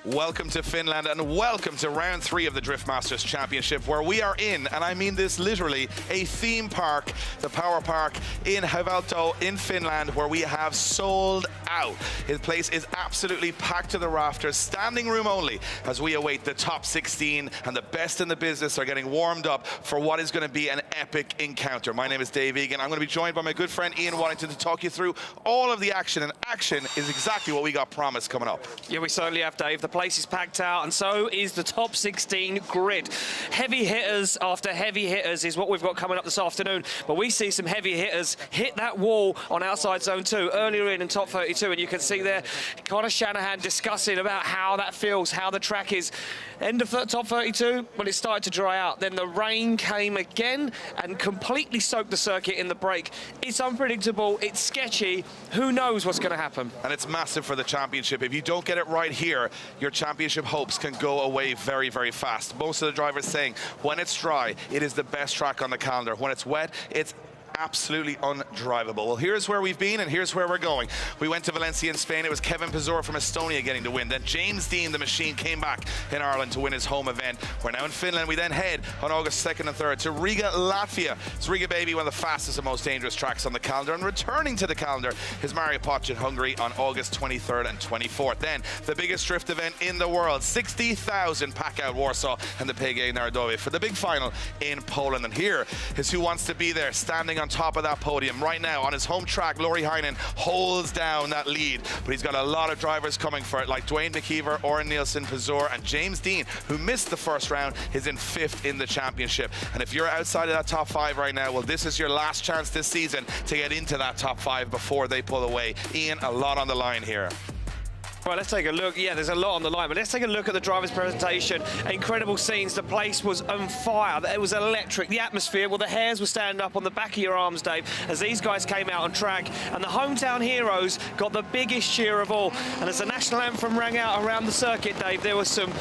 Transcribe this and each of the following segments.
Welcome to Finland and welcome to round 3 of the Drift Masters Championship, where we are in, and I mean this literally, a theme park, the Power Park in Hävalto in Finland, where we have sold out. The place is absolutely packed to the rafters, standing room only, as we await the top 16, and the best in the business are getting warmed up for what is going to be an epic encounter. My name is Dave Egan. I'm going to be joined by my good friend Ian Waddington to talk you through all of the action, and action is exactly what we got promised coming up. Yeah, we certainly have, Dave. The place is packed out, and so is the top 16 grid. Heavy hitters after heavy hitters is what we've got coming up this afternoon, but we see some heavy hitters hit that wall on outside zone 2 earlier in top 32, and you can see there Conor Shanahan discussing about how that feels, how the track is. End of top 32, well, it started to dry out. Then the rain came again and completely soaked the circuit in the break. It's unpredictable, it's sketchy, who knows what's going to happen. And it's massive for the championship. If you don't get it right here, your championship hopes can go away very, very fast. Most of the drivers saying when it's dry, it is the best track on the calendar. When it's wet, it's absolutely undrivable. Well, here's where we've been and here's where we're going. We went to Valencia in Spain. It was Kevin Pizor from Estonia getting the win. Then James Dean, the machine, came back in Ireland to win his home event. We're now in Finland. We then head on August 2nd and 3rd to Riga, Latvia. It's Riga, baby, one of the fastest and most dangerous tracks on the calendar. And returning to the calendar is Mariupol in Hungary on August 23rd and 24th. Then the biggest drift event in the world, 60,000 pack out Warsaw and the PGA Narodowie for the big final in Poland. And here is who wants to be there, standing on top of that podium right now on his home track. Laurie Heinen holds down that lead, but he's got a lot of drivers coming for it, like Dwayne McKeever, Oren Nielsen, Pizor, and James Dean, who missed the first round, is in 5th in the championship. And if you're outside of that top 5 right now, well, this is your last chance this season to get into that top 5 before they pull away. Ian, a lot on the line here. Right, let's take a look. Yeah, there's a lot on the line, but let's take a look at the driver's presentation. Incredible scenes. The place was on fire. It was electric. The atmosphere, well, the hairs were standing up on the back of your arms, Dave, as these guys came out on track. And the hometown heroes got the biggest cheer of all. And as the national anthem rang out around the circuit, Dave, there was some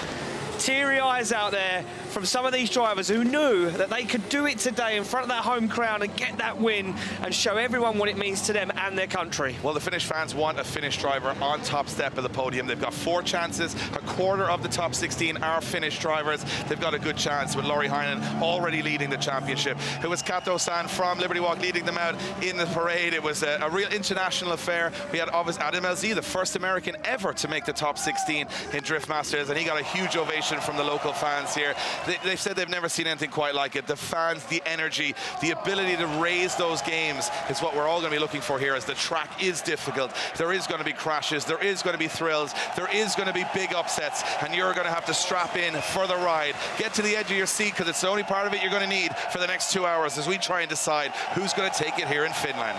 teary eyes out there from some of these drivers who knew that they could do it today in front of that home crowd and get that win and show everyone what it means to them and their country. Well, the Finnish fans want a Finnish driver on top step of the podium. They've got 4 chances. A quarter of the top 16 are Finnish drivers. They've got a good chance with Laurie Heinen already leading the championship. It was Kato-san from Liberty Walk leading them out in the parade. It was a real international affair. We had obviously Adam LZ, the first American ever to make the top 16 in Drift Masters, and he got a huge ovation from the local fans here. They've said they've never seen anything quite like it. The fans, the energy, the ability to raise those games is what we're all going to be looking for here, as the track is difficult. There is going to be crashes, there is going to be thrills, there is going to be big upsets, and you're going to have to strap in for the ride. Get to the edge of your seat, because it's the only part of it you're going to need for the next 2 hours as we try and decide who's going to take it here in Finland.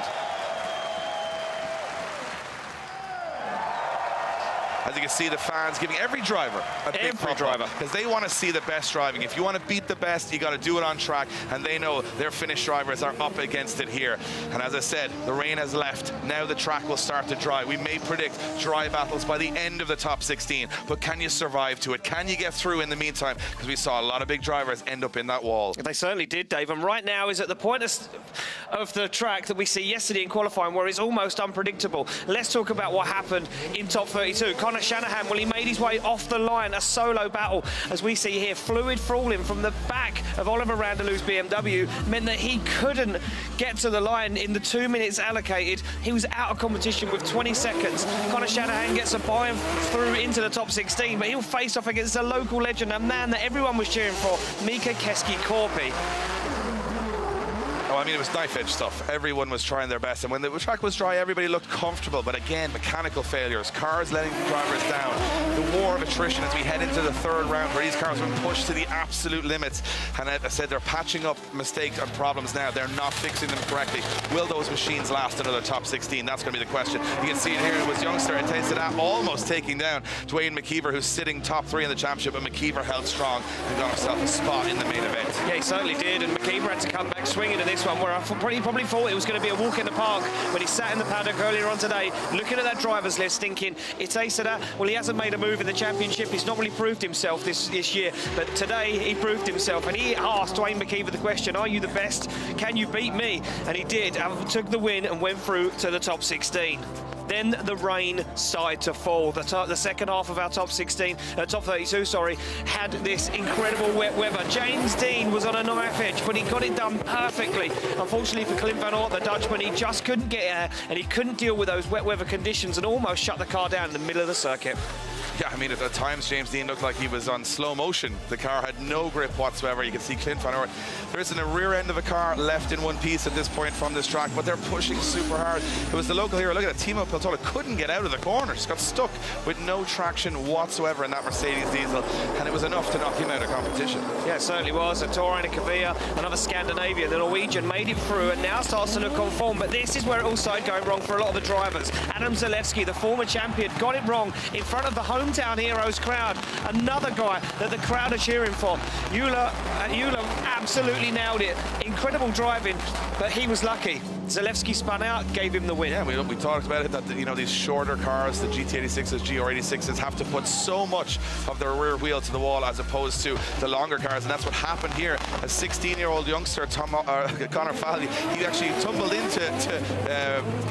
As you can see, the fans giving every driver a big pump up, because they want to see the best driving. If you want to beat the best, you got to do it on track, and they know their Finnish drivers are up against it here. And as I said, the rain has left. Now the track will start to dry. We may predict dry battles by the end of the top 16, but can you survive to it? Can you get through in the meantime? Because we saw a lot of big drivers end up in that wall. They certainly did, Dave, and right now is at the point of the track that we see yesterday in qualifying, where it's almost unpredictable. Let's talk about what happened in top 32. Conor Shanahan, well, he made his way off the line, a solo battle, as we see here. Fluid falling from the back of Oliver Randelou's BMW meant that he couldn't get to the line in the 2 minutes allocated. He was out of competition with 20 seconds. Conor Shanahan gets a buy through into the top 16, but he'll face off against a local legend, a man that everyone was cheering for, Mika Keski-Korpi. Oh, I mean, it was knife-edge stuff. Everyone was trying their best, and when the track was dry, everybody looked comfortable. But again, mechanical failures, cars letting the drivers down, the war of attrition as we head into the 3rd round, where these cars have been pushed to the absolute limits. And as I said, they're patching up mistakes and problems now. They're not fixing them correctly. Will those machines last another top 16? That's going to be the question. You can see it here. It was youngster Adrenalina almost taking down Dwayne McKeever, who's sitting top 3 in the championship, but McKeever held strong and got himself a spot in the main event. Yeah, he certainly did, and McKeever had to come back swinging in this one, where he probably thought it was going to be a walk in the park when he sat in the paddock earlier on today, looking at that driver's list, thinking, it's Acer. Well, he hasn't made a move in the championship. He's not really proved himself this year, but today he proved himself, and he asked Dwayne McKeever the question, are you the best? Can you beat me? And he did, took the win and went through to the top 16. Then the rain started to fall. The second half of our top 32, sorry, had this incredible wet weather. James Dean was on a knife edge, but he got it done perfectly. Unfortunately for Clint van Aert, the Dutchman, he just couldn't get air, and he couldn't deal with those wet weather conditions and almost shut the car down in the middle of the circuit. Yeah, I mean, at times James Dean looked like he was on slow motion. The car had no grip whatsoever. You can see Clint van Aert. There isn't a rear end of a car left in one piece at this point from this track, but they're pushing super hard. It was the local hero. Look at it. Timo Peltola couldn't get out of the corner. Just got stuck with no traction whatsoever in that Mercedes diesel, and it was enough to knock him out of competition. Yeah, it certainly was. A Torrein Kavia, another Scandinavian, the Norwegian, made it through and now starts to look on form. But this is where it all started going wrong for a lot of the drivers. Adam Zalewski, the former champion, got it wrong in front of the hometown heroes crowd. Another guy that the crowd are cheering for. Euler absolutely nailed it. Incredible driving, but he was lucky. Zalewski spun out, gave him the win. Yeah, we talked about it, that these shorter cars, the GT86s, GR86s, have to put so much of their rear wheel to the wall as opposed to the longer cars, and that's what happened here. A 16-year-old youngster, Connor Falvey, he actually tumbled into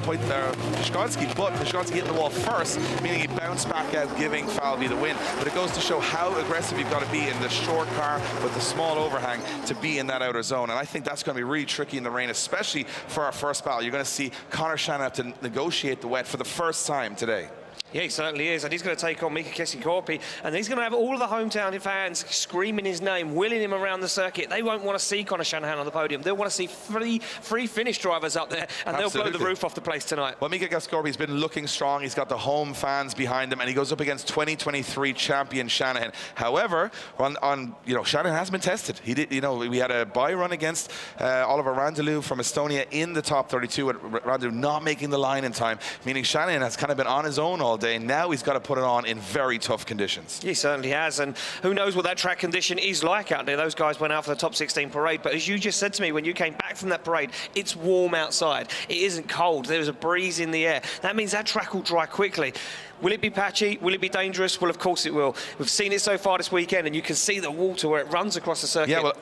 Pishkowski, but Pishkowski hit the wall first, meaning he bounced back out, giving Falvey the win. But it goes to show how aggressive you've got to be in the short car with the small overhang to be in that outer zone, and I think that's going to be really tricky in the rain, especially for our first battle. You're going to see Conor Shannon have to negotiate the wet for the first time today. Yeah, he certainly is, and he's going to take on Mika Kessi-Korpi, and he's going to have all of the hometown fans screaming his name, willing him around the circuit. They won't want to see Conor Shanahan on the podium. They'll want to see three Finnish drivers up there, and Absolutely. They'll blow the roof off the place tonight. Well, Mika Kessi-Korpi's been looking strong. He's got the home fans behind him, and he goes up against 2023 champion Shanahan. However, Shanahan has been tested. He did, we had a bye run against Oliver Randalou from Estonia in the top 32, with Randalou not making the line in time, meaning Shanahan has kind of been on his own all day. Now he's got to put it on in very tough conditions. He certainly has, and who knows what that track condition is like out there. Those guys went out for the top 16 parade, but as you just said to me when you came back from that parade, it's warm outside. It isn't cold. There's a breeze in the air. That means that track will dry quickly. Will it be patchy? Will it be dangerous? Well, of course it will. We've seen it so far this weekend, and you can see the water where it runs across the circuit. Yeah, well,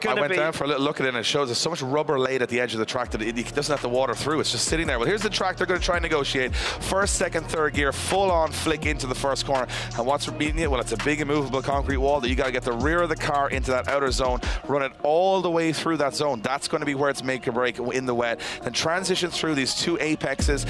I went down for a little look at it, and it shows there's so much rubber laid at the edge of the track that it doesn't have to water through. It's just sitting there. Well, here's the track they're going to try and negotiate. First, second, third gear, full-on flick into the first corner. And what's beating it? Well, it's a big immovable concrete wall that you got to get the rear of the car into that outer zone, run it all the way through that zone. That's going to be where it's make or break in the wet. Then transition through these two apexes,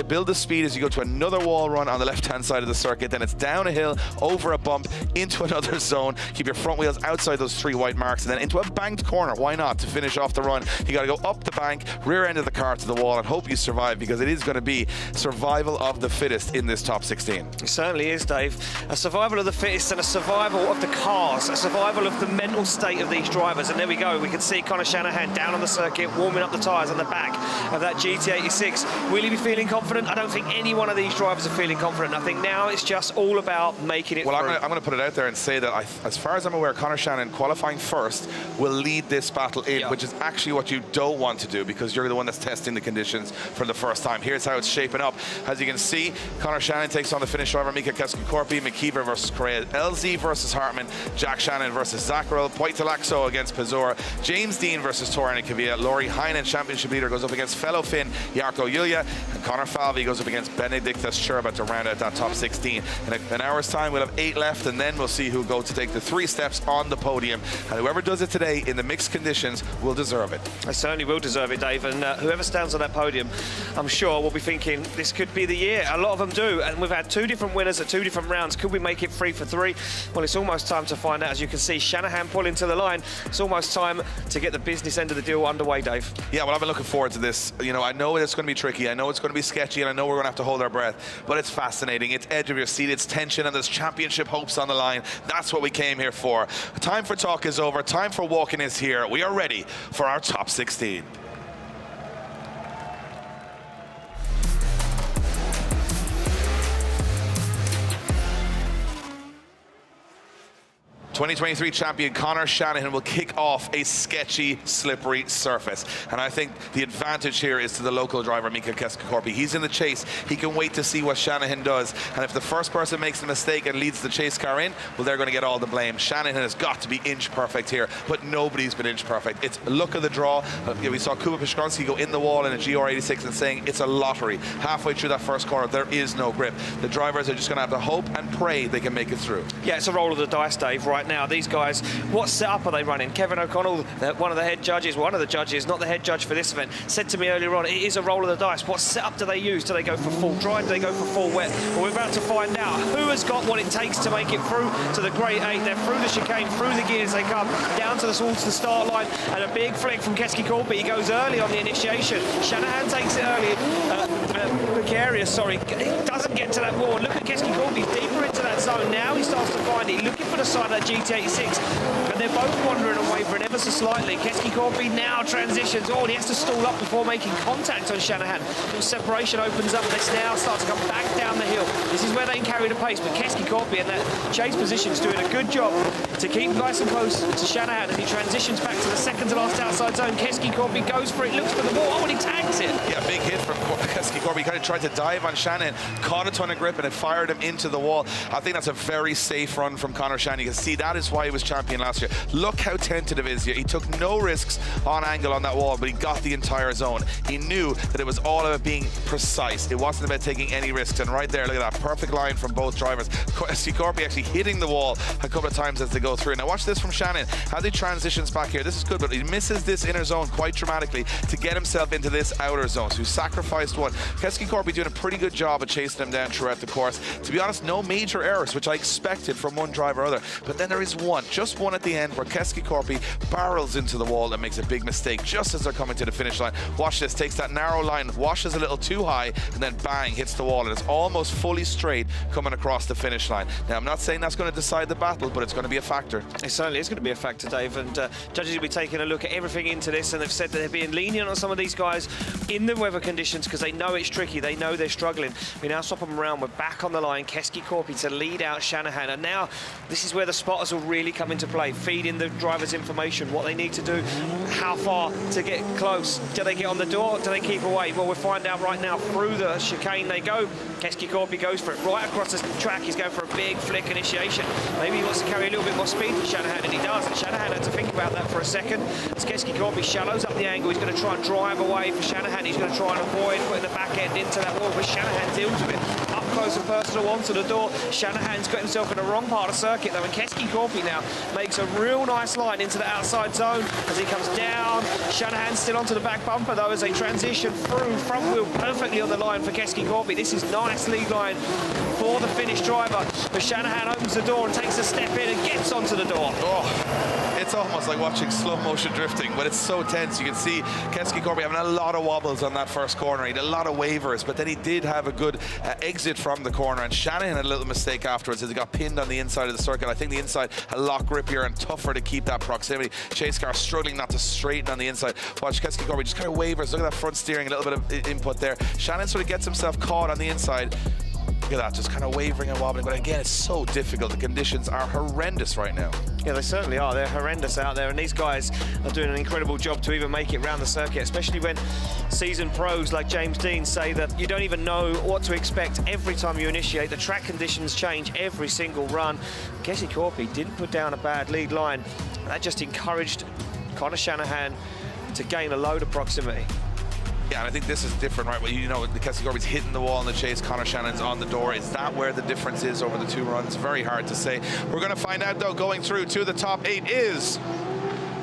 build the speed as you go to another wall run on the left-hand side of the circuit. Then it's down a hill, over a bump, into another zone. Keep your front wheels outside those three white marks, and then into a banked corner. Why not? To finish off the run, you got to go up the bank, rear end of the car to the wall, and hope you survive, because it is going to be survival of the fittest in this top 16. It certainly is, Dave. A survival of the fittest and a survival of the cars, a survival of the mental state of these drivers. And there we go. We can see Conor Shanahan down on the circuit, warming up the tyres on the back of that GT86. Will he be feeling confident? I don't think any one of these drivers are feeling confident. I think now it's just all about making it through. I'm going to put it out there and say that, as far as I'm aware, Conor Shannon qualifying first will lead this battle in, which is actually what you don't want to do, because you're the one that's testing the conditions for the first time. Here's how it's shaping up. As you can see, Conor Shannon takes on the Finnish driver Mika Kessi-Korpi, McKeever versus Correa, LZ versus Hartman, Jack Shannon versus Zacharel, Poitalaxo against Pazura, James Dean versus Torrein Kavia, Laurie Heinen, championship leader, goes up against fellow Finn Jarkko Julia, and Connor Falvey goes up against Benediktas Scherba to round out that top 16. In an hour's time, we'll have 8 left, and then we'll see who go to take the 3 steps on the podium. And whoever does it today in the mixed conditions will deserve it. I certainly will deserve it, Dave, and whoever stands on that podium, I'm sure will be thinking this could be the year. A lot of them do, and we've had 2 different winners at 2 different rounds. Could we make it 3 for 3? Well, it's almost time to find out. As you can see, Shanahan pulling to the line. It's almost time to get the business end of the deal underway, Dave. Yeah, well, I've been looking forward to this. I know it's going to be tricky. I know it's going to be sketchy, and I know we're going to have to hold our breath, but it's fascinating. It's edge of your seat, it's tension, and there's championship hopes on the line. That's what we came here for. Time for talk is over. Time for walking is here. We are ready for our top 16. 2023 champion Conor Shanahan will kick off a sketchy, slippery surface. And I think the advantage here is to the local driver, Mika Keskikorpi. He's in the chase. He can wait to see what Shanahan does. And if the first person makes a mistake and leads the chase car in, well, they're going to get all the blame. Shanahan has got to be inch perfect here, but nobody's been inch perfect. It's a look of the draw. We saw Kuba Piszczonski go in the wall in a GR86 and saying it's a lottery. Halfway through that first corner, there is no grip. The drivers are just going to have to hope and pray they can make it through. Yeah, it's a roll of the dice, Dave, right now. These guys, what setup are they running? Kevin O'Connell, one of the head judges, not the head judge for this event, said to me earlier on, it is a roll of the dice. What setup do they use? Do they go for full dry? Do they go for full wet? Well, we're about to find out who has got what it takes to make it through to the Grade 8. They're through the chicane, through the gears, they come down towards the start line, and a big flick from Keskikorpi. He goes early on the initiation. Shanahan takes it early. Precarious, sorry, doesn't get to that wall. Look at Keskikorpi deeper into that zone. Now he starts to find it, looking for the side of that GT86, and they're both wandering and wavering ever so slightly. Keskikorpi now transitions. Oh, and he has to stall up before making contact on Shanahan. Separation opens up, and they now start to come back down the hill. This is where they can carry the pace, but Keskikorpi in that chase position is doing a good job to keep nice and close to Shanahan as he transitions back to the second to last outside zone. Keskikorpi goes for it, looks for the wall, oh, and he tags it. Yeah, big hit from Keskikorpi. He kind of tried to dive on Shanahan, caught a ton of grip, and it fired him into the wall. I think that's a very safe run from Conor Shanahan. You can see that is why he was champion last year. Look how tentative he is here. He took no risks on angle on that wall, but he got the entire zone. He knew that it was all about being precise. It wasn't about taking any risks. And right there, look at that perfect line from both drivers. Keskikorpi actually hitting the wall a couple of times as they go through. Now watch this from Shanahan. How he transitions back here. This is good, but he misses this inner zone quite dramatically to get himself into this outer zone. So he sacrificed one. Keskikorpi doing a pretty good job of chasing him down throughout the course. To be honest, no major errors, which I expected from one driver or other. But then there is one, just one at the end, where Keskikorpi barrels into the wall and makes a big mistake just as they're coming to the finish line. Watch this, takes that narrow line, washes a little too high, and then bang, hits the wall, and it's almost fully straight coming across the finish line. Now, I'm not saying that's going to decide the battle, but it's going to be a factor. It certainly is going to be a factor, Dave, and judges will be taking a look at everything into this, and they've said that they're being lenient on some of these guys in the weather conditions because they know it's tricky, they know they're struggling. We now swap them around, we're back on the line, Keskikorpi to lead out Shanahan, and now this is where the spotters will really come into play, feeding the drivers information, what they need to do, how far to get close. Do they get on the door? Do they keep away? Well, we'll find out right now. Through the chicane they go. Keskikorpi goes for it right across the track. He's going for a big flick initiation. Maybe he wants to carry a little bit more speed than Shanahan, and he does. And Shanahan had to think about that for a second. As Keskikorpi shallows up the angle, he's going to try and drive away for Shanahan. He's going to try and avoid putting the back end into that wall, but Shanahan deals with it. Up close and personal onto the door. Shanahan's got himself in the wrong part of the circuit though, and Keskikorpi now makes a real nice line into the outside zone as he comes down. Shanahan's still onto the back bumper though as they transition through. Front wheel perfectly on the line for Keskikorpi. This is nice lead line for the Finnish driver. But Shanahan opens the door and takes a step in and gets onto the door. Oh, it's almost like watching slow motion drifting, but it's so tense. You can see Keskikorpi having a lot of wobbles on that first corner. He had a lot of wavers, but then he did have a good exit from the corner, and Shanahan had a little mistake afterwards as he got pinned on the inside of the circuit. I think the inside a lot grippier and tougher to keep that proximity. Chase car struggling not to straighten on the inside. Watch Keskikorpi just kind of wavers. Look at that front steering, a little bit of input there. Shanahan sort of gets himself caught on the inside. Look at that, just kind of wavering and wobbling. But again, it's so difficult. The conditions are horrendous right now. Yeah, they certainly are. They're horrendous out there, and these guys are doing an incredible job to even make it round the circuit, especially when seasoned pros like James Dean say that you don't even know what to expect every time you initiate. The track conditions change every single run. Keskikorpi didn't put down a bad lead line. That just encouraged Conor Shanahan to gain a load of proximity. Yeah, and I think this is different, right? Well, you know, the Keskikorpi's hitting the wall in the chase, Conor Shannon's on the door. Is that where the difference is over the two runs? Very hard to say. We're going to find out, though. Going through to the top 8 is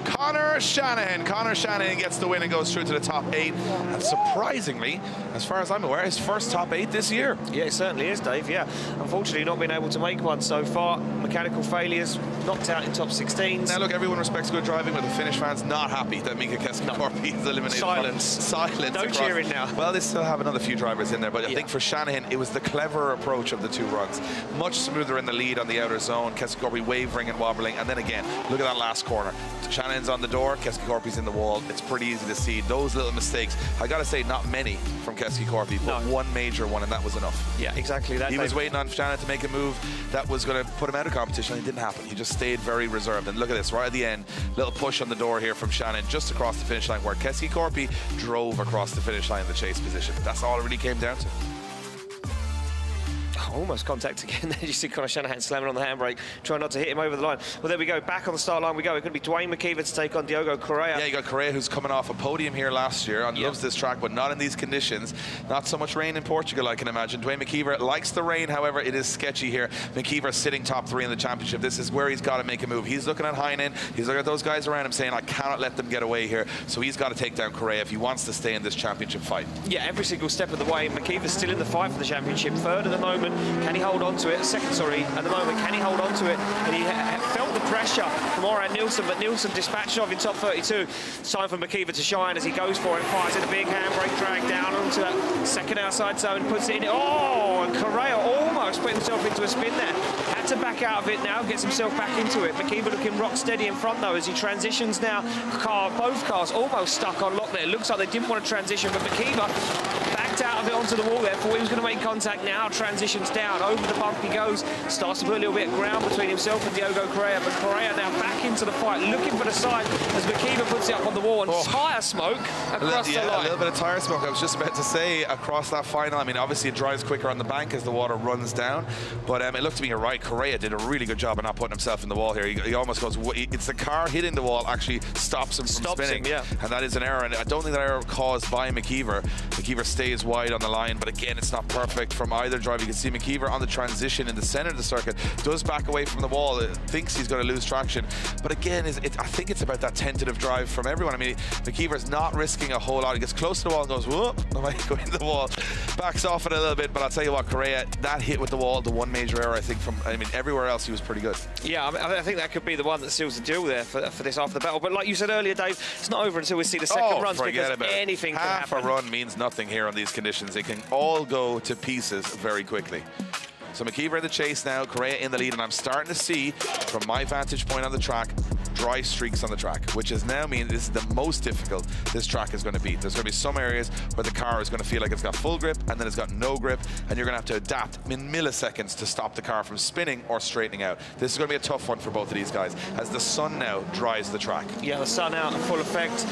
Conor Shanahan. Conor Shanahan gets the win and goes through to the top 8. And surprisingly, as far as I'm aware, his first top 8 this year. Yeah, it certainly is, Dave, yeah. Unfortunately, not been able to make one so far. Mechanical failures, knocked out in top 16s. Now, look, everyone respects good driving, but the Finnish fans not happy that Mika Keskikorpi is eliminated. Silence. Silence. No cheering now. Well, they still have another few drivers in there, but I think for Shanahan, it was the clever approach of the two runs. Much smoother in the lead on the outer zone. Keskikorpi wavering and wobbling, and then again, look at that last corner. Shanahan's on the door, Keskikorpi's in the wall. It's pretty easy to see. Those little mistakes, I gotta say, not many from Keskikorpi, but one major one, and that was enough. Yeah, exactly. That he was waiting on Shannon to make a move that was going to put him out of competition, and it didn't happen. He just stayed very reserved. And look at this, right at the end, little push on the door here from Shannon, just across the finish line, where Keskikorpi drove across the finish line in the chase position. That's all it really came down to. Almost contact again. There you see Conor Shanahan slamming on the handbrake, trying not to hit him over the line. Well, there we go. Back on the start line we go. It could be Dwayne McKeever to take on Diogo Correa. Yeah, you got Correa, who's coming off a podium here last year and loves this track, but not in these conditions. Not so much rain in Portugal, I can imagine. Dwayne McKeever likes the rain, however, it is sketchy here. McKeever sitting top 3 in the championship. This is where he's got to make a move. He's looking at Heinen. He's looking at those guys around him saying, I cannot let them get away here. So he's got to take down Correa if he wants to stay in this championship fight. Yeah, every single step of the way. McKeever's still in the fight for the championship. Third at the moment. Can he hold on to it? Second, sorry, at the moment. Can he hold on to it? And he felt the pressure from Oran Nilsson, but Nilsson dispatched off in top 32. It's time for McKeever to shine as he goes for it. Fires in a big handbrake drag down onto that second outside zone, puts it in. Oh, and Correa almost put himself into a spin there. Had to back out of it now, gets himself back into it. McKeever looking rock steady in front though as he transitions now. Both cars almost stuck on lock there. Looks like they didn't want to transition, but McKeever backed out of it onto the wall there. Thought he was going to make contact. Now transitions down over the bump he goes. Starts to put a little bit of ground between himself and Diogo Correa, but Correa now back into the fight, looking for the side as McKeever puts it up on the wall, and tyre smoke across the line. A little bit of tyre smoke, I was just about to say, across that final. I mean, obviously it dries quicker on the bank as the water runs down, but it looked to me, you're right, Correa did a really good job of not putting himself in the wall here. He almost goes, it's the car hitting the wall actually stops him from spinning, and that is an error, and I don't think that error caused by McKeever. McKeever stays wide on the line, but again, it's not perfect from either driver. You can see McKeever on the transition in the center of the circuit, does back away from the wall, thinks he's going to lose traction, but again, I think it's about that tentative drive from everyone. I mean, McKeever's not risking a whole lot. He gets close to the wall and goes, whoop, I might go into the wall, backs off it a little bit, but I'll tell you what, Correa, that hit with the wall, the one major error, I think, from, I mean, everywhere else he was pretty good. Yeah, I think that could be the one that seals the deal there for this after the battle, but like you said earlier, Dave, it's not over until we see the second runs, because anything can happen. Half a run means nothing here on these conditions. It can all go to pieces very quickly. So McKeever in the chase now, Correa in the lead, and I'm starting to see, from my vantage point on the track, dry streaks on the track, which is now mean this is the most difficult this track is going to be. There's going to be some areas where the car is going to feel like it's got full grip, and then it's got no grip, and you're going to have to adapt in milliseconds to stop the car from spinning or straightening out. This is going to be a tough one for both of these guys, as the sun now dries the track. Yeah, the sun out in full effect,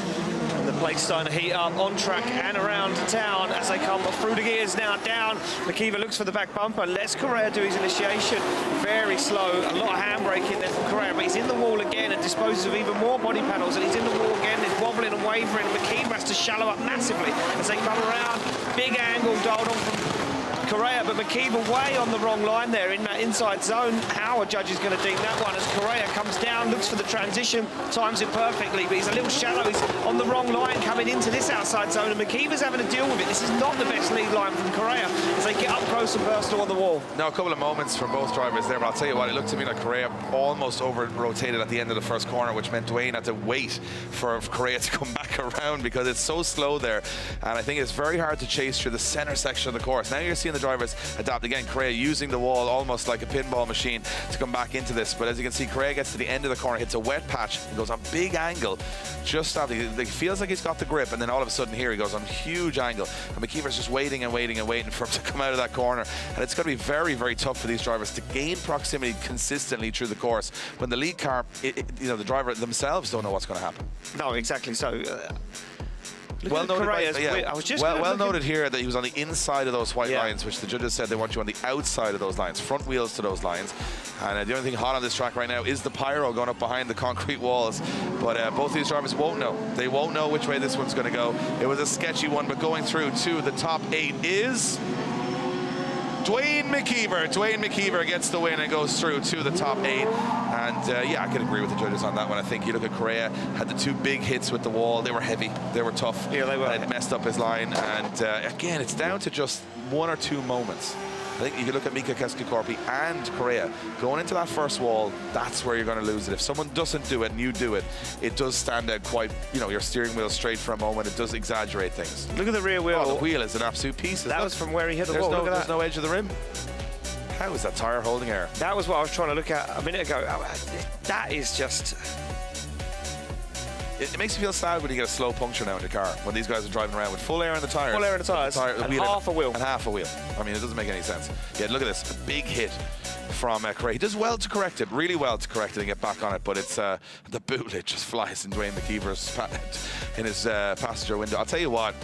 and the plate's starting to heat up on track and around town as they come through the gears now down. McKeever looks for the back bumper, lets Correa do his initiation. Very slow, a lot of handbrake in there from Correa, but he's in the wall again and disposes of even more body panels, and he's in the wall again. He's wobbling and wavering, and McKeever has to shallow up massively as they come around. Big angle dialed on from Correa, but McKeever way on the wrong line there in that inside zone. How a judge is going to deem that one as Correa comes down, looks for the transition, times it perfectly, but he's a little shallow. He's on the wrong line coming into this outside zone, and McKeever's having to deal with it. This is not the best lead line from Correa as they get up close and personal on the wall. Now, a couple of moments from both drivers there, but I'll tell you what, it looked to me like Correa almost over-rotated at the end of the first corner, which meant Dwayne had to wait for Correa to come back around because it's so slow there, and I think it's very hard to chase through the center section of the course. Now you're seeing the drivers adapt again. Correa using the wall almost like a pinball machine to come back into this, but as you can see, Correa gets to the end of the corner, hits a wet patch, and goes on big angle just after. He feels like he's got the grip, and then all of a sudden here he goes on huge angle, and McKeever's just waiting and waiting and waiting for him to come out of that corner, and it's going to be very, very tough for these drivers to gain proximity consistently through the course when the lead car, you know, the driver themselves don't know what's going to happen. No, exactly. So well noted here that he was on the inside of those white lines, which the judges said they want you on the outside of those lines, front wheels to those lines. And the only thing hot on this track right now is the pyro going up behind the concrete walls. But both these drivers won't know. They won't know which way this one's going to go. It was a sketchy one, but going through to the top 8 is Dwayne McKeever. Dwayne McKeever gets the win and goes through to the top 8. And yeah, I can agree with the judges on that one. I think you look at Correa, had the 2 big hits with the wall. They were heavy, they were tough. Yeah, they were. And it messed up his line. And again, it's down to just 1 or 2 moments. I think you can look at Mika Keskikorpi and Correa going into that first wall. That's where you're going to lose it. If someone doesn't do it and you do it, it does stand out quite, you know, your steering wheel straight for a moment. It does exaggerate things. Look at the rear wheel. Oh, the wheel is an absolute piece. That was from where he hit the wall. Look at that. There's no edge of the rim. How is that tire holding air? That was what I was trying to look at a minute ago. That is just... It makes me feel sad when you get a slow puncture now in the car, when these guys are driving around with full air in the tyres. Full air in the tyres, and half a wheel. And half a wheel. I mean, it doesn't make any sense. Yeah, look at this, a big hit from Craig. He does well to correct it, really well to correct it and get back on it, but it's the bootlet just flies in Dwayne McKeever's in his passenger window. I'll tell you what,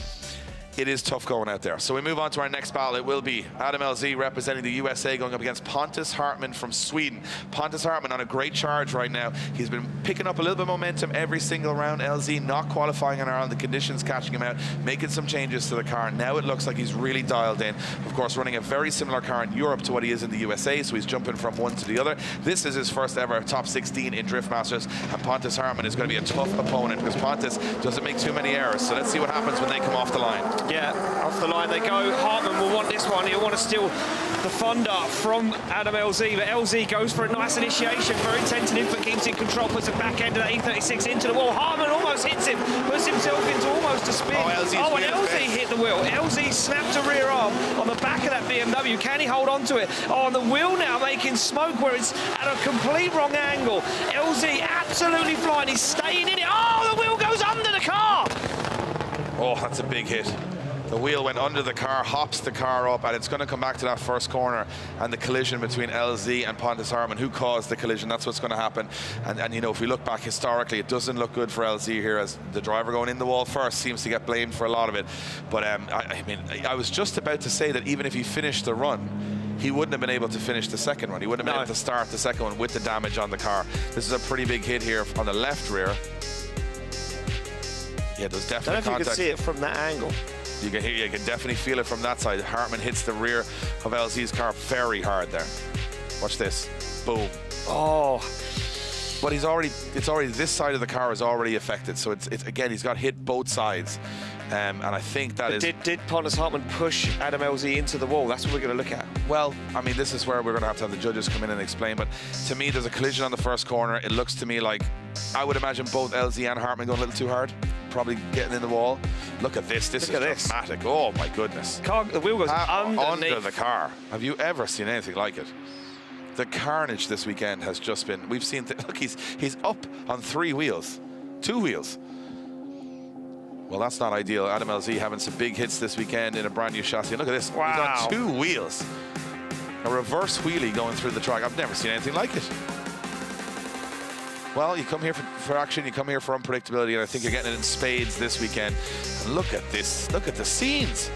it is tough going out there. So we move on to our next battle. It will be Adam LZ representing the USA going up against Pontus Hartman from Sweden. Pontus Hartman on a great charge right now. He's been picking up a little bit of momentum every single round. LZ not qualifying on around, the conditions catching him out, making some changes to the car. Now it looks like he's really dialed in. Of course, running a very similar car in Europe to what he is in the USA, so he's jumping from one to the other. This is his first ever top 16 in Drift Masters, and Pontus Hartman is going to be a tough opponent because Pontus doesn't make too many errors. So let's see what happens when they come off the line. Yeah, off the line they go. Hartman will want this one. He'll want to steal the thunder from Adam LZ, but LZ goes for a nice initiation. Very tentative, but keeps in control. Puts the back end of that E36 into the wall. Hartman almost hits him. Puts himself into almost a spin. Oh, and LZ hit the wheel. LZ snapped a rear arm on the back of that BMW. Can he hold on to it? Oh, and the wheel now making smoke where it's at a complete wrong angle. LZ absolutely flying. He's staying in it. Oh, the wheel goes under the car. Oh, that's a big hit. The wheel went under the car, hops the car up, and it's going to come back to that first corner and the collision between LZ and Pontus Hartman. Who caused the collision? That's what's going to happen. And you know, if we look back historically, it doesn't look good for LZ here, as the driver going in the wall first seems to get blamed for a lot of it. But I mean, I was just about to say that even if he finished the run, he wouldn't have been able to finish the second one. He wouldn't have been able to start the second one with the damage on the car. This is a pretty big hit here on the left rear. Yeah, there's definitely contact. I don't know if you can see it from that angle. You can definitely feel it from that side. Hartman hits the rear of LZ's car very hard there. Watch this. Boom. Oh. But it's already this side of the car is already affected. So it's again, he's got hit both sides. And I think that Did Pontus Hartman push Adam LZ into the wall? That's what we're going to look at. Well, I mean, this is where we're going to have the judges come in and explain. But to me, there's a collision on the first corner. It looks to me like, I would imagine both LZ and Hartman going a little too hard. Probably getting in the wall. Look at this. This is dramatic. Oh, my goodness. The wheel goes under the car. Have you ever seen anything like it? The carnage this weekend has just been... We've seen... Look, he's up on 3 wheels. 2 wheels. Well, that's not ideal. Adam LZ having some big hits this weekend in a brand new chassis. Look at this. Wow. He's on 2 wheels. A reverse wheelie going through the track. I've never seen anything like it. Well, you come here for action, you come here for unpredictability, and I think you're getting it in spades this weekend. And look at this. Look at the scenes.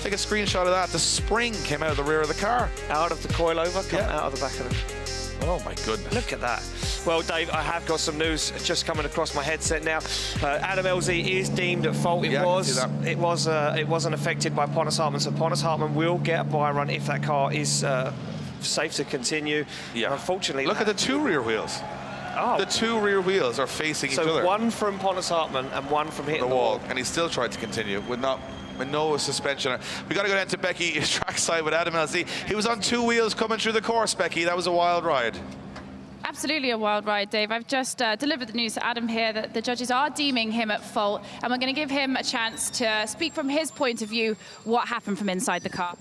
Take a screenshot of that. The spring came out of the rear of the car. Out of the coilover, come out of the back of it. Oh, my goodness. Look at that. Well, Dave, I have got some news just coming across my headset now. Adam LZ is deemed at fault. It wasn't affected by Pontus Hartman, so Pontus Hartman will get a bye run if that car is safe to continue. Yeah. Unfortunately, look at the 2 rear wheels. Oh. The 2 rear wheels are facing each other. So one from Pontus Hartman and one from hitting the wall. And he still tried to continue with no suspension. We got to go down to Becky trackside with Adam LZ. He was on 2 wheels coming through the course, Becky. That was a wild ride. Absolutely a wild ride, Dave. I've just delivered the news to Adam here that the judges are deeming him at fault, and we're going to give him a chance to speak from his point of view what happened from inside the car.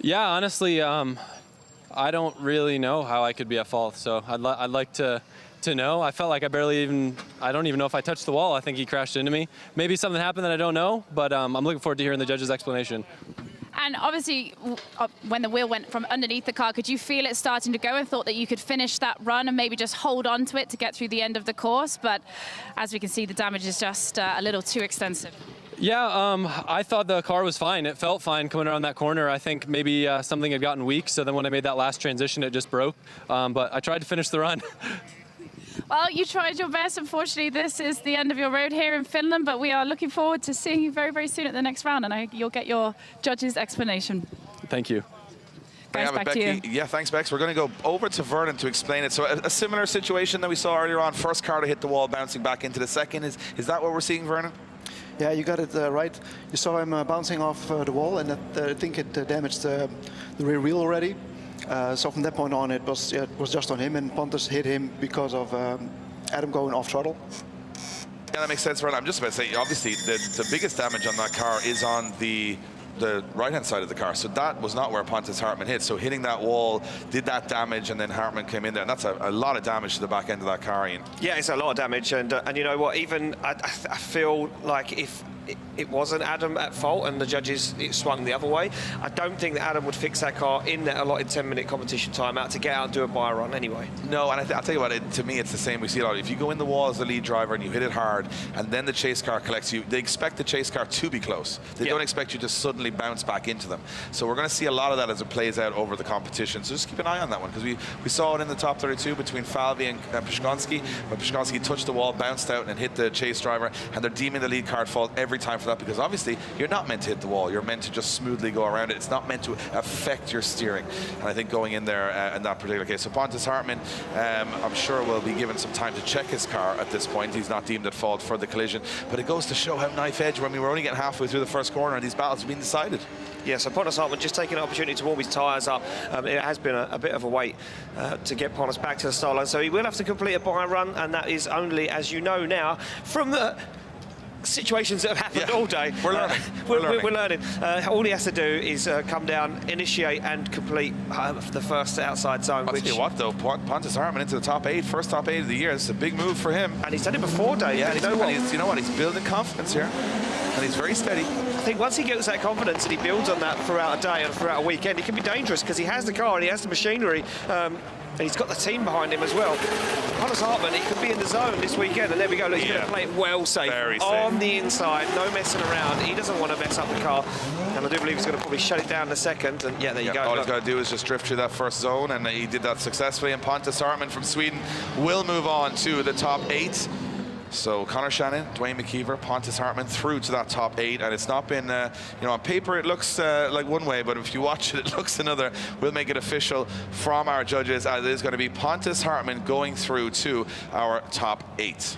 Yeah, honestly, I don't really know how I could be at fault, so I'd like to know. I felt like I don't even know if I touched the wall. I think he crashed into me. Maybe something happened that I don't know, but I'm looking forward to hearing the judge's explanation. And obviously, when the wheel went from underneath the car, could you feel it starting to go and thought that you could finish that run and maybe just hold on to it to get through the end of the course? But as we can see, the damage is just a little too extensive. Yeah, I thought the car was fine. It felt fine coming around that corner. I think maybe something had gotten weak, so then when I made that last transition, it just broke. But I tried to finish the run. Well, you tried your best. Unfortunately, this is the end of your road here in Finland, but we are looking forward to seeing you very, very soon at the next round, and you'll get your judge's explanation. Thank you. Guys, back to you. Yeah, thanks, Bex. We're going to go over to Vernon to explain it. So a similar situation that we saw earlier on. First car to hit the wall, bouncing back into the second. Is that what we're seeing, Vernon? Yeah, you got it right. You saw him bouncing off the wall, and I think it damaged the rear wheel already. So from that point on, it was just on him, and Pontus hit him because of Adam going off throttle. Yeah, that makes sense, Vernon. I'm just about to say, obviously, the biggest damage on that car is on the the right-hand side of the car. So that was not where Pontus Hartmann hit. So hitting that wall did that damage, and then Hartmann came in there. And that's a lot of damage to the back end of that car, Ian. Yeah, it's a lot of damage. And you know what, even I feel like if it wasn't Adam at fault and the judges it swung the other way, I don't think that Adam would fix that car in that allotted 10-minute competition timeout to get out and do a buy run anyway. No, and I'll tell you what, to me it's the same. We see a lot. If you go in the wall as the lead driver and you hit it hard and then the chase car collects you, they expect the chase car to be close. They don't expect you to suddenly bounce back into them. So we're going to see a lot of that as it plays out over the competition. So just keep an eye on that one, because we saw it in the top 32 between Falvey and Pishkonsky, but Pishkonsky touched the wall, bounced out and hit the chase driver, and they're deeming the lead car at fault every time for that, because obviously you're not meant to hit the wall. You're meant to just smoothly go around it. It's not meant to affect your steering. And I think going in there in that particular case. So Pontus Hartmann, I'm sure will be given some time to check his car at this point. He's not deemed at fault for the collision. But it goes to show how knife edge, when we were only getting halfway through the first corner and these battles have been decided. Yeah, so Pontus Hartmann just taking an opportunity to warm his tyres up. It has been a bit of a wait to get Pontus back to the start line. So he will have to complete a buy run, and that is only, as you know now, from the situations that have happened all day. We're learning. We're learning. All he has to do is come down, initiate and complete the first outside zone. I'll tell you what though, Pontus Hartmann into the top 8, first top 8 of the year. It's a big move for him. And he's done it before, Dave. Yeah, you know what? He's building confidence here. And he's very steady. I think once he gets that confidence and he builds on that throughout a day and throughout a weekend, he can be dangerous, because he has the car and he has the machinery. And he's got the team behind him as well. Pontus Hartmann, he could be in the zone this weekend, and there we go. Look, he's going to play it well safe. Very safe. On the inside, no messing around. He doesn't want to mess up the car, and I do believe he's going to probably shut it down in a second. And yeah, there you go. All he's got to do is just drift through that first zone, and he did that successfully. And Pontus Hartmann from Sweden will move on to the top 8. So Conor Shannon, Dwayne McKeever, Pontus Hartmann through to that top 8, and it's not been, you know, on paper it looks like one way, but if you watch it, it looks another. We'll make it official from our judges, as it is going to be Pontus Hartmann going through to our top 8.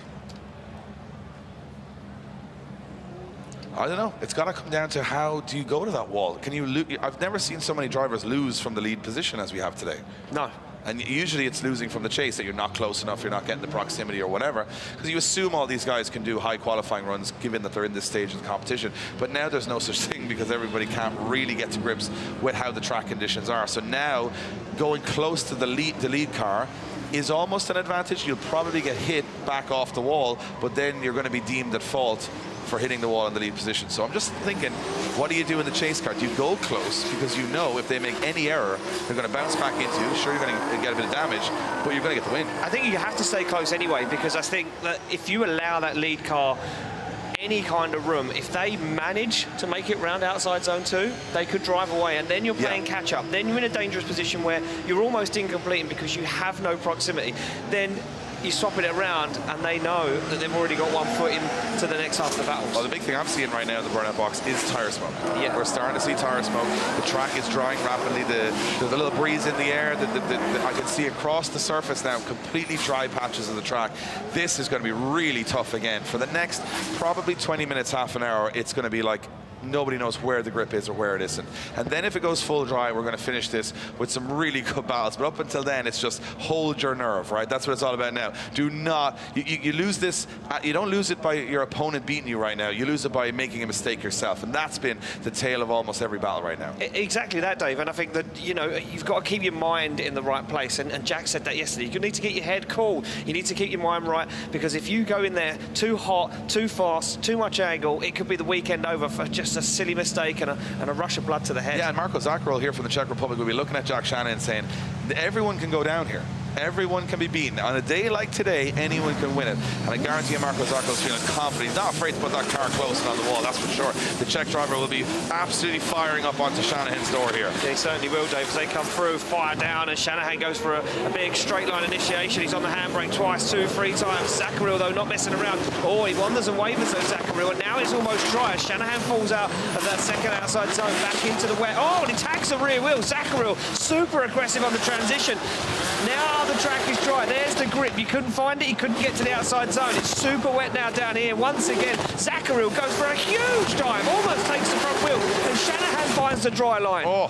I don't know. It's got to come down to how do you go to that wall? Can you? I've never seen so many drivers lose from the lead position as we have today. No. And usually it's losing from the chase, that you're not close enough, you're not getting the proximity or whatever, because you assume all these guys can do high qualifying runs given that they're in this stage of the competition. But now there's no such thing, because everybody can't really get to grips with how the track conditions are. So now going close to the lead car is almost an advantage. You'll probably get hit back off the wall, but then you're going to be deemed at fault for hitting the wall in the lead position. So I'm just thinking, what do you do in the chase car? Do you go close, because you know if they make any error, they're going to bounce back into you. Sure, you're going to get a bit of damage, but you're going to get the win. I think you have to stay close anyway, because I think that if you allow that lead car any kind of room, if they manage to make it round outside zone 2, they could drive away, and then you're playing catch up. Then you're in a dangerous position where you're almost incomplete because you have no proximity. Then you swap it around, and they know that they've already got one foot into the next half of the battle. Well, the big thing I'm seeing right now in the burnout box is tire smoke. Yeah. We're starting to see tire smoke. The track is drying rapidly. There's a little breeze in the air. I can see across the surface now completely dry patches of the track. This is going to be really tough again. For the next probably 20 minutes, half an hour, it's going to be like nobody knows where the grip is or where it isn't. And then if it goes full dry, we're going to finish this with some really good battles. But up until then, it's just hold your nerve, right? That's what it's all about now. Do not, you lose this, you don't lose it by your opponent beating you right now. You lose it by making a mistake yourself. And that's been the tale of almost every battle right now. Exactly that, Dave. And I think that, you know, you've got to keep your mind in the right place. And Jack said that yesterday. You need to get your head cool. You need to keep your mind right, because if you go in there too hot, too fast, too much angle, it could be the weekend over for just a silly mistake and a rush of blood to the head. Yeah, and Marko Zakarol here from the Czech Republic will be looking at Jack Shannon and saying, everyone can go down here. Everyone can be beaten. On a day like today, anyone can win it. And I guarantee you Marko Zakarol's feeling confident. He's not afraid to put that car close and on the wall, that's for sure. The Czech driver will be absolutely firing up onto Shanahan's door here. Yeah, he certainly will, Dave, as they come through, fire down, and Shanahan goes for a big straight line initiation. He's on the handbrake twice, 2, 3 times. Zakarol, though, not messing around. Oh, he wanders and wavers, though, Zakarol, and now it's almost dry as Shanahan falls out of that second outside zone, back into the wet. Oh, and he tags the rear wheel. Zakarol, super aggressive on the transition. Now the track is dry. There's the grip. You couldn't find it. He couldn't get to the outside zone. It's super wet now down here. Once again, Zakarol goes for a huge dive. Almost takes the front wheel. And Shanahan finds the dry line. Oh.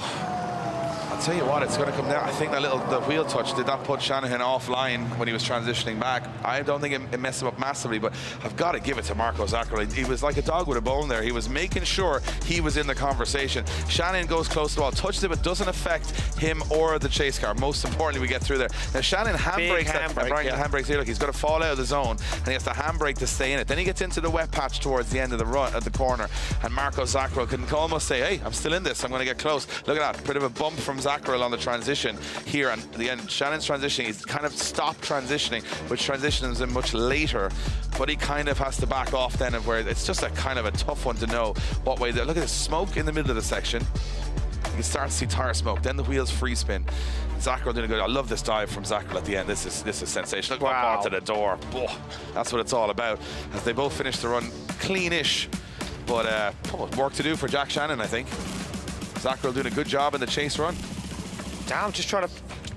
I'll tell you what, it's going to come down. I think the wheel touch did not put Shanahan offline when he was transitioning back. I don't think it messed him up massively, but I've got to give it to Marco Zaccarelli. He was like a dog with a bone there. He was making sure he was in the conversation. Shanahan goes close to the wall, touches it, but doesn't affect him or the chase car. Most importantly, we get through there. Now, Shanahan handbrakes handbrakes here. Look, he's got to fall out of the zone, and he has to handbrake to stay in it. Then he gets into the wet patch towards the end of the run at the corner, and Marco Zaccarelli can almost say, hey, I'm still in this. I'm going to get close. Look at that. Bit of a bump from Zaccarelli on the transition here, and at the end, Shannon's transitioning. He's kind of stopped transitioning, which transitions him much later, but he kind of has to back off then, of where it's just a kind of a tough one to know what way. Look at the smoke in the middle of the section. You can start to see tire smoke. Then the wheels free spin. Zaccarelli doing good. I love this dive from Zaccarelli at the end. This is sensational. Look up onto the door. Whoa, that's what it's all about. As they both finish the run cleanish, but work to do for Jack Shannon, I think. Zaccarelli doing a good job in the chase run. Damn, just trying to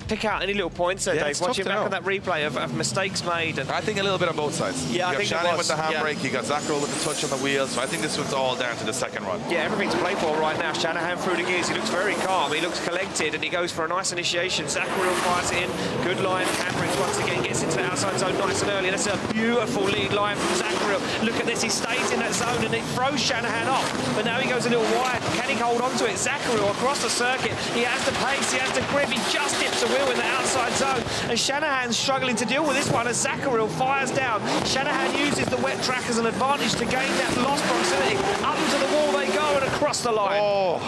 pick out any little points there, Dave. Watching back on that replay of mistakes made. And I think a little bit on both sides. Yeah, you got Shannon with the handbrake, you got Zaccarelli with the touch on the wheels. So I think this one's all down to the second run. Yeah, everything to play for right now. Shanahan through the gears. He looks very calm. He looks collected, and he goes for a nice initiation. Zaccarelli fires it in. Good line. Handbrakes once again. Gets into the outside zone nice and early. That's a beautiful lead line from Zaccarelli. Look at this. He stays in that zone, and it throws Shanahan off. But now he goes a little wide. Can he hold on to it? Zaccarelli across the circuit. He has the pace. He has the grip. He just dips a wheel in the outside zone, and Shanahan's struggling to deal with this one as Zaccarelli fires down. Shanahan uses the wet track as an advantage to gain that lost proximity. Up to the wall they go and across the line. Oh,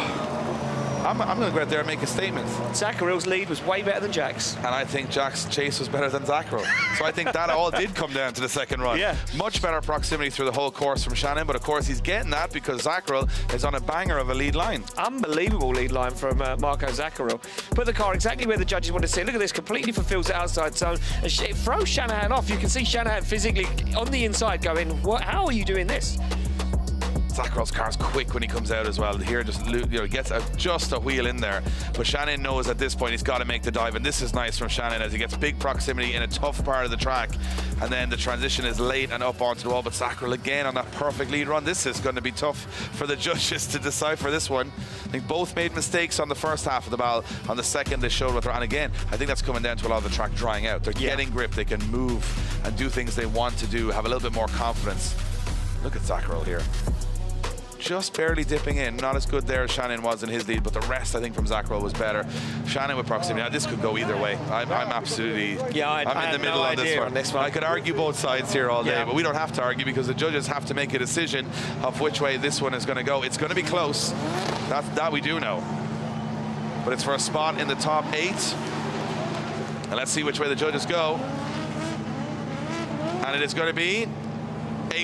I'm going to go out there and make a statement. Zaccarelli's lead was way better than Jack's. And I think Jack's chase was better than Zaccarelli. So I think that all did come down to the second run. Yeah. Much better proximity through the whole course from Shannon, but of course he's getting that because Zaccarelli is on a banger of a lead line. Unbelievable lead line from Marco Zaccarelli. Put the car exactly where the judges want to see it. Look at this, completely fulfills the outside zone. And it throws Shanahan off. You can see Shanahan physically on the inside going, "What? How are you doing this?" Zaccarelli's car's quick when he comes out as well. Here, just gets just a wheel in there. But Shannon knows at this point he's got to make the dive, and this is nice from Shannon as he gets big proximity in a tough part of the track. And then the transition is late and up onto the wall, but Zaccarelli again on that perfect lead run. This is going to be tough for the judges to decipher this one. I think both made mistakes on the first half of the battle. On the second, they showed what they're on. Again, I think that's coming down to a lot of the track drying out. They're getting grip. They can move and do things they want to do, have a little bit more confidence. Look at Zaccarelli here. Just barely dipping in. Not as good there as Shannon was in his lead, but the rest, I think, from Zaccarelli was better. Shannon with proximity. Now, this could go either way. I'm absolutely... I'm in the middle on this one. I could argue both sides here all day, but we don't have to argue because the judges have to make a decision of which way this one is going to go. It's going to be close. That we do know. But it's for a spot in the top 8. And let's see which way the judges go. And it is going to be...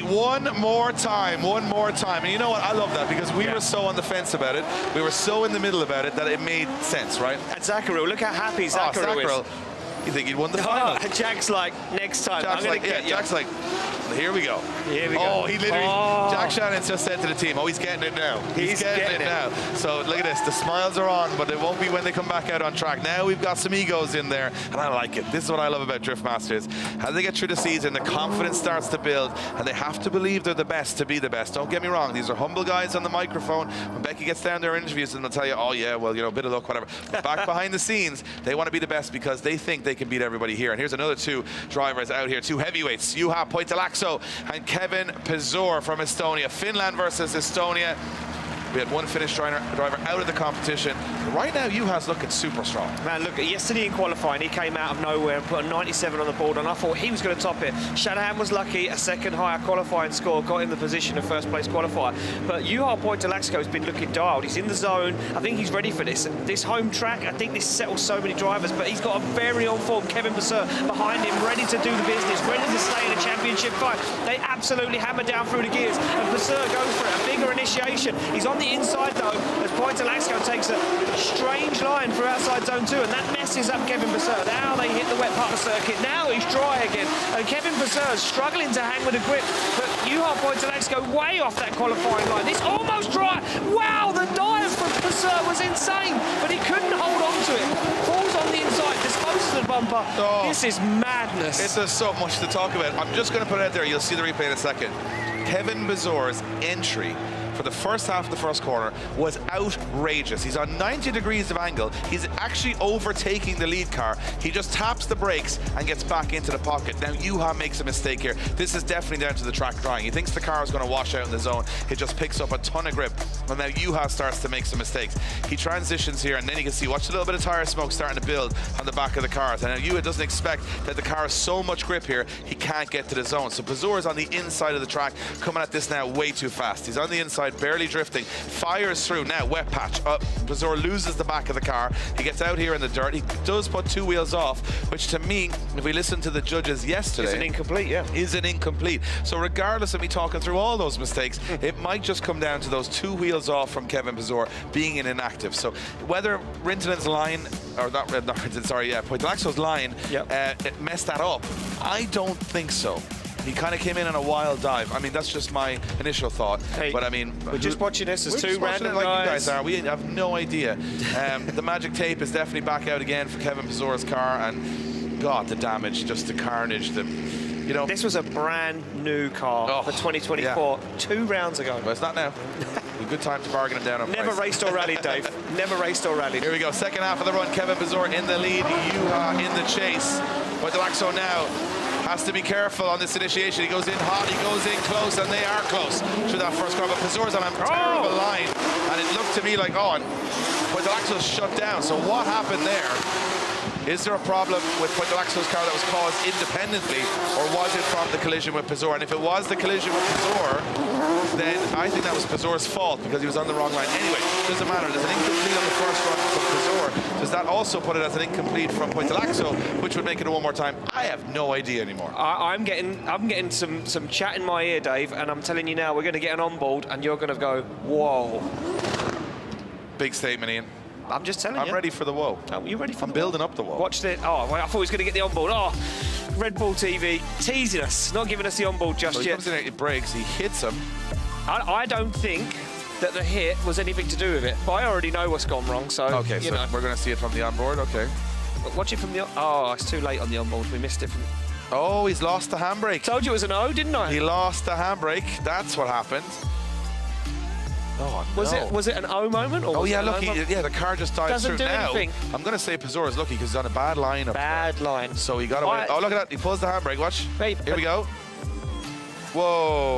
one more time. And you know what? I love that because we were so on the fence about it. We were so in the middle about it that it made sense, right? And Zaccarelli, look how happy Zaccarelli is. You think he'd won the final? Jack's like, next time. Jack's like, here we go. Here we go. Oh, he literally, Jack Shannon's just said to the team, oh, he's getting it now. He's getting it now. So look at this, the smiles are on, but it won't be when they come back out on track. Now we've got some egos in there, and I like it. This is what I love about Drift Masters. As they get through the season, the confidence starts to build, and they have to believe they're the best to be the best. Don't get me wrong, these are humble guys on the microphone. When Becky gets down there in interviews, and they'll tell you, oh yeah, well, you know, a bit of luck, whatever. But back behind the scenes, they want to be the best because they think they can beat everybody here. And here's another 2 drivers out here, 2 heavyweights, Juha Poitalaxo and Kevin Pizor from Estonia. Finland versus Estonia. We had one Finnish driver out of the competition. Right now, Juha's looking super strong. Man, look, yesterday in qualifying, he came out of nowhere and put a 97 on the board, and I thought he was going to top it. Shanahan was lucky, a second higher qualifying score, got in the position of first place qualifier. But Juha Poitalaxo has been looking dialed. He's in the zone. I think he's ready for this. This home track, I think this settles so many drivers, but he's got a very on-form Kevin Pizor behind him, ready to do the business, ready to stay in a championship fight. They absolutely hammer down through the gears, and Pizor goes for it, a bigger initiation. He's on the inside though, as Poitalaxo takes a strange line through outside zone 2, and that messes up Kevin Pizor. Now they hit the wet part of the circuit. Now he's dry again, and Kevin Pizor is struggling to hang with a grip. But Juha Poitalaxo way off that qualifying line. It's almost dry. Wow, the dive from Pizor was insane, but he couldn't hold on to it. Falls on the inside, disposes of the bumper. Oh, this is madness. There's so much to talk about. I'm just going to put it out there. You'll see the replay in a second. Kevin Pizor's entry for the first half of the first corner was outrageous. He's on 90 degrees of angle. He's actually overtaking the lead car. He just taps the brakes and gets back into the pocket. Now Juha makes a mistake here. This is definitely down to the track drying. He thinks the car is going to wash out in the zone. It just picks up a ton of grip. And now Juha starts to make some mistakes. He transitions here, and then you can see, watch a little bit of tire smoke starting to build on the back of the car. And now Juha doesn't expect that the car has so much grip here, he can't get to the zone. So Pazur is on the inside of the track, coming at this now way too fast. He's on the inside, barely drifting, fires through. Now wet patch. Pazur loses the back of the car. He gets out here in the dirt. He does put 2 wheels off, which to me, if we listen to the judges yesterday, is an incomplete, yeah. Is an incomplete. So regardless of me talking through all those mistakes, it might just come down to those 2 wheels off from Kevin Pazur being an inactive. So whether Rintalen's line, or not Rintalen, sorry, yeah, Poitalaxo's line it messed that up, I don't think so. He kind of came in on a wild dive. I mean, that's just my initial thought. Hey, but I mean, we're just watching this as 2 random like guys. You guys are. We have no idea. The magic tape is definitely back out again for Kevin Pazur's car, and God, the damage, just the carnage, you know. This was a brand new car for 2024, 2 rounds ago. But it's not now. A good time to bargain him down on Never price. raced or rallied, Dave. Never raced or rallied. Here we go. Second half of the run. Kevin Pazur in the lead. Juha in the chase. But Delaxo now has to be careful on this initiation. He goes in hot, he goes in close, and they are close to that first car. But Pazur's on a terrible line, and it looked to me like, but Delaxo's shut down. So what happened there? Is there a problem with Poitalaxo's car that was caused independently, or was it from the collision with Pazur? And if it was the collision with Pazur, then I think that was Pazur's fault because he was on the wrong line. Anyway, doesn't matter. There's an incomplete on the first run from Pazur. Does that also put it as an incomplete from Poitalaxo, which would make it a one more time? I have no idea anymore. I'm getting some chat in my ear, Dave, and I'm telling you now, we're going to get an onboard, and you're going to go, whoa. Big statement, Ian. I'm just telling you. I'm ready for the whoa. Oh, you ready for I'm building up the whoa. Watch it. Oh, I thought he was going to get the onboard. Oh, Red Bull TV teasing us, not giving us the onboard just so he yet. comes in, he breaks, he hits him. I don't think that the hit was anything to do with it, but I already know what's gone wrong, so, okay, so we're going to see it from the onboard, okay. But watch it from the... Oh, it's too late on the onboard. We missed it from... Oh, he's lost the handbrake. Told you it was an O, didn't I? He lost the handbrake. That's what happened. Oh, no. Was it an O moment? Or was yeah, it look, the car just dives through. Doesn't do anything. I'm going to say Pazur is lucky because he's on a bad line. Bad line. So he got away. Oh, look at that. He pulls the handbrake. Watch. Wait, here we go. Whoa.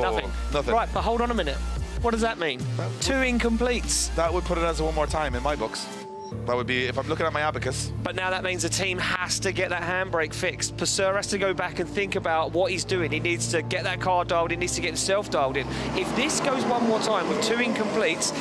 Nothing. Right, but hold on a minute. What does that mean? 2 incompletes. That would put it as a one more time in my books. That would be, if I'm looking at my abacus. But now that means the team has to get that handbrake fixed. Pazur has to go back and think about what he's doing. He needs to get that car dialed in, needs to get himself dialed in. If this goes one more time with 2 incompletes,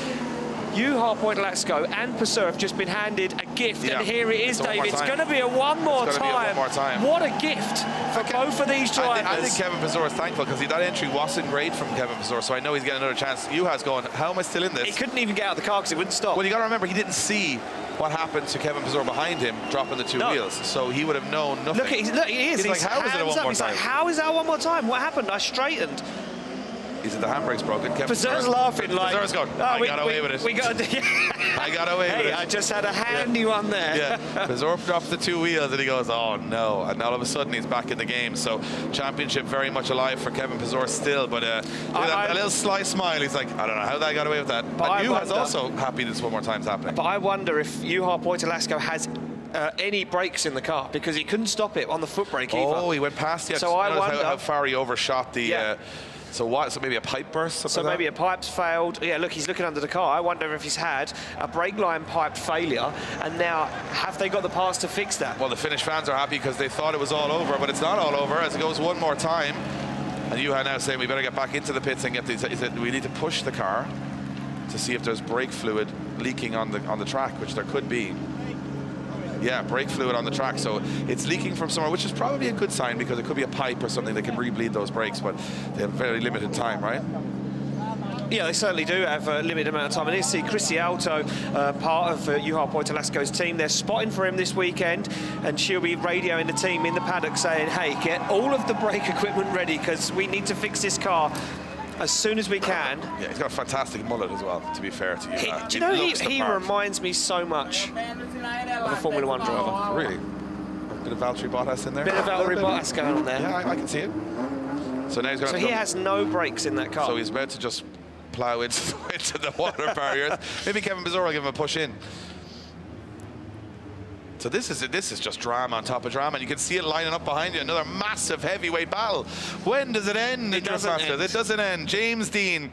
Juha Poitalaxo and Pazur have just been handed a gift, and here it is, Dave. It's going to be a one more time. What a gift for both of these drivers. I think Kevin Pazur is thankful because that entry wasn't great from Kevin Pazur, so I know he's getting another chance. Juha's going, how am I still in this? He couldn't even get out of the car because it wouldn't stop. Well, you got to remember, he didn't see what happened to Kevin Pazur behind him, dropping the 2 wheels, so he would have known nothing. Look, he is. He's like, how is it a one more time? He's like, how is that one more time? What happened? I straightened. Is it the handbrake's broken? Pazur's laughing like... Pazur's going, I got away with it. I got away with it. I just had a handy one there. Yeah, Pazur drops the 2 wheels and he goes, oh no. And all of a sudden he's back in the game. So championship very much alive for Kevin Pazur still. But a little sly smile. He's like, I don't know how that got away with that. But Juha's also happy this one more time's happening. But I wonder if Juha Poitalaxo has any brakes in the car because he couldn't stop it on the foot brake either. Oh, he went past. Yeah, so I wonder how far he overshot the... So what? So maybe a pipe burst? So maybe a pipe's failed. Yeah, look, he's looking under the car. I wonder if he's had a brake line pipe failure, and now have they got the parts to fix that? Well, the Finnish fans are happy because they thought it was all over, but it's not all over as it goes one more time. And Juha now saying we better get back into the pits and get these. He said we need to push the car to see if there's brake fluid leaking on the track, which there could be. Yeah, brake fluid on the track, so it's leaking from somewhere, which is probably a good sign because it could be a pipe or something that can rebleed those brakes, but they have very limited time, right? Yeah, they certainly do have a limited amount of time. And you see Chrissy Alto, part of Juha Poitalaxo's team, they're spotting for him this weekend, and she'll be radioing the team in the paddock saying, hey, get all of the brake equipment ready because we need to fix this car as soon as we can. Yeah, he's got a fantastic mullet as well, to be fair to you. Do you know, he reminds me so much of a Formula 1 driver. Really? A bit of Valtteri Bottas in there? Bit of Valtteri Bottas going on there. Yeah, I can see it. So now he's going he has no brakes in that car. So he's about to just plow into the water barriers. Maybe Kevin Bezour will give him a push in. So this is just drama on top of drama, and you can see it lining up behind you. Another massive heavyweight battle. When does it end? It doesn't end. It doesn't end. James Deane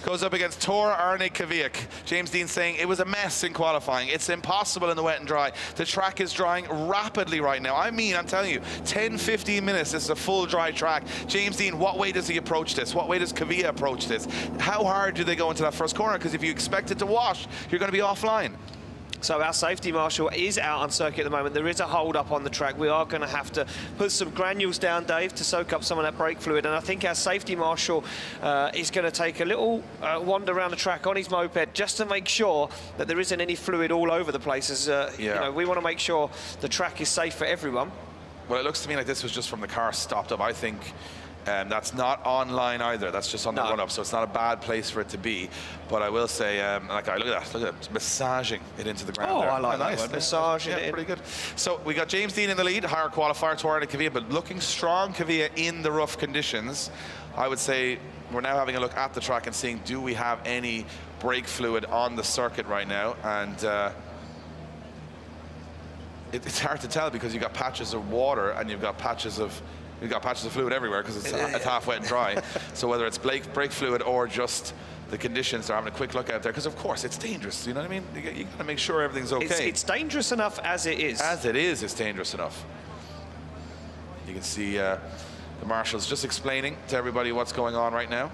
goes up against Tor Arne Kvyat. James Deane saying it was a mess in qualifying. It's impossible in the wet and dry. The track is drying rapidly right now. I mean, I'm telling you, 10, 15 minutes, this is a full dry track. James Deane, what way does he approach this? What way does Kvyat approach this? How hard do they go into that first corner? Because if you expect it to wash, you're going to be offline. So our safety marshal is out on circuit at the moment. There is a hold up on the track. We are going to have to put some granules down, Dave, to soak up some of that brake fluid. And I think our safety marshal is going to take a little wander around the track on his moped just to make sure that there isn't any fluid all over the place. As, you know, we want to make sure the track is safe for everyone. Well, it looks to me like this was just from the car stopped up. I think that's not online either. That's just on the run-up, so it's not a bad place for it to be. But I will say, look at that, massaging it into the ground. Oh, there. I like that word, massaging it in. Pretty good. So we got James Deane in the lead, higher qualifier, Tor Arne Kvyat, but looking strong, Kvyat, in the rough conditions. I would say we're now having a look at the track and seeing, do we have any brake fluid on the circuit right now? And it's hard to tell because you've got patches of water and you've got patches of fluid everywhere because it's half wet and dry. So whether it's brake fluid or just the conditions, they're having a quick look out there because, of course, it's dangerous. You know what I mean? You got to make sure everything's okay. It's dangerous enough as it is. As it is, it's dangerous enough. You can see the marshals just explaining to everybody what's going on right now.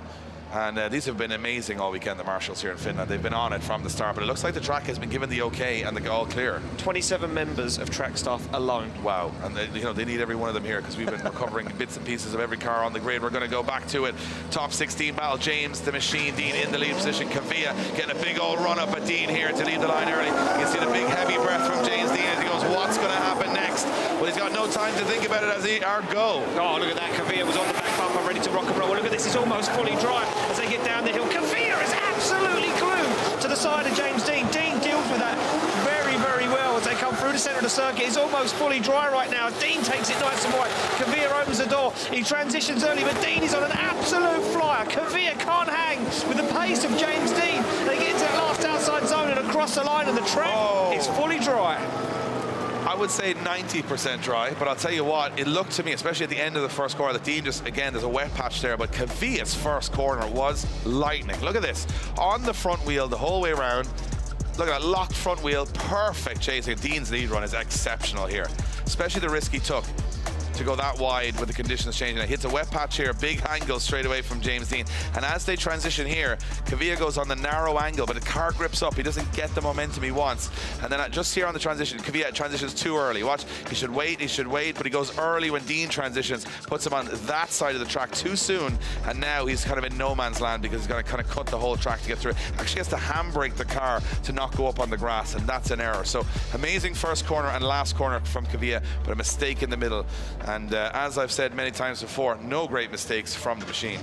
And these have been amazing all weekend, the marshals here in Finland. They've been on it from the start, but it looks like the track has been given the okay and the all clear. 27 members of track staff alone. Wow, and they need every one of them here because we've been recovering bits and pieces of every car on the grid. We're going to go back to it. Top 16 battle, James, the machine, Deane in the lead position. Kvyat getting a big old run up at Deane here to leave the line early. You can see the big heavy breath from James Deane as he goes, what's going to happen next? Well, he's got no time to think about it as our go. Oh, look at that, Kvyat was on the back bumper ready to rock and roll. Well, look at this, it's almost fully dry as they get down the hill. Kvyat is absolutely glued to the side of James Deane. Deane deals with that very, very well as they come through the centre of the circuit. It's almost fully dry right now. Deane takes it nice and wide. Kvyat opens the door. He transitions early, but Deane is on an absolute flyer. Kvyat can't hang with the pace of James Deane. They get into that last outside zone and across the line, and the track is fully dry. I would say 90% dry, but I'll tell you what, it looked to me, especially at the end of the first corner, that Deane just, again, there's a wet patch there, but Kvyat's first corner was lightning. Look at this, on the front wheel the whole way around. Look at that locked front wheel, perfect chasing. Deane's lead run is exceptional here, especially the risk he took to go that wide with the conditions changing. It hits a wet patch here, big angle straight away from James Deane. And as they transition here, Kvyat goes on the narrow angle, but the car grips up. He doesn't get the momentum he wants. And then just here on the transition, Kvyat transitions too early. Watch, he should wait, but he goes early when Deane transitions, puts him on that side of the track too soon. And now he's kind of in no man's land because he's going to kind of cut the whole track to get through it. Actually has to handbrake the car to not go up on the grass, and that's an error. So amazing first corner and last corner from Kvyat, but a mistake in the middle. And as I've said many times before, no great mistakes from the machine.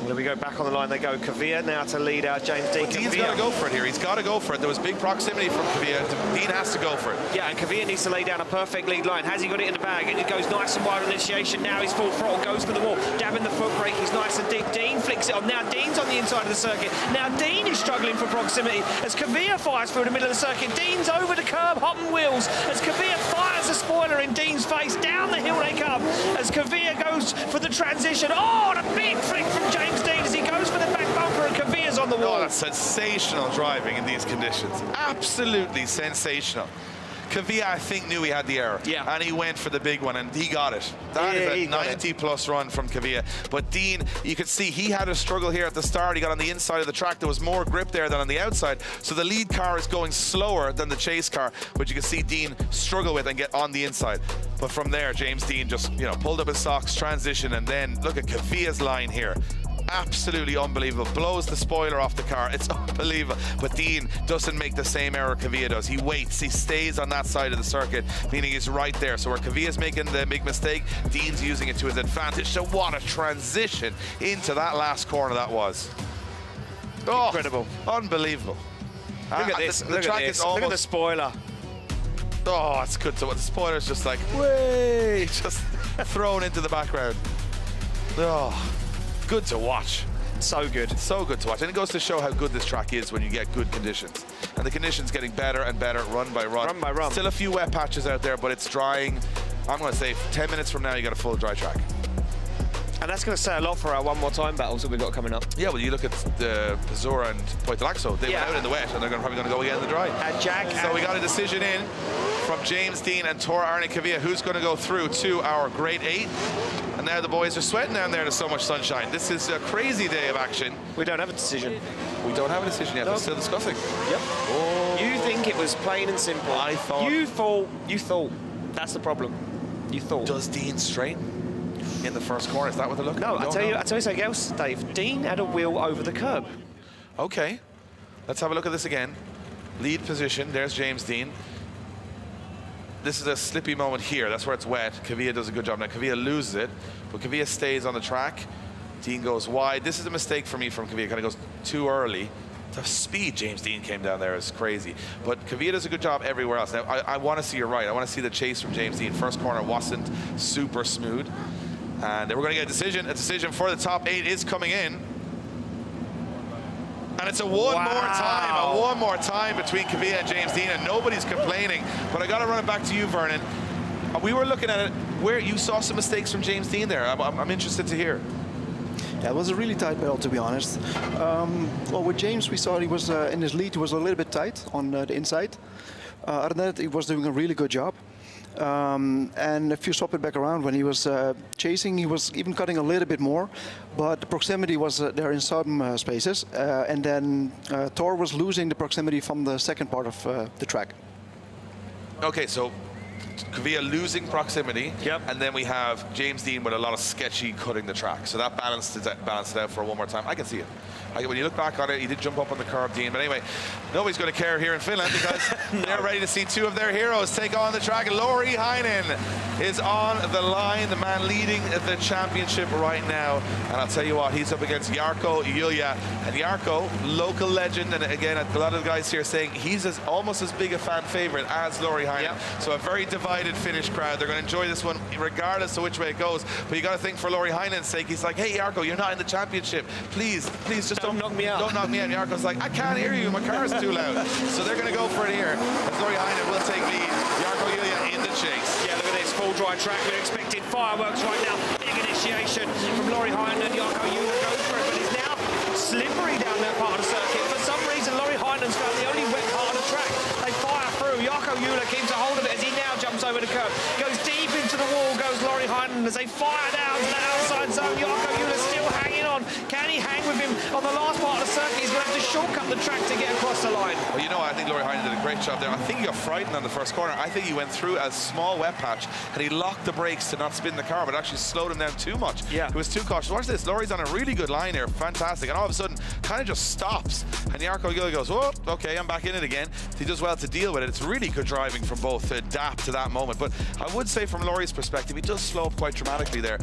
There we go, back on the line they go. Kvyat now to lead out James Deane. Deane's got to go for it here. He's got to go for it. There was big proximity from Kvyat. Deane has to go for it. Yeah, and Kvyat needs to lay down a perfect lead line. Has he got it in the bag? And it goes nice and wide on initiation. Now he's full throttle, goes for the wall. Dabbing the foot brake, he's nice and deep. Deane flicks it on. Now Deane's on the inside of the circuit. Now Deane is struggling for proximity as Kvyat fires through the middle of the circuit. Deane's over the curb, hopping wheels as Kvyat fires a spoiler in Deane's face. Down the hill they come as Kvyat goes for the transition. Oh, and a big flick from James Deane as he goes for the back bumper, and Kvyat's on the wall. Oh, that's sensational driving in these conditions. Absolutely sensational. Kvyat, I think, knew he had the error. Yeah. And he went for the big one, and he got it. That is a 90-plus run from Kvyat. But Deane, you could see he had a struggle here at the start. He got on the inside of the track. There was more grip there than on the outside. So the lead car is going slower than the chase car, which you can see Deane struggle with and get on the inside. But from there, James Deane just, pulled up his socks, transition, and then look at Kvyat's line here. Absolutely unbelievable. Blows the spoiler off the car. It's unbelievable. But Deane doesn't make the same error Kvyat does. He waits. He stays on that side of the circuit, meaning he's right there. So where Kvyat's making the big mistake, Deane's using it to his advantage. So what a transition into that last corner that was. Oh, incredible. Unbelievable. Look at this. Look at this. Look at the spoiler. Oh, it's good to watch. The spoiler's just like, way, just thrown into the background. Oh. Good to watch. So good. So good to watch. And it goes to show how good this track is when you get good conditions. And the conditions getting better and better, run by run. Run by run. Still a few wet patches out there, but it's drying. I'm going to say 10 minutes from now, you got a full dry track. And that's going to say a lot for our one more time battles that we've got coming up. Yeah, well, you look at the Pizzura and Poitalaxo. They went out in the wet, and they're probably going to go again in the dry. And Jack. So we got a decision in from James Dean and Tor Arne Kavia, who's going to go through to our grade 8. And now the boys are sweating down there. There's so much sunshine. This is a crazy day of action. We don't have a decision. We don't have a decision yet. We're still discussing. Yep. Oh. You think it was plain and simple. I thought. You thought. That's the problem. You thought. Does Dean straighten in the first corner? Is that what they're looking at? No, I'll tell you something else, Dave. Dean had a wheel over the curb. Okay. Let's have a look at this again. Lead position. There's James Dean. This is a slippy moment here. That's where it's wet. Kavia does a good job. Now, Kavia loses it, but Kavia stays on the track. Dean goes wide. This is a mistake for me from Kavia. Kind of goes too early. The speed James Dean came down there is crazy. But Kavia does a good job everywhere else. Now, I want to see you're right. I want to see the chase from James Dean. First corner wasn't super smooth. And we're going to get a decision. A decision for the top 8 is coming in. And it's a one more time between Kavia and James Dean, and nobody's complaining. But I got to run it back to you, Vernon. We were looking at it where you saw some mistakes from James Dean there. I'm interested to hear. Yeah, it was a really tight battle, to be honest. Well, with James, we saw he was in his lead. He was a little bit tight on the inside. Other than that, he was doing a really good job. And if you swap it back around, when he was chasing, he was even cutting a little bit more, but the proximity was there in some spaces. And then Thor was losing the proximity from the second part of the track. Okay, so Kavia losing proximity, yep. And then we have James Dean with a lot of sketchy cutting the track. So that balanced it out for one more time. I can see it. When you look back on it, he did jump up on the curb, Dean. But anyway, nobody's going to care here in Finland because they're ready to see 2 of their heroes take on the track. Lauri Heinen is on the line, the man leading the championship right now. And I'll tell you what, he's up against Jarkko Julia. And Jarkko, local legend, and again, a lot of the guys here saying he's almost as big a fan favorite as Lauri Heinen. Yep. So a very divided Finnish crowd. They're going to enjoy this one regardless of which way it goes. But you got to think for Lauri Heinen's sake, he's like, hey, Jarkko, you're not in the championship. Please, just don't knock me out. Don't knock me out. And Jarkko's like, I can't hear you. My car is too loud. So they're going to go for it here. As Lauri Heinen will take lead. Jarkko Julia in the chase. Yeah, look at this full dry track. We're expecting fireworks right now. Big initiation from Lauri Heinen. Jarkko Julia goes for it, but it's now slippery down that part of the circuit. For some reason, Lauri Heinen's found the only wet part of the track. They fire through. Jarkko Julia keeps a hold of it as he now jumps over the curb. Goes deep into the wall, goes Lauri Heinen as they fire down to the outside zone. Jarkko Julia still hanging on. Can he hang with him on the last part of the circuit? He's going to have to shortcut the track to get across the line. Well, you know, I think Lauri Heinen did a great job there. I think he got frightened on the first corner. I think he went through a small wet patch and he locked the brakes to not spin the car, but actually slowed him down too much. Yeah. He was too cautious. Watch this. Lauri's on a really good line here. Fantastic. And all of a sudden, kind of just stops. And Jarkko Julia goes, oh, okay, I'm back in it again. He does well to deal with it. It's really good driving from both DAP to that moment. But I would say from Lauri's perspective, he does slow up quite dramatically there.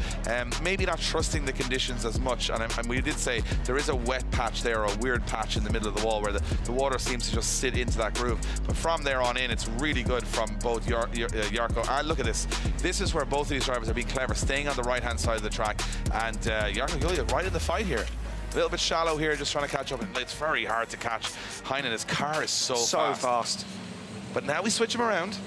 Maybe not trusting the conditions as much. And we did say there is a wet patch there, or a weird patch in the middle of the wall where the water seems to just sit into that groove. But from there on in, it's really good from both Jarkko. And look at this. This is where both of these drivers are being clever, staying on the right-hand side of the track. And Jarkko Julia right in the fight here. A little bit shallow here, just trying to catch up. And it's very hard to catch Heinen. His car is so fast. But now we switch him around.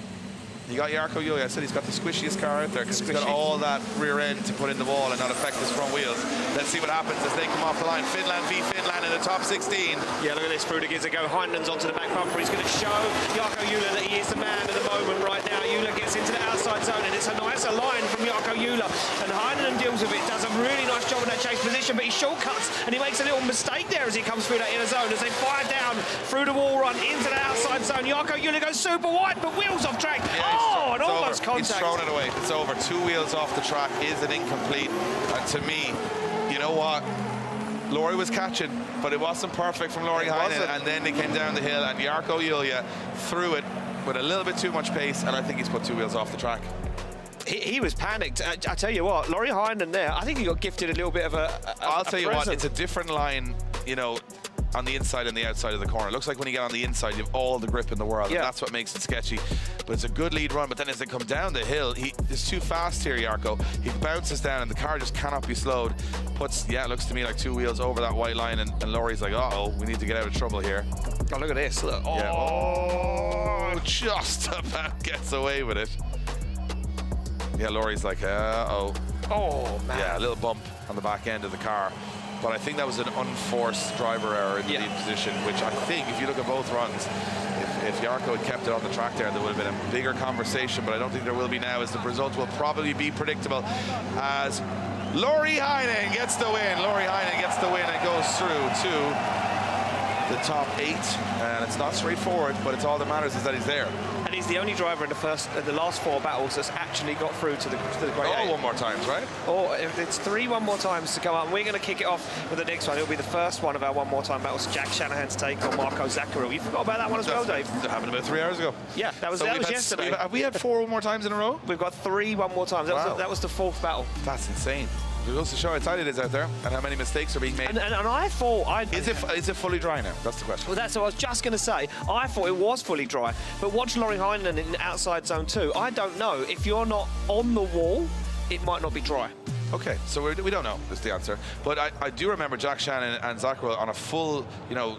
You got Jarkko Julia. I said he's got the squishiest car out there because he's got all that rear end to put in the wall and not affect his front wheels. Let's see what happens as they come off the line. Finland v Finland in the top 16. Yeah, look at this. Through the gears go. Heinen's onto the back bumper. He's going to show Jarkko Julia that he is the man at the moment right now. Julia gets into the outside zone, and it's a nicer line from Jarkko Julia. And Heinen deals with it. Does a really nice job in that chase position, but he shortcuts, and he makes a little mistake there as he comes through that inner zone. As they fire down through the wall run into the outside zone. Jarkko Julia goes super wide, but wheels off track. Yeah, and almost contact. He's thrown it away. It's over. 2 wheels off the track is an incomplete. And to me, you know what? Lauri was catching, but it wasn't perfect from Lauri Heinen. And then they came down the hill, and Jarkko Julia threw it with a little bit too much pace, and I think he's put 2 wheels off the track. He was panicked. I tell you what, Lauri Heinen there, I think he got gifted a little bit of a I'll tell you present. what, it's a different line, you know. on the inside and the outside of the corner. It looks like when you get on the inside, you have all the grip in the world, and that's what makes it sketchy. But it's a good lead run, but then as they come down the hill, he's too fast here, Jarkko. He bounces down, and the car just cannot be slowed. Puts, it looks to me like 2 wheels over that white line, and Laurie's like, uh-oh, we need to get out of trouble here. Oh, look at this, look. Oh, yeah. Oh, just about gets away with it. Yeah, Laurie's like, uh-oh. Oh, man. Yeah, a little bump on the back end of the car. But I think that was an unforced driver error in the lead position, which I think, if you look at both runs, if Jarkko had kept it on the track there would have been a bigger conversation, but I don't think there will be now, as the result will probably be predictable, as Laurie Heinen gets the win. Laurie Heinen gets the win and goes through to the top 8. And it's not straightforward, but it's all that matters is that he's there. And he's the only driver in the last 4 battles that's actually got through to the Great 8. One more times, right? Or if it's 3 one more times to go up. We're going to kick it off with the next one. It'll be the first one of our one more time battles. Jack Shanahan's take on Marco Zaccaril. You forgot about that one as well, Dave? That happened about 3 hours ago. Yeah, that was yesterday. Have we had 4 one more times in a row? We've got 3 one more times. That was the 4th battle. That's insane. It goes to show how tight it is out there and how many mistakes are being made. And I thought... Is it fully dry now? That's the question. Well, that's what I was just going to say. I thought it was fully dry. But watch Laurie Heinen in outside zone 2. I don't know. If you're not on the wall, it might not be dry. Okay, so we don't know is the answer. But I do remember Jack Shannon and Zaccaril on a full,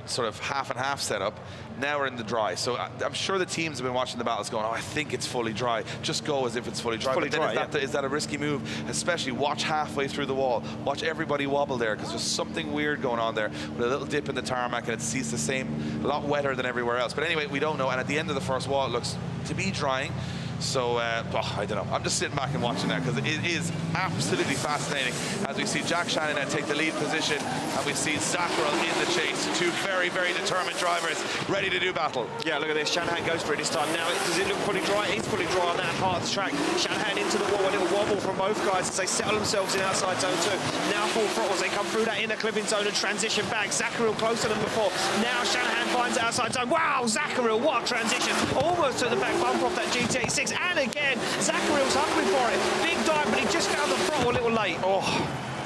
sort of half and half setup. Now we're in the dry. So I'm sure the teams have been watching the battles going, oh, I think it's fully dry. Just go as if it's fully dry. Fully dry, is that a risky move? Especially watch halfway through the wall. Watch everybody wobble there, because there's something weird going on there with a little dip in the tarmac, and it sees the same, a lot wetter than everywhere else. But anyway, we don't know. And at the end of the first wall, it looks to be drying. So, I don't know. I'm just sitting back and watching that, because it is absolutely fascinating as we see Jack Shannon take the lead position, and we see Zaccaril in the chase. 2 very, very determined drivers ready to do battle. Yeah, look at this. Shanahan goes for it this time. Now, does it look fully dry? It's fully dry on that part of the track. Shanahan into the wall. A little wobble from both guys as they settle themselves in outside zone 2. Now full throttle as they come through that inner clipping zone and transition back. Zaccaril closer than before. Now Shanahan finds the outside zone. Wow, Zaccaril, what a transition. Almost took the back bumper off that GT86. And again, Zaccaril's hungry for it. Big dive, but he just found the throttle a little late. Oh,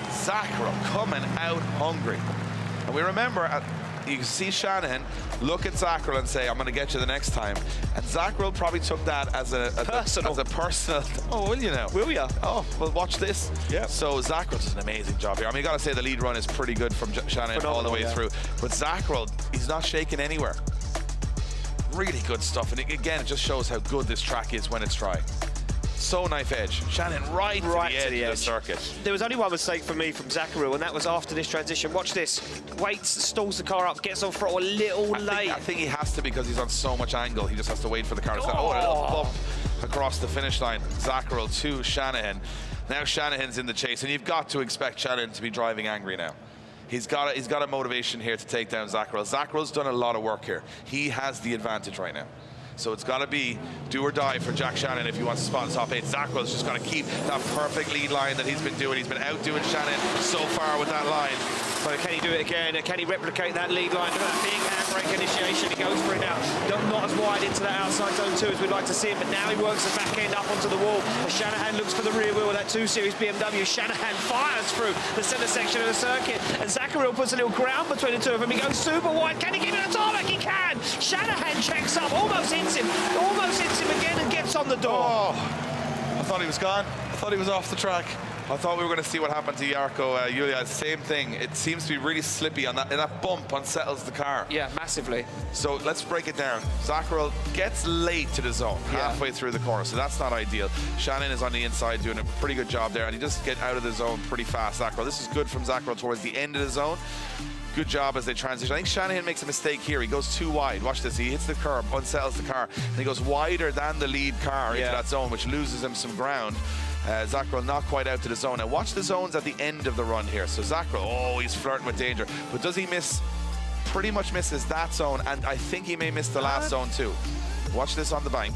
Zaccaril coming out hungry. And we remember, you can see Shanahan look at Zaccaril and say, I'm going to get you the next time. And Zaccaril probably took that as a personal. Oh, will you now? Will you? Oh, well, watch this. Yeah. So Zaccaril does an amazing job here. I mean, you got to say the lead run is pretty good from Shanahan all the way through. But Zaccaril, he's not shaking anywhere. Really good stuff, and again, it just shows how good this track is when it's dry. So knife edge. Shannon right to the edge of the circuit. There was only one mistake for me from Zaccaril, and that was after this transition. Watch this. Waits, stalls the car up, gets on throttle a little late. I think he has to, because he's on so much angle. He just has to wait for the car to start. Oh, a little bump across the finish line. Zaccaril to Shanahan. Now Shanahan's in the chase, and you've got to expect Shanahan to be driving angry now. He's got a motivation here to take down Zaccaril. Zaccaril's done a lot of work here. He has the advantage right now. So it's got to be do or die for Jack Shannon if he wants to spot in the top 8. Zaccaril's just got to keep that perfect lead line that he's been doing. He's been outdoing Shannon so far with that line. So can he do it again? Can he replicate that lead line? Look at that big handbrake initiation. He goes for it now. Not as wide into that outside zone 2 as we'd like to see it, but now he works the back end up onto the wall. As Shanahan looks for the rear wheel of that 2 Series BMW. Shanahan fires through the centre section of the circuit, and Zaccaril puts a little ground between the two of them. He goes super wide. Can he get it on tarmac? He can. Shanahan checks up, almost hits him again, and gets on the door. Oh, I thought he was gone. I thought he was off the track. I thought we were going to see what happened to Jarkko Julia. Same thing. It seems to be really slippy on that, and that bump unsettles the car. Yeah, massively. So let's break it down. Zaccaril gets late to the zone, halfway through the corner, so that's not ideal. Shannon is on the inside doing a pretty good job there, and he just get out of the zone pretty fast, Zaccaril. This is good from Zaccaril towards the end of the zone. Good job as they transition. I think Shanahan makes a mistake here. He goes too wide. Watch this. He hits the curb, unsettles the car, and he goes wider than the lead car into that zone, which loses him some ground. Zaccaril not quite out to the zone. Now watch the zones at the end of the run here. So Zaccaril, he's flirting with danger. But does he miss? Pretty much misses that zone, and I think he may miss the last zone too. Watch this on the bank.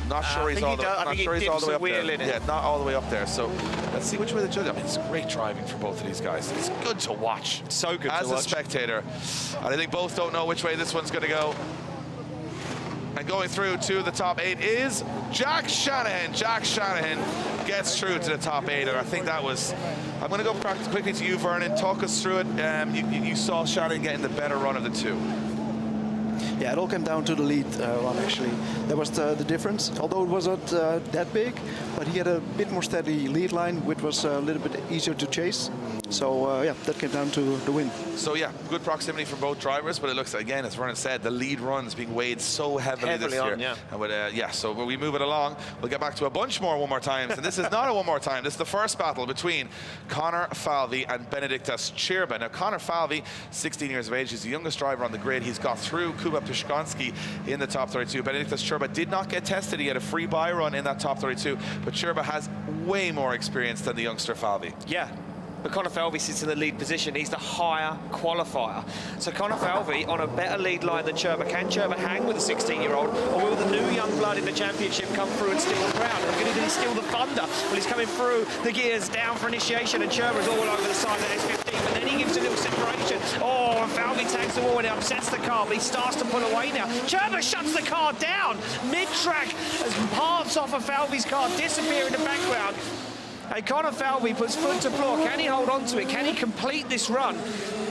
Not sure he's all the way up there. Yeah, not all the way up there. So let's see which way the judge. I mean, it's great driving for both of these guys. It's good to watch. So good to watch. As a spectator. And I think both don't know which way this one's going to go. And going through to the top 8 is Jack Shanahan. Jack Shanahan gets through to the top 8, and I think that was... I'm going to go quickly to you, Vernon. Talk us through it. You saw Shanahan getting the better run of the two. Yeah, it all came down to the lead run, actually. That was the difference, although it wasn't that big, but he had a bit more steady lead line, which was a little bit easier to chase. So, yeah, that came down to the win. So, yeah, good proximity for both drivers, but it looks, again, as Vernon said, the lead run's being weighed so heavily this year. Yeah. And with, yeah, so when we move it along, we'll get back to a bunch more one more times. And this is not a one more time. This is the first battle between Connor Falvey and Benediktas Chirba. Now, Connor Falvey, 16 years of age, he's the youngest driver on the grid. He's got through Kuba Pishkonsky in the top 32. Benediktas Chirba did not get tested. He had a free buy run in that top 32, but Chirba has way more experience than the youngster Falvey. Yeah. But Connor Falvey sits in the lead position. He's the higher qualifier. So Connor Falvey on a better lead line than Chirba. Can Chirba hang with a 16-year-old, or will the new young blood in the championship come through and steal the crown? And did he steal the thunder? Well, he's coming through the gears down for initiation, and Chirba's all over the side of the S15. But then he gives a little separation. Oh, and Falvey tags the wall and upsets the car, but he starts to pull away now. Chirba shuts the car down mid-track as parts off of Falvey's car disappear in the background. And Connor Falvey puts foot to floor. Can he hold on to it? Can he complete this run?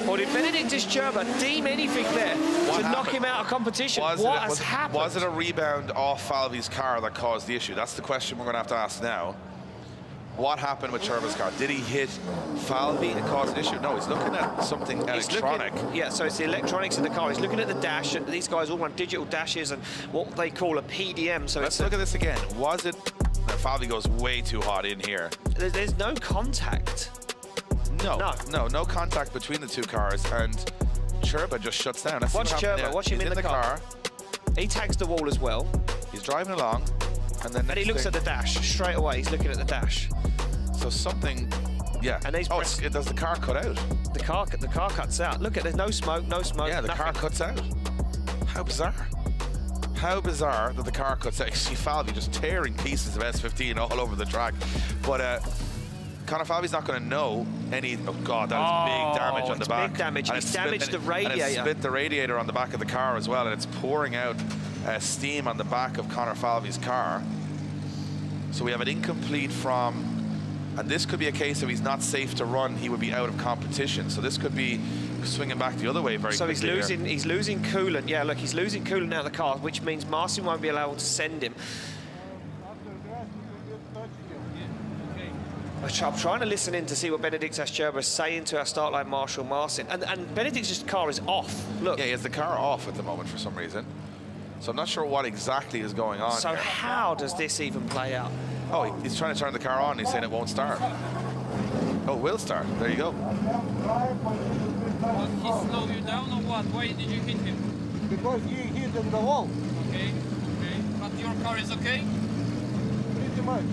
Or did Benediktas Chirba deem anything there to knock him out of competition? What has happened? Was it a rebound off Falvey's car that caused the issue? That's the question we're going to have to ask now. What happened with Chirba's car? Did he hit Falvey and cause an issue? No, he's looking at something electronic. Yeah, so it's the electronics in the car. He's looking at the dash, and these guys all run digital dashes and what they call a PDM. So let's look at this again. Was it... Falvey goes way too hot in here. There's no contact. No contact between the two cars, and Chirba just shuts down. Watch Chirba, watch him in the car. He tags the wall as well. He's driving along, and then he looks at the dash straight away. He's looking at the dash. So something, yeah. And does the car cut out? The car cuts out. Look at, there's no smoke, Yeah, the nothing. car cuts out. How bizarre. How bizarre that the car cuts out. You see Falvey just tearing pieces of S15 all over the track. But Connor Falvey's not going to know any... Oh, God, that is big damage on the back. Big damage. He's damaged the radiator. And it split the radiator on the back of the car as well, and it's pouring out steam on the back of Connor Falvey's car. So we have an incomplete from... And this could be a case of he's not safe to run, he would be out of competition. So this could be swinging back the other way very quickly. So he's losing coolant. Yeah, look, he's losing coolant out of the car, which means Marcin won't be allowed to send him. I'm trying to listen in to see what Benediktas Chirba is saying to our start line marshal Marcin. And Benediktas' car is off. Look. Yeah, he has the car off at the moment for some reason. So I'm not sure what exactly is going on. So here. How does this even play out? Oh, he's trying to turn the car on. He's saying it won't start. Oh, it will start. There you go. He slowed you down or what? Why did you hit him? Because he hit in the wall. Okay. But your car is okay? Pretty much.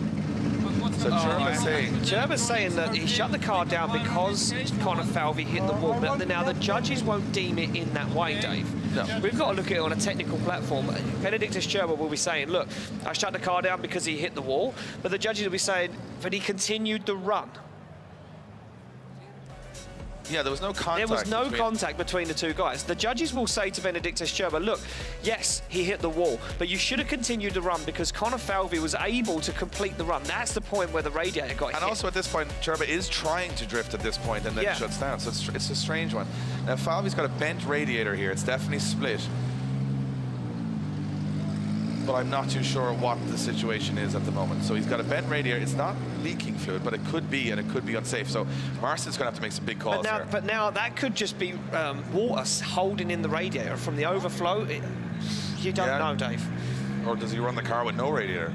So Chirba's saying that he shut the car down because Connor Falvey hit the wall. But now the judges won't deem it in that way, Dave. No. We've got to look at it on a technical platform. Benediktas Chirba will be saying, look, I shut the car down because he hit the wall. But the judges will be saying that he continued the run. Yeah, there was no contact. There was no contact between the two guys. The judges will say to Benediktas Chirba, look, yes, he hit the wall, but you should have continued the run because Connor Falvey was able to complete the run. That's the point where the radiator got hit. And also at this point, Chirba is trying to drift at this point and then shuts down. So it's a strange one. Now, Falvey's got a bent radiator here. It's definitely split. But I'm not too sure what the situation is at the moment. So he's got a bent radiator. It's not leaking fluid, but it could be, and it could be unsafe. So Marcin's going to have to make some big calls here. But now that could just be water holding in the radiator from the overflow. You don't know, Dave. Or does he run the car with no radiator?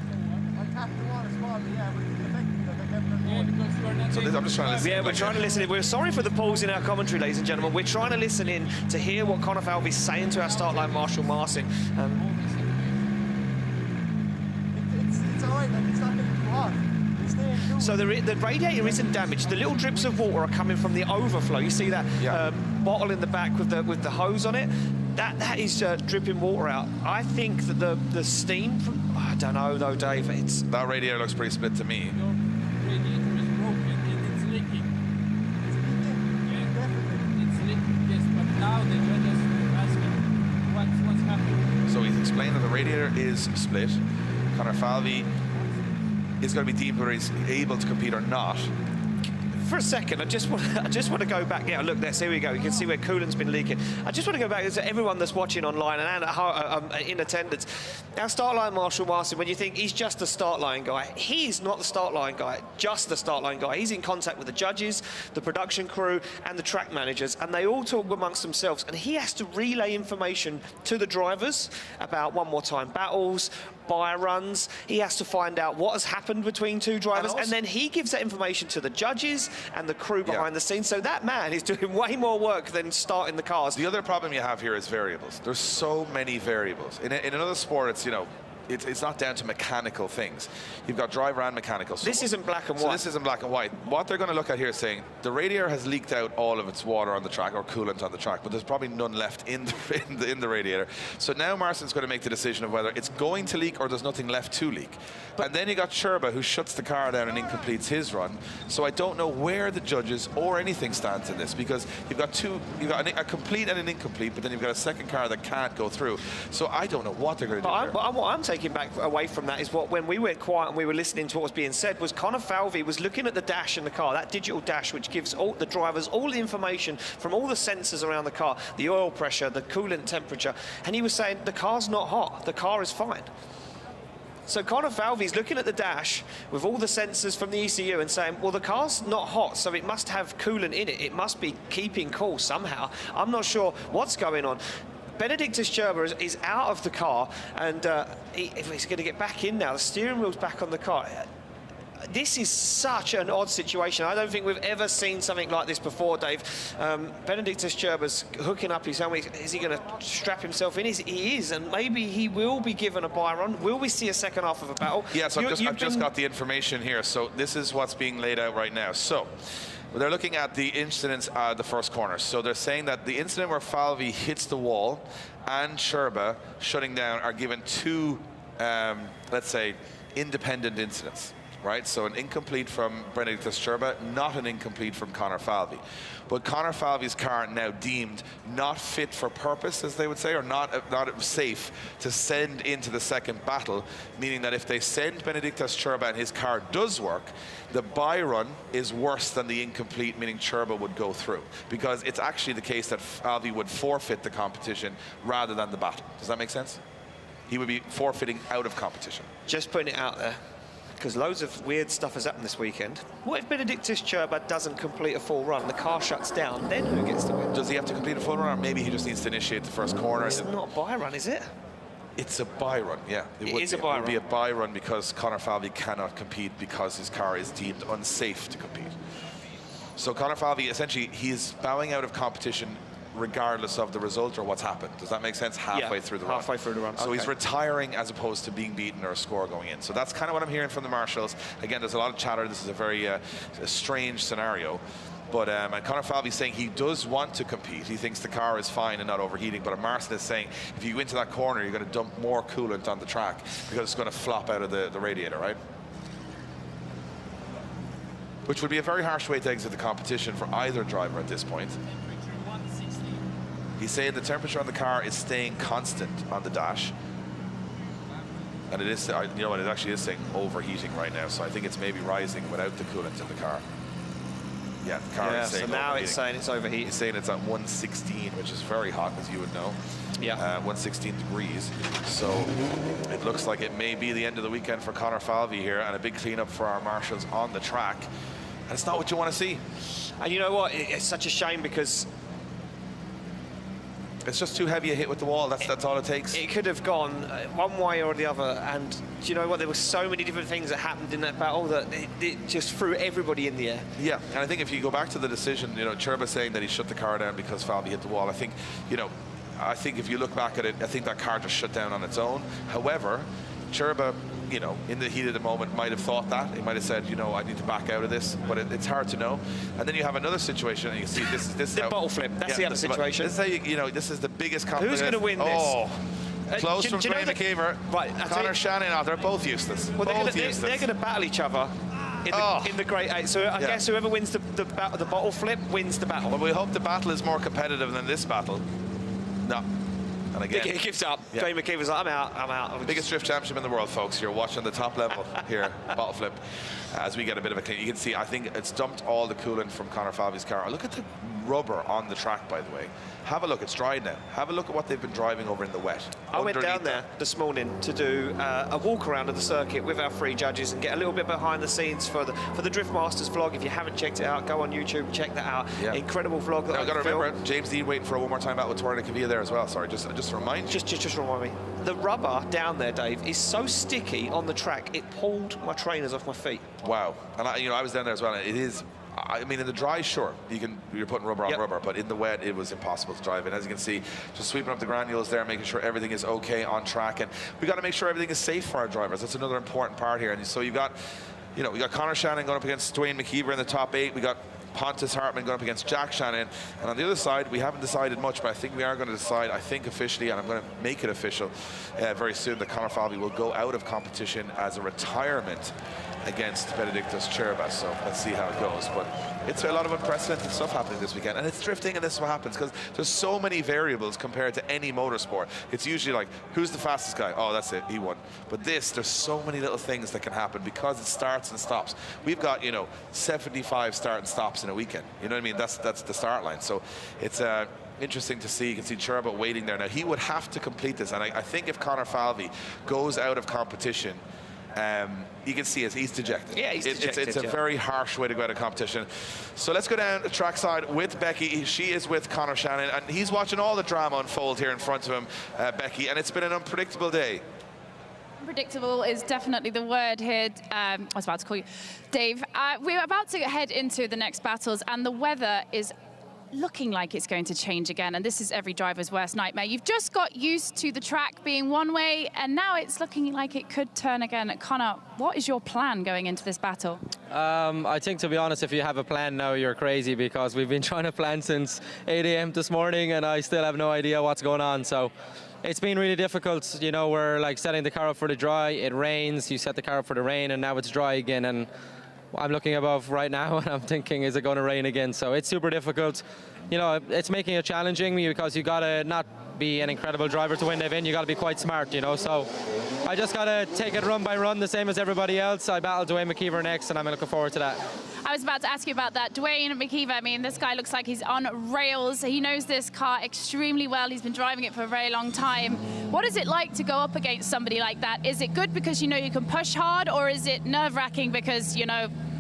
So I'm just trying to listen. Yeah, we're trying to listen in. We're sorry for the pause in our commentary, ladies and gentlemen. We're trying to listen in to hear what Connor Falvey's saying to our start line marshal Marcin. So the radiator isn't damaged. The little drips of water are coming from the overflow. You see that bottle in the back with the hose on it? That is dripping water out. I think that the steam from... I don't know though, Dave. That radiator looks pretty split to me. Your radiator is broken and it's leaking. It's leaking, yes, but now the judge is asking what's happening. So he's explained that the radiator is split. Conor Falvey is going to be deemed whether he's able to compete or not. For a second, I just want to go back. Yeah, look, there. Here we go. You can see where coolant's been leaking. I just want to go back to everyone that's watching online and in attendance. Our start line Marshall Martin, when you think he's just a start line guy, he's not the start line guy, just the start line guy. He's in contact with the judges, the production crew, and the track managers, and they all talk amongst themselves. And he has to relay information to the drivers about one more time battles, buy runs. He has to find out what has happened between two drivers, and then he gives that information to the judges and the crew behind the scenes. So that man is doing way more work than starting the cars. The other problem you have here is variables. There's so many variables. In another sport, it's, you know, it's not down to mechanical things. You've got driver and mechanical. So this isn't black and white. So this isn't black and white. What they're going to look at here is saying the radiator has leaked out all of its water on the track or coolant on the track, but there's probably none left in the radiator. So now Marston's going to make the decision of whether it's going to leak or there's nothing left to leak. And then you got Sherba, who shuts the car down and incompletes his run. So I don't know where the judges or anything stands in this, because you've got a complete and an incomplete, but then you've got a second car that can't go through. So I don't know what they're going to do. But what I'm taking back away from that is when we went quiet and we were listening to what was being said, was Conor Falvey was looking at the dash in the car, that digital dash which gives all the drivers all the information from all the sensors around the car, the oil pressure, the coolant temperature, and he was saying the car's not hot, the car is fine. So Conor Falvey's looking at the dash with all the sensors from the ECU and saying, well, the car's not hot, so it must have coolant in it. It must be keeping cool somehow. I'm not sure what's going on. Benedictus Sherba is out of the car, and he's going to get back in now. The steering wheel's back on the car. This is such an odd situation. I don't think we've ever seen something like this before, Dave. Benedictus Sherba's hooking up his helmet. Is he going to strap himself in? He is, and maybe he will be given a byron. Will we see a second half of a battle? Yeah, so I've just got the information here. So this is what's being laid out right now. So they're looking at the incidents at the first corner. So they're saying that the incident where Falvey hits the wall and Sherba shutting down are given two, let's say, independent incidents. Right, so an incomplete from Benedictus Sherba, not an incomplete from Conor Falvey. But Conor Falvey's car now deemed not fit for purpose, as they would say, or not safe to send into the second battle, meaning that if they send Benedictus Sherba and his car does work, the by-run is worse than the incomplete, meaning Sherba would go through. Because it's actually the case that Falvey would forfeit the competition rather than the battle. Does that make sense? He would be forfeiting out of competition. Just putting it out there, because loads of weird stuff has happened this weekend. What if Benedictus Sherba doesn't complete a full run, the car shuts down, then who gets the win? Does he have to complete a full run, or maybe he just needs to initiate the first corner? It's not a buy run, is it? It's a buy run, yeah. It is a buy run. It would be a buy run because Conor Falvey cannot compete because his car is deemed unsafe to compete. So Conor Falvey, essentially, he is bowing out of competition regardless of the result or what's happened. Does that make sense? Halfway through the run. Halfway through the run. So he's retiring as opposed to being beaten or a score going in. So that's kind of what I'm hearing from the marshals. Again, there's a lot of chatter. This is a very a strange scenario. But and Conor Falvey's saying he does want to compete. He thinks the car is fine and not overheating. But Marston is saying if you go into that corner, you're going to dump more coolant on the track because it's going to flop out of the radiator, right? Which would be a very harsh way to exit the competition for either driver at this point. He's saying the temperature on the car is staying constant on the dash. And it is, you know what, it actually is saying overheating right now. So I think it's maybe rising without the coolant in the car. Yeah, the car is saying so now it's saying it's overheating. He's saying it's at 116, which is very hot, as you would know. Yeah. 116 degrees. So it looks like it may be the end of the weekend for Conor Falvey here, and a big cleanup for our marshals on the track. And it's not what you want to see. And you know what? It's such a shame because it's just too heavy a hit with the wall. That's all it takes. It could have gone one way or the other. And do you know what? There were so many different things that happened in that battle that it just threw everybody in the air. Yeah, and I think if you go back to the decision, you know, Sherba saying that he shut the car down because Falvey hit the wall, I think, you know, I think if you look back at it, I think that car just shut down on its own. However, Sherba, you know, in the heat of the moment might have thought that. He might have said, you know, I need to back out of this, but it's hard to know. And then you have another situation, and you see this the bottle flip. That's the other situation. This is how you know, this is the biggest competition. Who's going to win this? Oh, close from Ray McKeever. Right, Conor Shannon, they're both useless. Well, they're going to battle each other in the Great Eight. So I guess whoever wins the bottle flip wins the battle. Well, we hope the battle is more competitive than this battle. No. And And again, he gives up. Yeah. Dwayne McKeever's like, I'm out. Biggest drift championship in the world, folks. You're watching the top level here, bottle flip. As we get a bit of a clean, you can see, I think it's dumped all the coolant from Conor Falvey's car. Look at the rubber on the track, by the way. Have a look, it's dry now. Have a look at what they've been driving over in the wet. I went down there this morning to do a walk around of the circuit with our 3 judges and get a little bit behind the scenes for the Drift Masters vlog. If you haven't checked it out, go on YouTube, check that out. Yeah. Incredible vlog that I've got to filmed. remember, James Dean waiting for a one more time out with Torre Cavilla there as well. Sorry, just to remind you. Just remind me. The rubber down there, Dave, is so sticky on the track, it pulled my trainers off my feet. Wow. And I was down there as well. And it is, I mean, in the dry, sure, you're putting rubber on rubber, but in the wet, it was impossible to drive. And as you can see, just sweeping up the granules there, making sure everything is okay on track. And we got to make sure everything is safe for our drivers. That's another important part here. And so you got, we got Conor Shannon going up against Dwayne McKeever in the top 8. We got Pontus Hartman going up against Jack Shannon. And on the other side, we haven't decided much, but I think we are going to decide, I think officially, and I'm going to make it official very soon, that Conor Falvey will go out of competition as a retirement against Benedictus Cherba. So let's see how it goes. But it's a lot of unprecedented stuff happening this weekend. And it's drifting, and this is what happens, because there's so many variables compared to any motorsport. It's usually like, who's the fastest guy? Oh, that's it, he won. But there's so many little things that can happen because it starts and stops. We've got, 75 start and stops in a weekend. You know what I mean? That's the start line. So it's interesting to see. You can see Cherba waiting there. Now, he would have to complete this. And I think if Conor Falvey goes out of competition, you can see he's dejected. Yeah, he's dejected. It's a very harsh way to go out of competition. So let's go down the trackside with Becky. She is with Conor Shannon, and he's watching all the drama unfold here in front of him, Becky, and it's been an unpredictable day. Unpredictable is definitely the word here. I was about to call you Dave. We're about to head into the next battles, and the weather is looking like it's going to change again, and this is every driver's worst nightmare. You've just got used to the track being one way, and now it's looking like it could turn again. Conor, what is your plan going into this battle? I think, to be honest, if you have a plan now, you're crazy, because we've been trying to plan since 8 a.m. this morning, and I still have no idea what's going on. So it's been really difficult. We're like setting the car up for the dry, it rains, you set the car up for the rain, and now it's dry again. And I'm looking above right now and I'm thinking, is it going to rain again? So it's super difficult. It's making it challenging because you got to not be an incredible driver to win the event. You got to be quite smart, So I just got to take it run by run, the same as everybody else. I battle Dwayne McKeever next, and I'm looking forward to that. I was about to ask you about that. Dwayne McKeever, I mean, this guy looks like he's on rails. He knows this car extremely well. He's been driving it for a very long time. What is it like to go up against somebody like that? Is it good because you can push hard, or is it nerve-wracking because,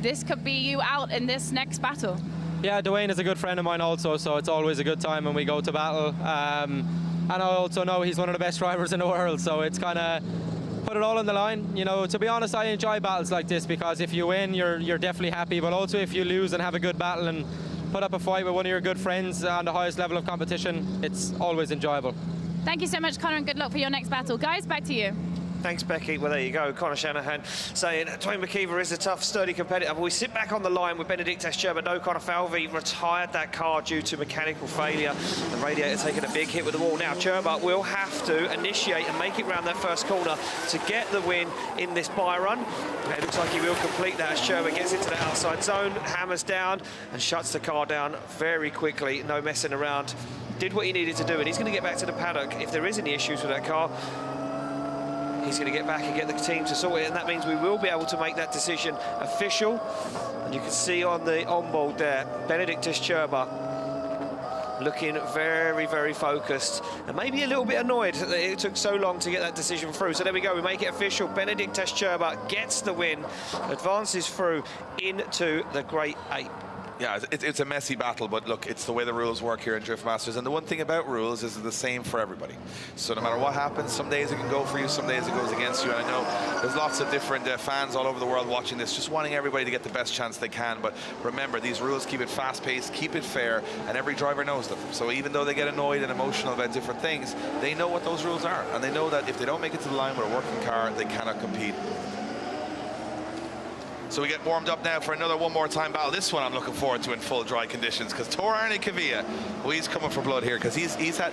this could be you out in this next battle? Yeah, Dwayne is a good friend of mine also, so it's always a good time when we go to battle. And I also know he's one of the best drivers in the world, so it's kind of put it all on the line. To be honest, I enjoy battles like this, because if you win, you're definitely happy, but also if you lose and have a good battle and put up a fight with one of your good friends on the highest level of competition, it's always enjoyable. Thank you so much, Conor, and good luck for your next battle. Guys, back to you. Thanks, Becky. Well, there you go. Conor Shanahan saying Dwayne McKeever is a tough, sturdy competitor. But we sit back on the line with Benedictus Cherba. No, Conor Falvey retired that car due to mechanical failure. The radiator taking a big hit with the wall. Now, Cherba will have to initiate and make it round that first corner to get the win in this bye run. And it looks like he will complete that as Cherba gets into the outside zone, hammers down and shuts the car down very quickly. No messing around. Did what he needed to do, and he's going to get back to the paddock. If there is any issues with that car, he's going to get back and get the team to sort it, and that means we will be able to make that decision official. And you can see on the onboard there, Benedictus Cherba looking very, very focused and maybe a little bit annoyed that it took so long to get that decision through. So there we go, we make it official. Benedictus Cherba gets the win, advances through into the Great Eight. Yeah, it's a messy battle, but look, it's the way the rules work here in Drift Masters. And the one thing about rules is they're the same for everybody. So no matter what happens, some days it can go for you, some days it goes against you. And I know there's lots of different fans all over the world watching this, just wanting everybody to get the best chance they can. But remember, these rules keep it fast-paced, keep it fair, and every driver knows them. So even though they get annoyed and emotional about different things, they know what those rules are. And they know that if they don't make it to the line with a working car, they cannot compete. So we get warmed up now for another one more time battle. This one I'm looking forward to in full dry conditions, because Tor Arne Kavia, well, he's coming for blood here, because he's had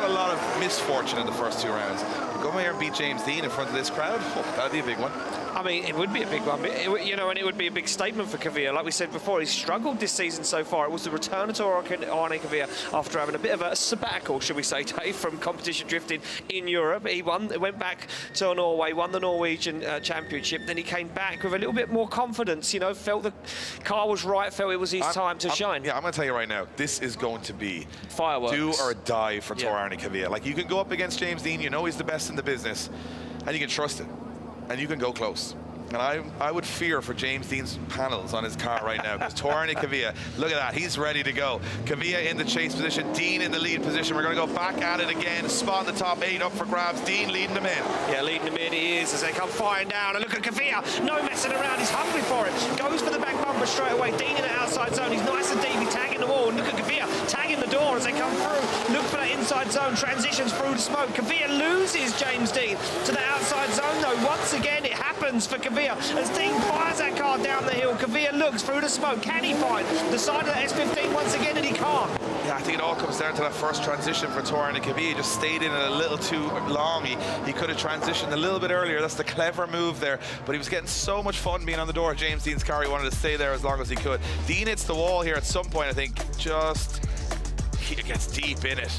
a lot of misfortune in the first 2 rounds. Go here and beat James Dean in front of this crowd, that'd be a big one. I mean, it would be a big one, but you know, and it would be a big statement for Kavia. Like we said before, he's struggled this season so far. It was the return to Arne Kavia after having a bit of a sabbatical, should we say, Dave, from competition drifting in Europe. He went back to Norway, won the Norwegian Championship. Then he came back with a little bit more confidence. You know, felt the car was right, felt it was his time to shine. Yeah, I'm going to tell you right now, this is going to be fireworks. Do or die for Tor Arne Kavia. Like, you can go up against James Dean, you know he's the best in the business, and you can trust it, and you can go close. And I would fear for James Dean's panels on his car right now, because Tor Arne Kavia, look at that, he's ready to go. Kavia in the chase position, Dean in the lead position. We're going to go back at it again. Spot in the top 8 up for grabs. Dean leading them in. Yeah, leading them in he is as they come firing down. And look at Kavia, no messing around, he's hungry for it. Goes for the back bumper straight away. Dean in the outside zone, he's nice and deep, he's tagging the wall. And look at Kavia, tagging the door as they come through. Look for that inside zone, transitions through the smoke. Kavia loses James Dean to the outside zone though. Once again, it happens for Kavia as Dean fires that car down the hill. Kavia looks through the smoke. Can he find the side of the S15 once again? And he can't. Yeah, I think it all comes down to that first transition for Tor Arne Kavia. He just stayed in it a little too long. He could have transitioned a little bit earlier. That's the clever move there. But he was getting so much fun being on the door of James Dean's car. He wanted to stay there as long as he could. Dean hits the wall here at some point, I think. He gets deep in it.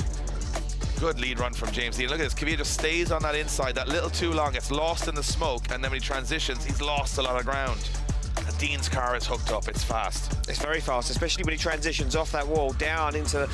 Good lead run from James Dean. Look at this, Kavia just stays on that inside that little too long, gets lost in the smoke, and then when he transitions, he's lost a lot of ground. And Dean's car is hooked up, it's fast. It's very fast, especially when he transitions off that wall down into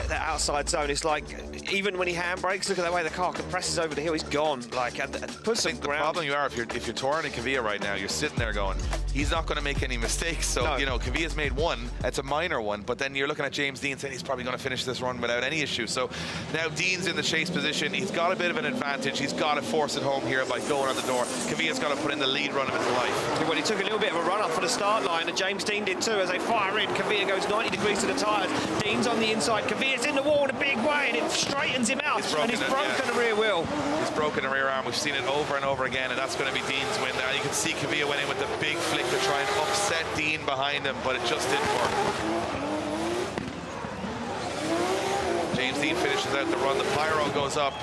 the outside zone. It's like, even when he handbrakes, look at that way the car compresses over the hill, he's gone. Like, put some ground. The problem you are, if you're Tor Arne Kavia right now, you're sitting there going, he's not going to make any mistakes. So, no. You know, Kavia's made one, it's a minor one, but then you're looking at James Dean saying he's probably going to finish this run without any issue. So now Dean's in the chase position. He's got a bit of an advantage. He's got to force it home here by going on the door. Kavia's got to put in the lead run of his life. Well, he took a little bit of a run up for the start line, and James Dean did too as they fire in. Kavia goes 90 degrees to the tyres. Dean's on the inside. Kavia's in the wall in a big way, and it straightens him out. He's broken the rear wheel. He's broken the rear arm. We've seen it over and over again, and that's going to be Dean's win now. You can see Kavia went in with the big flick to try and upset Dean behind him, but it just didn't work. James Dean finishes out the run. The pyro goes up.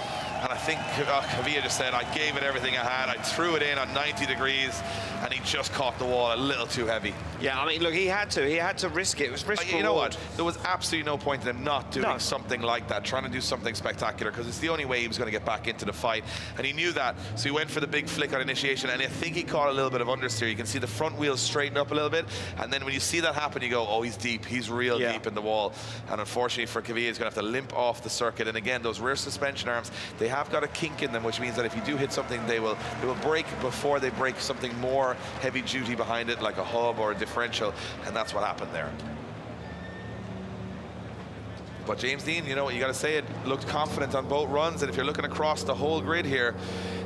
And I think Kavia just said, I gave it everything I had. I threw it in on 90 degrees, and he just caught the wall a little too heavy. Yeah, I mean, look, he had to risk it. It was risk. You know what? There was absolutely no point in him not doing something like that, trying to do something spectacular, because it's the only way he was going to get back into the fight. And he knew that, so he went for the big flick on initiation, and I think he caught a little bit of understeer. You can see the front wheels straighten up a little bit, and then when you see that happen, you go, oh, he's deep. He's real deep in the wall. And unfortunately for Kavia, he's going to have to limp off the circuit. And again, those rear suspension arms, they have got a kink in them, which means that if you do hit something, they will break before they break something more heavy duty behind it, like a hub or a differential, and that's what happened there. But James Dean, you know what, you got to say it, looked confident on both runs, and if you're looking across the whole grid here,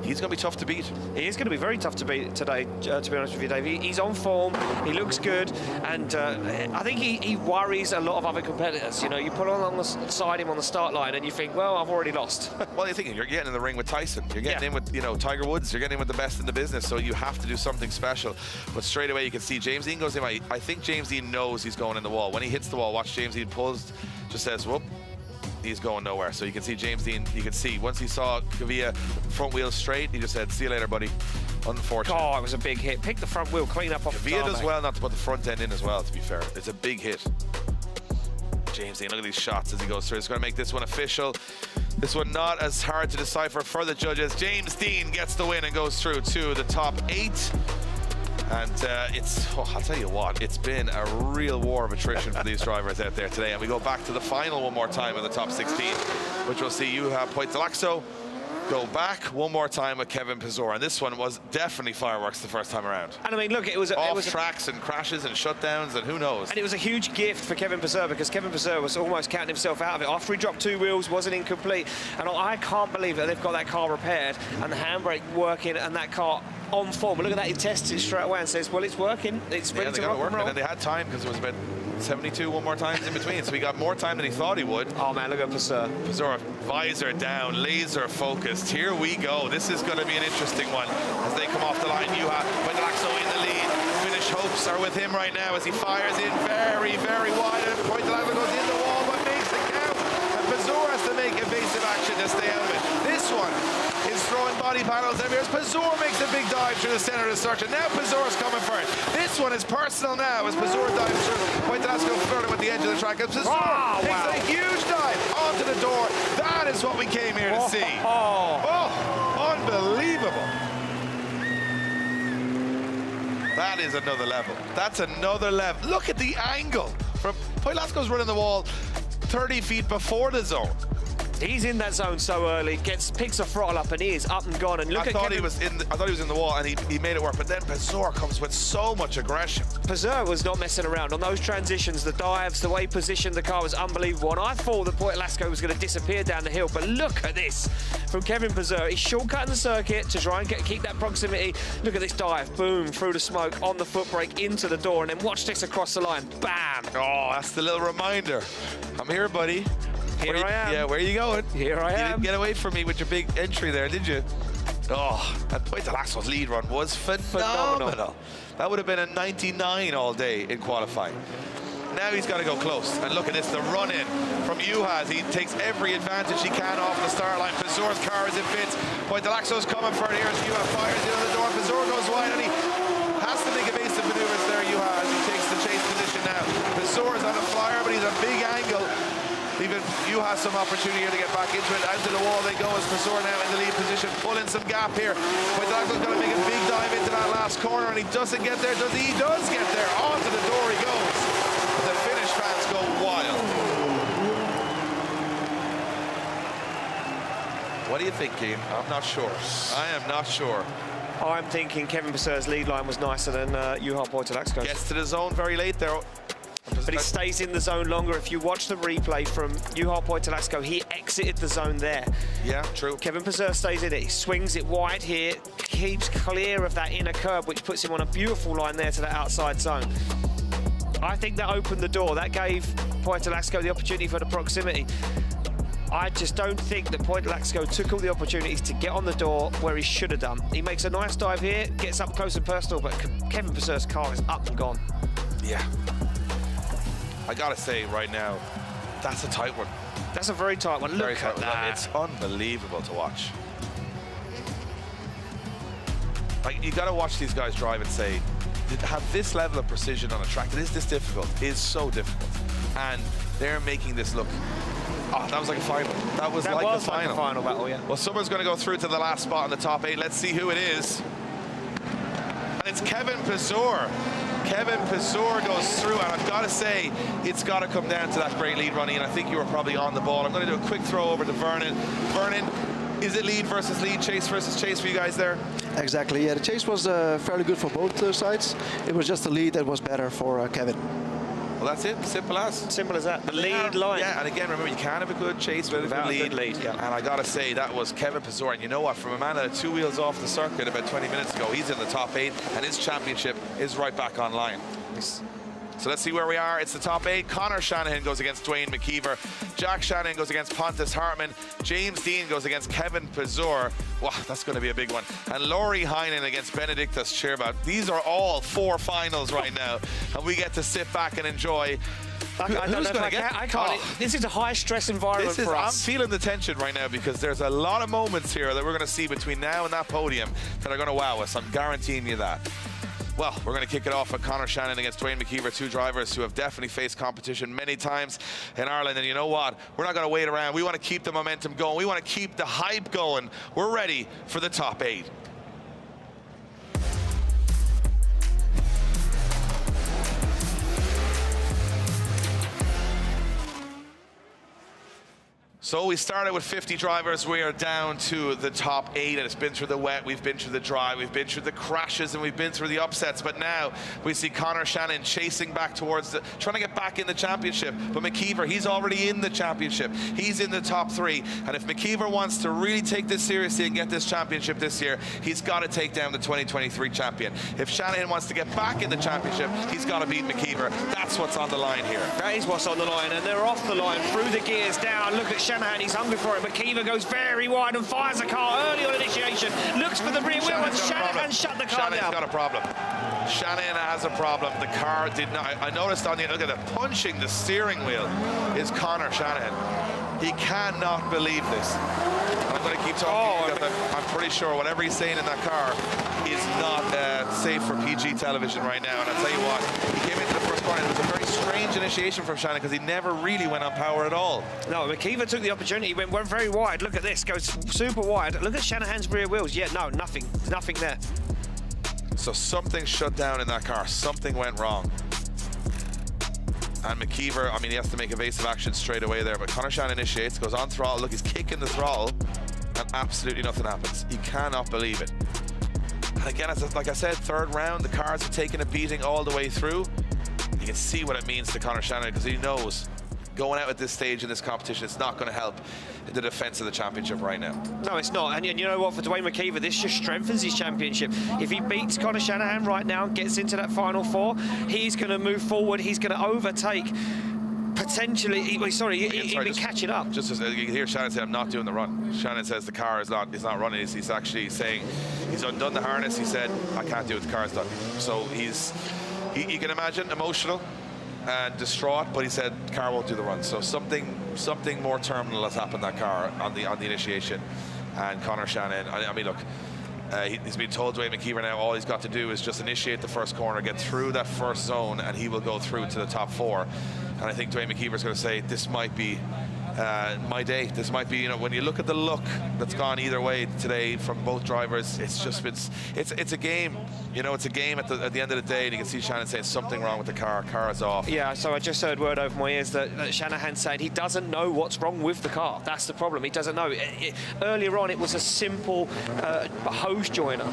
he's going to be tough to beat. He is going to be very tough to beat today, to be honest with you, Dave. He's on form, he looks good, and I think he worries a lot of other competitors. You know, you put alongside him on the start line and you think, well, I've already lost. Well, you're thinking, you're getting in the ring with Tyson, you're getting in with, you know, Tiger Woods, you're getting in with the best in the business, so you have to do something special. But straight away you can see James Dean goes in. I think James Dean knows he's going in the wall. When he hits the wall, watch James Dean pulls, just says, whoop, he's going nowhere. So you can see James Dean, you can see, once he saw Kavia front wheel straight, he just said, see you later, buddy. Unfortunate. Oh, it was a big hit. Pick the front wheel, clean up off the tarmac. Kavia does well not to put the front end in as well, to be fair. It's a big hit. James Dean, look at these shots as he goes through. It's going to make this one official. This one not as hard to decipher for the judges. James Dean gets the win and goes through to the top 8. And I'll tell you what, it's been a real war of attrition for these drivers out there today. And we go back to the final one more time in the top 16, which we'll see you have Poitalaxo go back one more time with Kevin Pizzor. And this one was definitely fireworks the first time around. And I mean, look, it was tracks and crashes and shutdowns and who knows. And it was a huge gift for Kevin Pizzor, because Kevin Pizzor was almost counting himself out of it. After he dropped 2 wheels, wasn't incomplete. And I can't believe that they've got that car repaired and the handbrake working and that car on form. Look at that, he tests it straight away and says, well, it's working, it's ready to rock and roll. And they had time because it was about 72 one more times in between, so he got more time than he thought he would. Oh man, look at Pizzor. Pizzor, visor down, laser focused. Here we go. This is going to be an interesting one as they come off the line. You have Poitalaxo in the lead, hopes are with him right now as he fires in very, very wide. And Pointelaglo goes in the wall, but makes it count. And Pazur has to make evasive action to stay out of it. This one is throwing body panels everywhere. Pazur makes a big dive through the center of the circle. Now Pazur's coming for it. This one is personal now as Pazur dives through. Pointelaglo flirting with the edge of the track. And Pazur takes a huge dive onto the door. That is what we came here to see. Unbelievable. That is another level. That's another level. Look at the angle. From Pointelaglo's running the wall 30 feet before the zone. He's in that zone so early, picks a throttle up, and he is up and gone. And look I thought he was in the wall, and he made it work. But then Pazur comes with so much aggression. Pazur was not messing around on those transitions, the dives, the way he positioned the car was unbelievable. And I thought that Pointelaglo was going to disappear down the hill, but look at this from Kevin Pazur. He's shortcutting the circuit to try and keep that proximity. Look at this dive, boom, through the smoke, on the foot brake, into the door, and then watch this across the line, bam. Oh, that's the little reminder. I'm here, buddy. Here I am. Yeah, where are you going? Here I am. You didn't get away from me with your big entry there, did you? Oh, and Pointelaglo's lead run was phenomenal. That would have been a 99 all day in qualifying. Now he's got to go close. And look at this, the run-in from Juhas. He takes every advantage he can off the start line. Pazur's car is in fits. Pointelaglo's coming for it here as Juhas fires in on the door. Pazur goes wide, and he has to make evasive maneuvers there, Juhas. He takes the chase position now. Pazur is on a flyer, but he's a big angle. Even you have some opportunity here to get back into it. Out to the wall they go as Pazur now in the lead position, pulling some gap here. Pointelaglo's going to make a big dive into that last corner, and he doesn't get there, does he? He does get there. Onto the door he goes. The Finnish fans go wild. What do you think, Keane? I'm not sure. I am not sure. I'm thinking Kevin Pazur's lead line was nicer than Juha Pointelaglo. Gets to the zone very late there. But he stays in the zone longer. If you watch the replay from Juha Pointelaglo, he exited the zone there. Yeah, true. Kevin Pazur stays in it. He swings it wide here, keeps clear of that inner curb, which puts him on a beautiful line there to the outside zone. I think that opened the door. That gave Pointelaglo the opportunity for the proximity. I just don't think that Pointelaglo took all the opportunities to get on the door where he should have done. He makes a nice dive here, gets up close and personal, but Kevin Pazur's car is up and gone. Yeah. I gotta say right now, that's a tight one. That's a very tight one. Look at that. It's unbelievable to watch. Like, you gotta watch these guys drive and say, to have this level of precision on a track that is this difficult is so difficult. And they're making this look, oh, that was like a final. That was like a final battle, yeah. Well, someone's gonna go through to the last spot in the top 8. Let's see who it is. And it's Kevin Pazur. Kevin Pazur goes through, and I've got to say, it's got to come down to that great lead running, and I think you were probably on the ball. I'm going to do a quick throw over to Vernon. Vernon, is it lead versus lead, chase versus chase for you guys there? Exactly, yeah. The chase was fairly good for both sides. It was just the lead that was better for Kevin. Well, that's it. Simple as. Simple as that. The lead line. Yeah, and again, remember, you can't have a good chase without a good lead. Yeah. And I got to say, that was Kevin Pazur. And you know what? From a man that had 2 wheels off the circuit about 20 minutes ago, he's in the top 8, and his championship is right back online. So let's see where we are. It's the top 8. Connor Shanahan goes against Dwayne McKeever. Jack Shanahan goes against Pontus Hartman. James Dean goes against Kevin Pazur. Wow, that's going to be a big one. And Laurie Heinen against Benedictus Chirba. These are all 4 finals right now. And we get to sit back and enjoy. I don't know if I can't. This is a high-stress environment for us. I'm feeling the tension right now because there's a lot of moments here that we're going to see between now and that podium that are going to wow us. I'm guaranteeing you that. Well, we're going to kick it off with Connor Shanahan against Dwayne McKeever, 2 drivers who have definitely faced competition many times in Ireland. And you know what? We're not going to wait around. We want to keep the momentum going. We want to keep the hype going. We're ready for the top 8. So we started with 50 drivers. We are down to the top 8, and it's been through the wet, we've been through the dry, we've been through the crashes, and we've been through the upsets. But now we see Connor Shanahan chasing back towards trying to get back in the championship. But McKeever, he's already in the championship. He's in the top 3. And if McKeever wants to really take this seriously and get this championship this year, he's got to take down the 2023 champion. If Shanahan wants to get back in the championship, he's got to beat McKeever. That's what's on the line here. That is what's on the line, and they're off the line, through the gears, down. Look at Shanahan Shanahan, he's hungry for it. McKeever goes very wide and fires the car early on initiation. Looks for the rear wheel, and Shanahan shut the car down. Shanahan's got a problem. Shanahan has a problem. The car did not. I noticed on the look at that, punching the steering wheel is Conor Shanahan. He cannot believe this. I'm going to keep talking because I'm pretty sure whatever he's saying in that car is not safe for PG television right now. And I'll tell you what, he came into the first corner. It was a very strange initiation from Shanahan because he never really went on power at all. No, McKeever took the opportunity. He went very wide. Look at this, goes super wide. Look at Shanahan's rear wheels. Yeah, no, nothing there. So something shut down in that car. Something went wrong. And McKeever, I mean, he has to make evasive action straight away there, but Conor Shanahan initiates, goes on throttle. Look, he's kicking the throttle, and absolutely nothing happens. He cannot believe it. And again, like I said, third round, the cars are taking a beating all the way through. You can see what it means to Conor Shanahan because he knows going out at this stage in this competition, it's not going to help in the defense of the championship right now. No, it's not. And you know what, for Dwayne McKeever, this just strengthens his championship. If he beats Conor Shanahan right now and gets into that final four, he's going to move forward. He's going to overtake, potentially, he'll be catching up. Just as you can hear Shanahan say, I'm not doing the run. Shanahan says the car is not running. He's actually saying, he's undone the harness. He said, I can't do it, the car's done. So you can imagine, emotional and distraught, but he said the car won't do the run. So something more terminal has happened to that car on the initiation. And Conor Shanahan, I mean, look, he's been told, Dwayne McKeever, now all he's got to do is just initiate the first corner, get through that first zone, and he will go through to the top four. And I think Dwayne McKeever's going to say, this might be my day. This might be, you know, when you look at the look that's gone either way today from both drivers, it's just been, it's a game. You know, it's a game at the end of the day, and you can see Shanahan saying something wrong with the car. Car is off. Yeah, so I just heard word over my ears that Shanahan said he doesn't know what's wrong with the car. That's the problem. He doesn't know. Earlier on, it was a simple hose joiner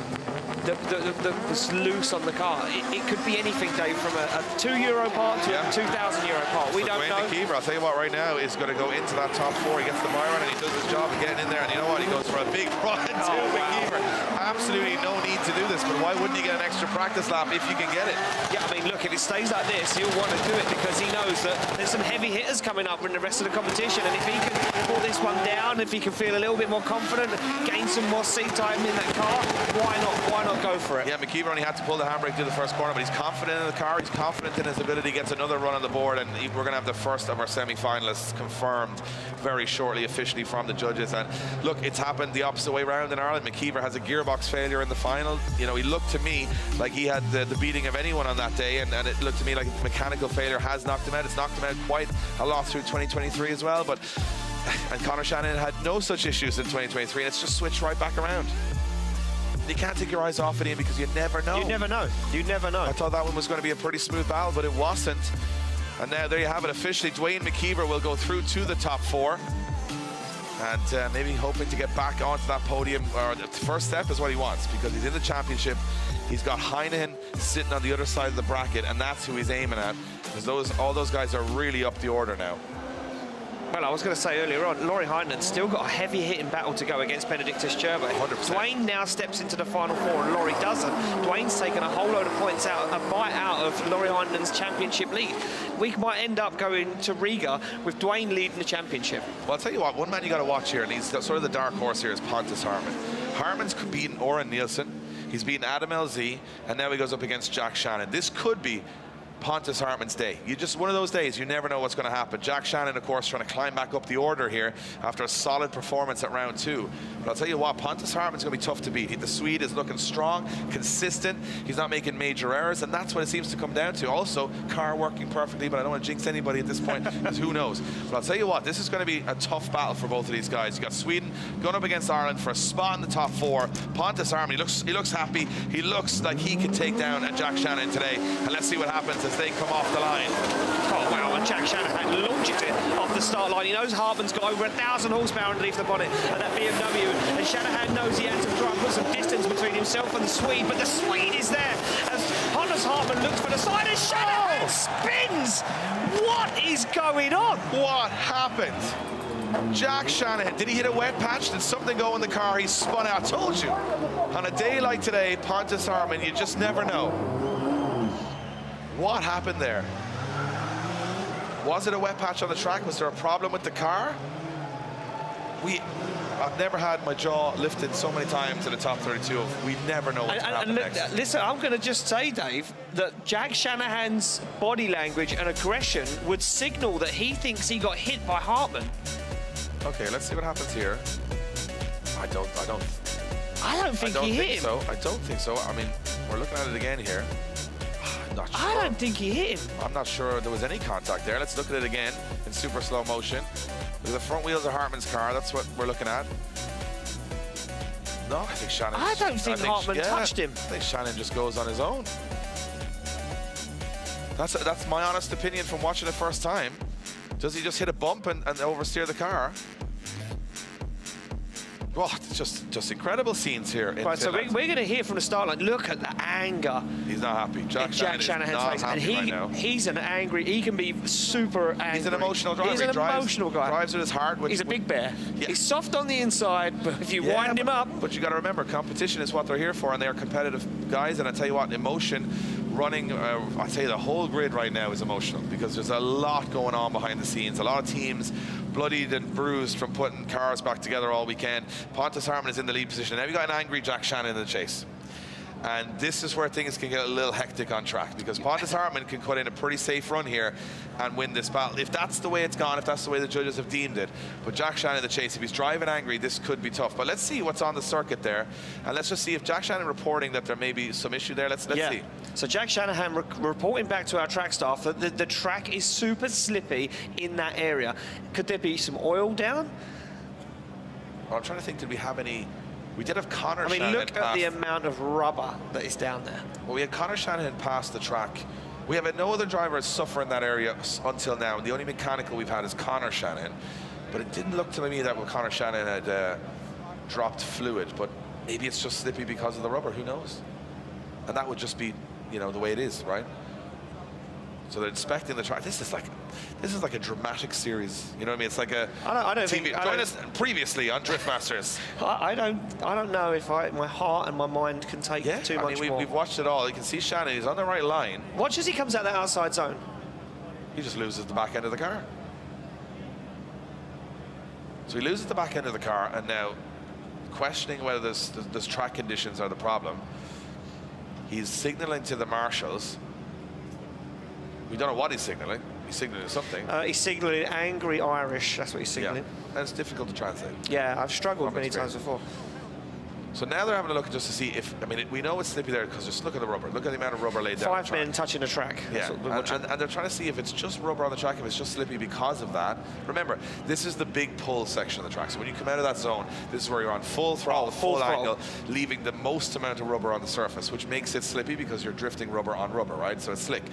that was loose on the car. It could be anything, Dave, from a €2 part to a €2,000 part. We don't know. Dwayne McKeever, I'll tell you what, right now is going to go into that top four. He gets the Byron and he does his job of getting in there. And you know what? He goes for a big run to McKeever. Absolutely no need to do this, but why wouldn't he get an extra practice lap if you can get it? Yeah, I mean, look, if it stays like this, he'll want to do it because he knows that there's some heavy hitters coming up in the rest of the competition. And if he can pull this one down, if he can feel a little bit more confident, gain some more seat time in that car, why not? Why not go for it? Yeah, McKeever only had to pull the handbrake through the first corner, but he's confident in the car. He's confident in his ability. Gets another run on the board, and we're going to have the first of our semi-finalists confirmed very shortly, officially from the judges. And look, it's happened the opposite way around in Ireland. McKeever has a gearbox failure in the final. You know, he looked to me like he had the beating of anyone on that day, and it looked to me like the mechanical failure has knocked him out. It's knocked him out quite a lot through 2023 as well. And Conor Shanahan had no such issues in 2023, and it's just switched right back around. You can't take your eyes off it, Ian, because you never know. You never know. You never know. I thought that one was going to be a pretty smooth battle, but it wasn't. And now there you have it officially. Dwayne McKeever will go through to the top four. And maybe hoping to get back onto that podium. Or the first step is what he wants, because he's in the championship. He's got Heinen sitting on the other side of the bracket, and that's who he's aiming at. Because all those guys are really up the order now. Well, I was going to say earlier on, Laurie Heinen's still got a heavy-hitting battle to go against Benedictus Gerber. 100%. Dwayne now steps into the final four, and Laurie doesn't. Dwayne's taken a whole load of points out, a bite out of Laurie Heinen's championship lead. We might end up going to Riga with Dwayne leading the championship. Well, I'll tell you what, one man you got to watch here, and he's sort of the dark horse here, is Pontus Hartmann. Hartmann's beaten Oren Nielsen, he's beaten Adam LZ, and now he goes up against Jack Shannon. This could be Pontus Hartmann's day. One of those days, you never know what's going to happen. Jack Shannon, of course, trying to climb back up the order here after a solid performance at round 2. But I'll tell you what, Pontus Hartmann's going to be tough to beat. The Swede is looking strong, consistent. He's not making major errors, and that's what it seems to come down to. Also, car working perfectly, but I don't want to jinx anybody at this point, because who knows. But I'll tell you what, this is going to be a tough battle for both of these guys. You got Sweden going up against Ireland for a spot in the top 4. Pontus Hartmann, he looks happy. He looks like he can take down Jack Shannon today. And let's see what happens as they come off the line. Oh, wow, and Jack Shanahan launches it off the start line. He knows Hartmann's got over 1,000 horsepower underneath the bonnet of that BMW, and Shanahan knows he had to try and put some distance between himself and the Swede, but the Swede is there as Pontus Hartmann looks for the side, and Shanahan spins! What is going on? What happened? Jack Shanahan, did he hit a wet patch? Did something go in the car? He spun out. I told you, on a day like today, Pontus Hartmann, you just never know. What happened there? Was it a wet patch on the track? Was there a problem with the car? I've never had my jaw lifted so many times in the top 32 of we never know what's going to happen next. Listen, I'm going to just say, Dave, that Jack Shanahan's body language and aggression would signal that he thinks he got hit by Hartman. Okay, let's see what happens here. I don't think he hit him. I don't think so. I mean, we're looking at it again here. I'm not sure. I don't think he hit him. I'm not sure there was any contact there. Let's look at it again in super slow motion. Look at the front wheels of Hartman's car. That's what we're looking at. No, I think Shannon. I don't think Hartman touched him. I think Shannon just goes on his own. That's my honest opinion from watching it first time. Does he just hit a bump and oversteer the car? Oh, it's just incredible scenes here in Right, so Finland. we're going to hear from the start line. Look at the anger. He's not happy. Jack Shanahan's face, and right now. he's an angry. He can be super angry. He's an emotional driver. He's an emotional guy. Drives with his heart. He's a big bear. Yeah. He's soft on the inside, but if you wind him up. But you got to remember, competition is what they're here for, and they're competitive guys. And I tell you what, emotion running, I tell you, the whole grid right now is emotional because there's a lot going on behind the scenes. A lot of teams bloodied and bruised from putting cars back together all weekend. Pontus Hartman is in the lead position. Now you got an angry Jack Shannon in the chase. And this is where things can get a little hectic on track because Pontus Hartman can cut in a pretty safe run here and win this battle. If that's the way it's gone, if that's the way the judges have deemed it. But Jack Shannon in the chase, if he's driving angry, this could be tough. But let's see what's on the circuit there. And let's just see if Jack Shannon reporting that there may be some issue there. Let's see. So Jack Shanahan reporting back to our track staff that the track is super slippy in that area. Could there be some oil down? Well, I'm trying to think, did we have any... We did have Connor Shanahan. I mean, look at the amount of rubber that is down there. Well, we had Connor Shanahan pass the track. We have had no other drivers suffer in that area until now. The only mechanical we've had is Connor Shanahan. But it didn't look to me that Connor Shanahan had dropped fluid. But maybe it's just slippy because of the rubber. Who knows? And that would just be, you know, the way it is, right? So they're inspecting the track. This is like a dramatic series. You know what I mean? It's like a I don't TV. think. Join us previously on Drift Masters. I don't know if my heart and my mind can take too much more. We've watched it all. You can see Shannon. He's on the right line. Watch as he comes out that outside zone. He just loses the back end of the car. So he loses the back end of the car, and now questioning whether this track conditions are the problem. He's signaling to the marshals. We don't know what he's signaling. He's signaling something. He's signaling angry Irish. That's what he's signaling. Yeah, and it's difficult to translate. Yeah, I've struggled many times before. So now they're having a look just to see if, I mean, we know it's slippy there because just look at the rubber. Look at the amount of rubber laid down. 5 men touching the track. Yeah, and they're trying to see if it's just rubber on the track, if it's just slippy because of that. Remember, this is the big pull section of the track. So when you come out of that zone, this is where you're on full throttle, full angle, leaving the most amount of rubber on the surface, which makes it slippy because you're drifting rubber on rubber, right? So it's slick.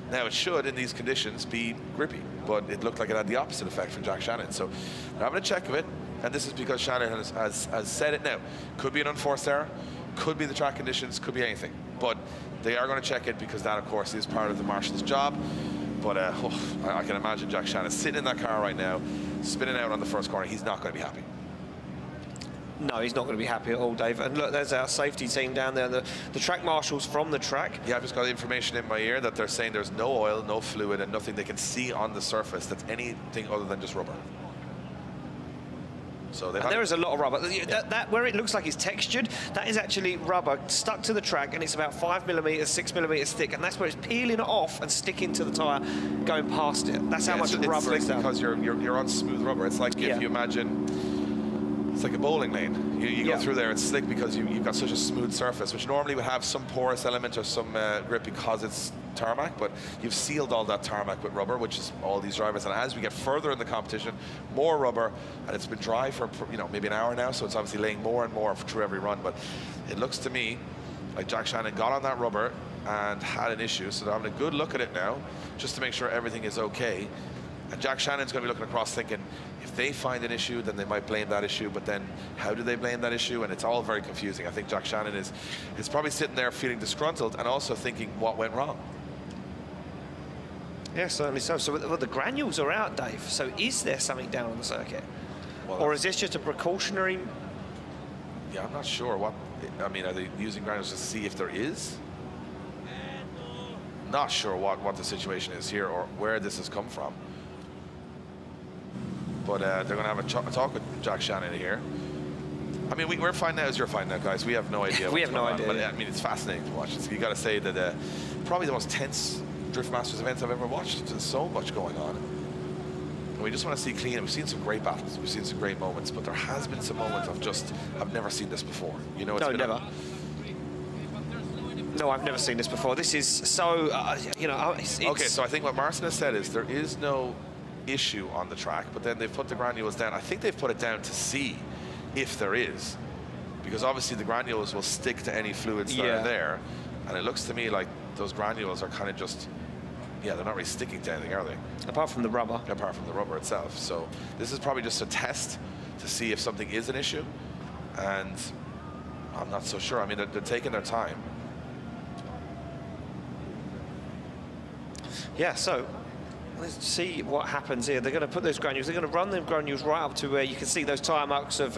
Now, it should, in these conditions, be grippy, but it looked like it had the opposite effect from Jack Shannon. So they're having a check of it, and this is because Shannon has said it now. Could be an unforced error, could be the track conditions, could be anything. But they are going to check it because that, of course, is part of the marshal's job. But I can imagine Jack Shannon sitting in that car right now, spinning out on the first corner. He's not going to be happy. No, he's not going to be happy at all, Dave. And look, there's our safety team down there, the track marshals from the track. Yeah, I've just got information in my ear that they're saying there's no oil, no fluid, and nothing they can see on the surface that's anything other than just rubber. So there is a lot of rubber. That where it looks like it's textured, that is actually rubber stuck to the track, and it's about 5 millimeters, 6 millimeters thick, and that's where it's peeling it off and sticking to the tyre, going past it. That's how much rubber is there. Because you're on smooth rubber. It's like if you imagine. It's like a bowling lane. You go through there, it's slick because you've got such a smooth surface, which normally would have some porous element or some grip because it's tarmac, but you've sealed all that tarmac with rubber, which is all these drivers. And as we get further in the competition, more rubber, and it's been dry for maybe an hour now, so it's obviously laying more and more through every run. But it looks to me like Jack Shannon got on that rubber and had an issue, so they're having a good look at it now, just to make sure everything is okay. And Jack Shannon's going to be looking across thinking, if they find an issue, then they might blame that issue, but then how do they blame that issue? And it's all very confusing. I think Jack Shannon is probably sitting there feeling disgruntled and also thinking what went wrong. Yeah, certainly so. So the granules are out, Dave. So is there something down on the circuit? Well, or is this just a precautionary? Yeah, I'm not sure. What, I mean, are they using granules to see if there is? Not sure what the situation is here or where this has come from. but they're going to have a talk with Jack Shannon here. I mean, we're finding out as you're finding out, guys. We have no idea. We have no idea. But I mean, it's fascinating to watch. You got to say that probably the most tense Drift Masters events I've ever watched. There's so much going on. And we just want to see clean. We've seen some great battles. We've seen some great moments. But there has been some moments of just, I've never seen this before. You know, No, never. No, I've never seen this before. This is so, you know, it's... Okay, so I think what Marcin has said is there is no issue on the track, but then they've put the granules down. I think they've put it down to see if there is, because obviously the granules will stick to any fluids that are there, and it looks to me like those granules are kind of just, they're not really sticking to anything, are they? Apart from the rubber. Apart from the rubber itself. So this is probably just a test to see if something is an issue, and I'm not so sure. I mean, they're taking their time. Yeah, so let's see what happens here. They're going to put those granules, they're going to run them granules right up to where you can see those tyre marks of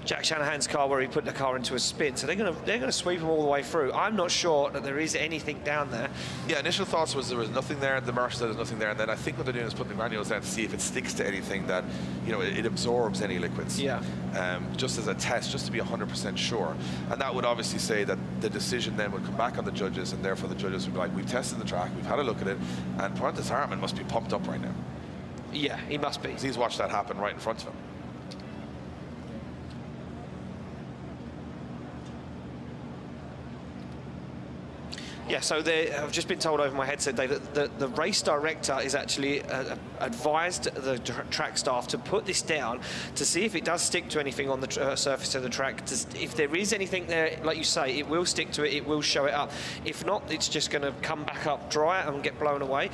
Jack Shanahan's car where he put the car into a spin. So they're going to sweep them all the way through. I'm not sure that there is anything down there. Yeah, initial thoughts was there was nothing there. The marshal said there's nothing there, and then I think what they're doing is putting the granules down to see if it sticks to anything that, you know, it absorbs any liquids. Yeah. Just as a test, just to be 100% sure. And that would obviously say that the decision then would come back on the judges, and therefore the judges would be like, we've tested the track, we've had a look at it, and Pontus Hartman must be pumped up right now. Yeah, he must be. He's watched that happen right in front of him. Yeah, so I've just been told over my headset, Dave, that the race director is actually advised the track staff to put this down to see if it does stick to anything on the surface of the track. If there is anything there, like you say, it will stick to it, it will show it up. If not, it's just going to come back up dry and get blown away.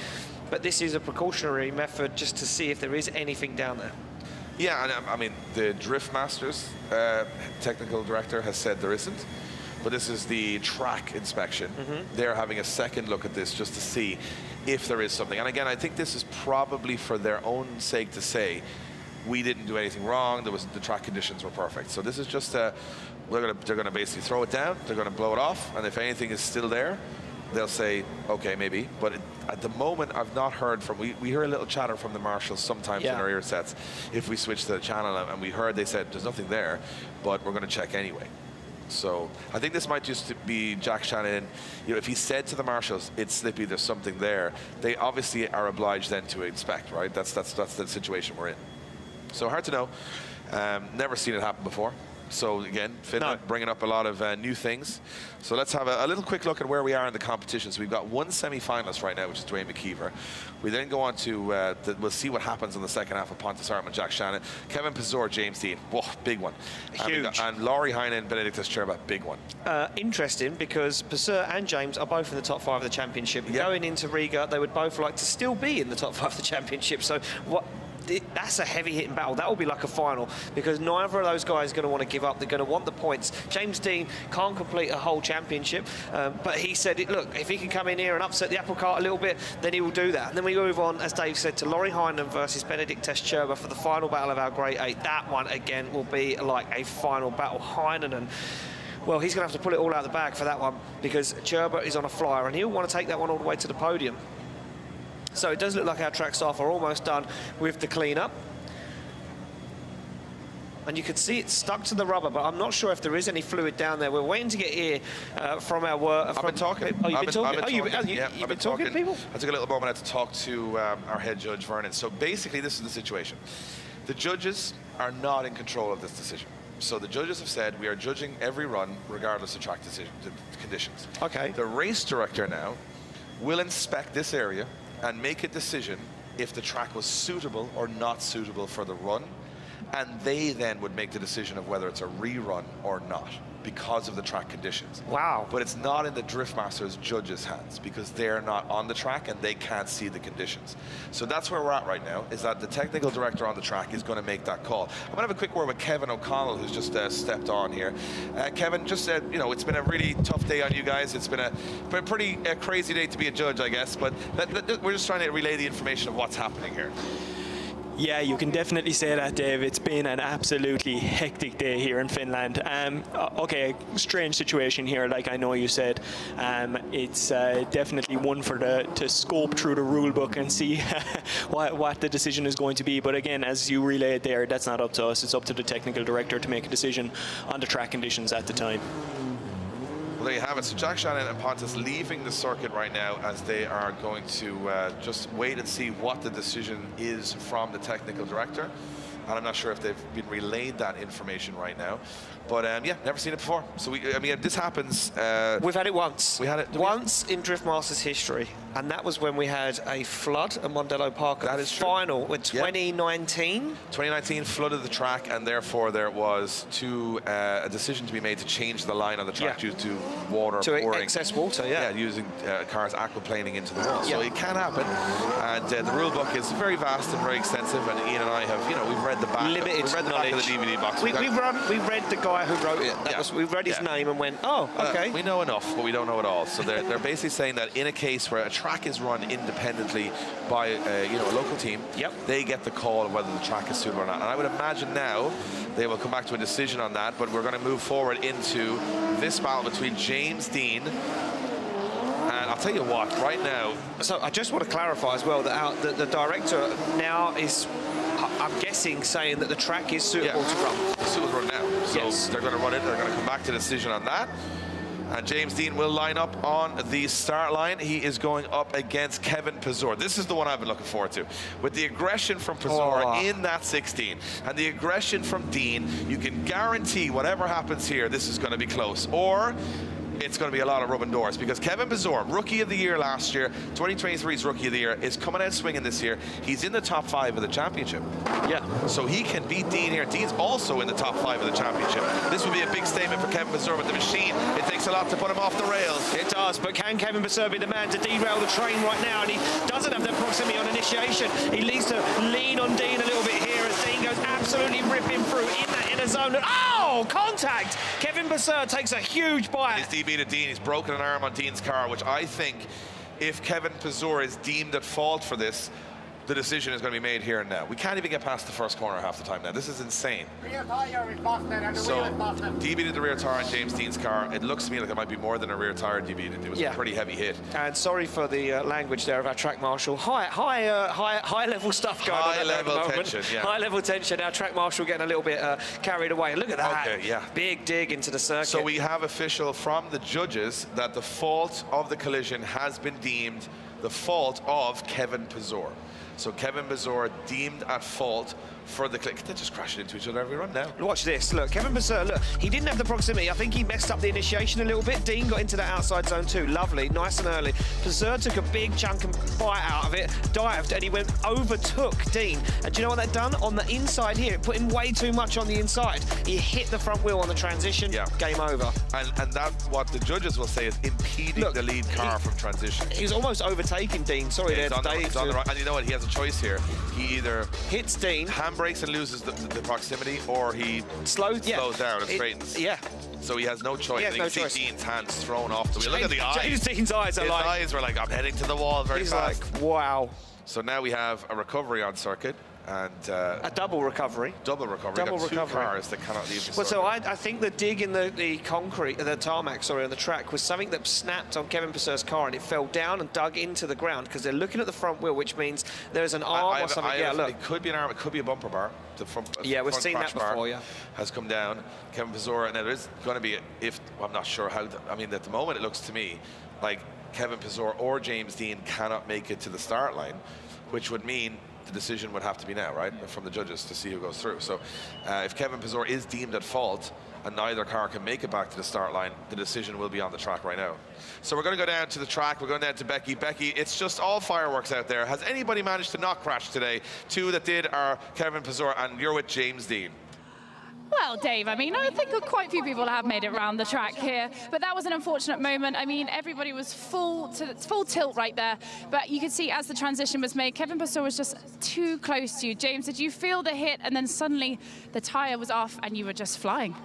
But this is a precautionary method just to see if there is anything down there. Yeah, and I mean, the Drift Masters technical director has said there isn't. But this is the track inspection. They're having a second look at this just to see if there is something. And again, I think this is probably for their own sake to say, we didn't do anything wrong, the track conditions were perfect. So this is just, they're gonna basically throw it down, they're gonna blow it off, and if anything is still there, they'll say, okay, maybe. But at the moment, I've not heard from, we hear a little chatter from the marshals sometimes in our ear sets if we switch to the channel, and we heard they said, there's nothing there, but we're gonna check anyway. So I think this might just be Jack Shannon. You know, if he said to the marshals, "It's slippy, there's something there," they obviously are obliged then to inspect, right? That's the situation we're in. So hard to know. Never seen it happen before. So again, Finland bringing up a lot of new things. So let's have a little quick look at where we are in the competition. So we've got one semi-finalist right now, which is Dwayne McKeever. We then go on to, we'll see what happens in the second half of Pontus Hartman, Jack Shannon, Kevin Pazor, James Dean. Whoa, big one. Huge. And Laurie Heinen, Benedictus Cherba, big one. Interesting, because Pazor and James are both in the top 5 of the championship. Going into Riga, they would both like to still be in the top 5 of the championship. So that's a heavy-hitting battle. That will be like a final, because neither of those guys are going to want to give up. They're going to want the points. James Dean can't complete a whole championship, but he said, look, if he can come in here and upset the apple cart a little bit, then he will do that. And then we move on, as Dave said, to Laurie Heinen versus Benedictus Cherba for the final battle of our Great 8. That one, again, will be like a final battle. Heinen and... well, he's going to have to pull it all out of the bag for that one, because Cherba is on a flyer, and he'll want to take that one all the way to the podium. So it does look like our track staff are almost done with the cleanup. And you can see it's stuck to the rubber, but I'm not sure if there is any fluid down there. We're waiting to get here from our work. I've been talking. Oh, you've been talking? You've been talking to people? I took a little moment to talk to our head judge, Vernon. So basically, this is the situation. The judges are not in control of this decision. So the judges have said we are judging every run regardless of track conditions. Okay. The race director now will inspect this area and make a decision if the track was suitable or not suitable for the run, and they then would make the decision of whether it's a rerun or not because of the track conditions. Wow. But it's not in the Drift Masters judges' hands, because they're not on the track and they can't see the conditions. So that's where we're at right now, is that the technical director on the track is going to make that call. I'm going to have a quick word with Kevin O'Connell, who's just stepped on here. Kevin, just said, you know, it's been a really tough day on you guys. It's been a pretty crazy day to be a judge, I guess, but we're just trying to relay the information of what's happening here. Yeah, you can definitely say that, Dave. It's been an absolutely hectic day here in Finland. Okay, strange situation here, like I know you said. It's definitely one for to scope through the rule book and see what the decision is going to be. But again, as you relayed there, that's not up to us. It's up to the technical director to make a decision on the track conditions at the time. Well, there you have it. So Jack Shannon and Pontus leaving the circuit right now as they are going to just wait and see what the decision is from the technical director. And I'm not sure if they've been relayed that information right now. But yeah, never seen it before. So I mean, this happens. We've had it once. We had it once in Drift Masters history, and that was when we had a flood at Mondello Park at the final in 2019. 2019 flooded the track, and therefore there was a decision to be made to change the line on the track due to water pouring. Excess water, using cars aquaplaning into the wall. So it can happen, and the rule book is very vast and very extensive. And Ian and I have, we've read the back. Limited we've read the back of the DVD box. We read the guy who wrote it. We read his name and went, oh, okay. We know enough, but we don't know it all. So they're basically saying that in a case where a track is run independently by a local team, they get the call of whether the track is suitable or not. And I would imagine now they will come back to a decision on that. But we're going to move forward into this battle between James Dean. And I'll tell you what, right now. So I just want to clarify as well that the director now is, I'm guessing, saying that the track is suitable to run. It's suitable to run now. So they're going to run it. They're going to come back to a decision on that. And James Dean will line up on the start line. He is going up against Kevin Pazur. This is the one I've been looking forward to. With the aggression from Pazur in that 16 and the aggression from Dean, you can guarantee whatever happens here, this is going to be close. Or it's going to be a lot of rubbing doors, because Kevin Pazur, Rookie of the Year last year, 2023's Rookie of the Year, is coming out swinging this year. He's in the top 5 of the championship. Yeah. So he can beat Dean here. Dean's also in the top 5 of the championship. This would be a big statement for Kevin Pazur with the machine. It takes a lot to put him off the rails. It does, but can Kevin Pazur be the man to derail the train right now? And he doesn't have that proximity on initiation. He needs to lean on Dean a little bit here as Dean goes absolutely ripping through in that inner zone. Oh, contact! Kevin Pazur takes a huge bite. His DB to Dean. He's broken an arm on Dean's car, which I think, if Kevin Pazur is deemed at fault for this, the decision is going to be made here and now. We can't even get past the first corner half the time now. This is insane. Rear tire is busted and the wheel is busted. DB to the rear tire on James Dean's car. It looks to me like it might be more than a rear tire DB. It was a pretty heavy hit. And sorry for the language there of our track marshal. High level stuff going on at the moment. Tension, High level tension. Our track marshal getting a little bit carried away. Look at that. Okay, yeah. Big dig into the circuit. So we have official from the judges that the fault of the collision has been deemed the fault of Kevin Pazur. So Kevin Pazur deemed at fault for the click. They're just crashing into each other every run now. Watch this. Look, Kevin Pazur, look, he didn't have the proximity. I think he messed up the initiation a little bit. Dean got into that outside zone too. Lovely, nice and early. Pazur took a big chunk and bite out of it, dived, and he overtook Dean. And do you know what that done? On the inside here, it put him way too much on the inside. He hit the front wheel on the transition. Game over. And that's what the judges will say is impeding the lead car from transition. He was almost overtaking Dean. Sorry, he's on the right. And you know what? He has a choice here. He either hits Dean, handbrakes and loses the proximity, or he slows down and straightens. So he has no choice. And you can see Dean's hands thrown off the wheel. Look at the eyes. James Dean's eyes are like... His eyes were like, I'm heading to the wall very fast. He's like, wow. So now we have a recovery on circuit. And a double recovery. Double recovery. We've got two cars that cannot leave the circuit. So I think the dig in the concrete, the tarmac, sorry, on the track was something that snapped on Kevin Pazur's car, and it fell down and dug into the ground because they're looking at the front wheel, which means there's an arm or something. Look. It could be an arm. It could be a bumper bar. The front, we've seen that before. Has come down. Kevin Pazur, and there is going to be I'm not sure how. I mean, at the moment, it looks to me like Kevin Pazur or James Dean cannot make it to the start line, which would mean the decision would have to be now, right, from the judges to see who goes through. So if Kevin Pazur is deemed at fault and neither car can make it back to the start line, the decision will be on the track right now. So we're going to go down to the track. We're going down to Becky. Becky, it's just all fireworks out there. Has anybody managed to not crash today? Two that did are Kevin Pazur, and you're with James Dean. Well, Dave, I mean, I think quite a few people have made it around the track here, but that was an unfortunate moment. I mean, everybody was full tilt right there, but you could see as the transition was made, Kevin Pazur was just too close to you. James, did you feel the hit and then suddenly the tyre was off and you were just flying?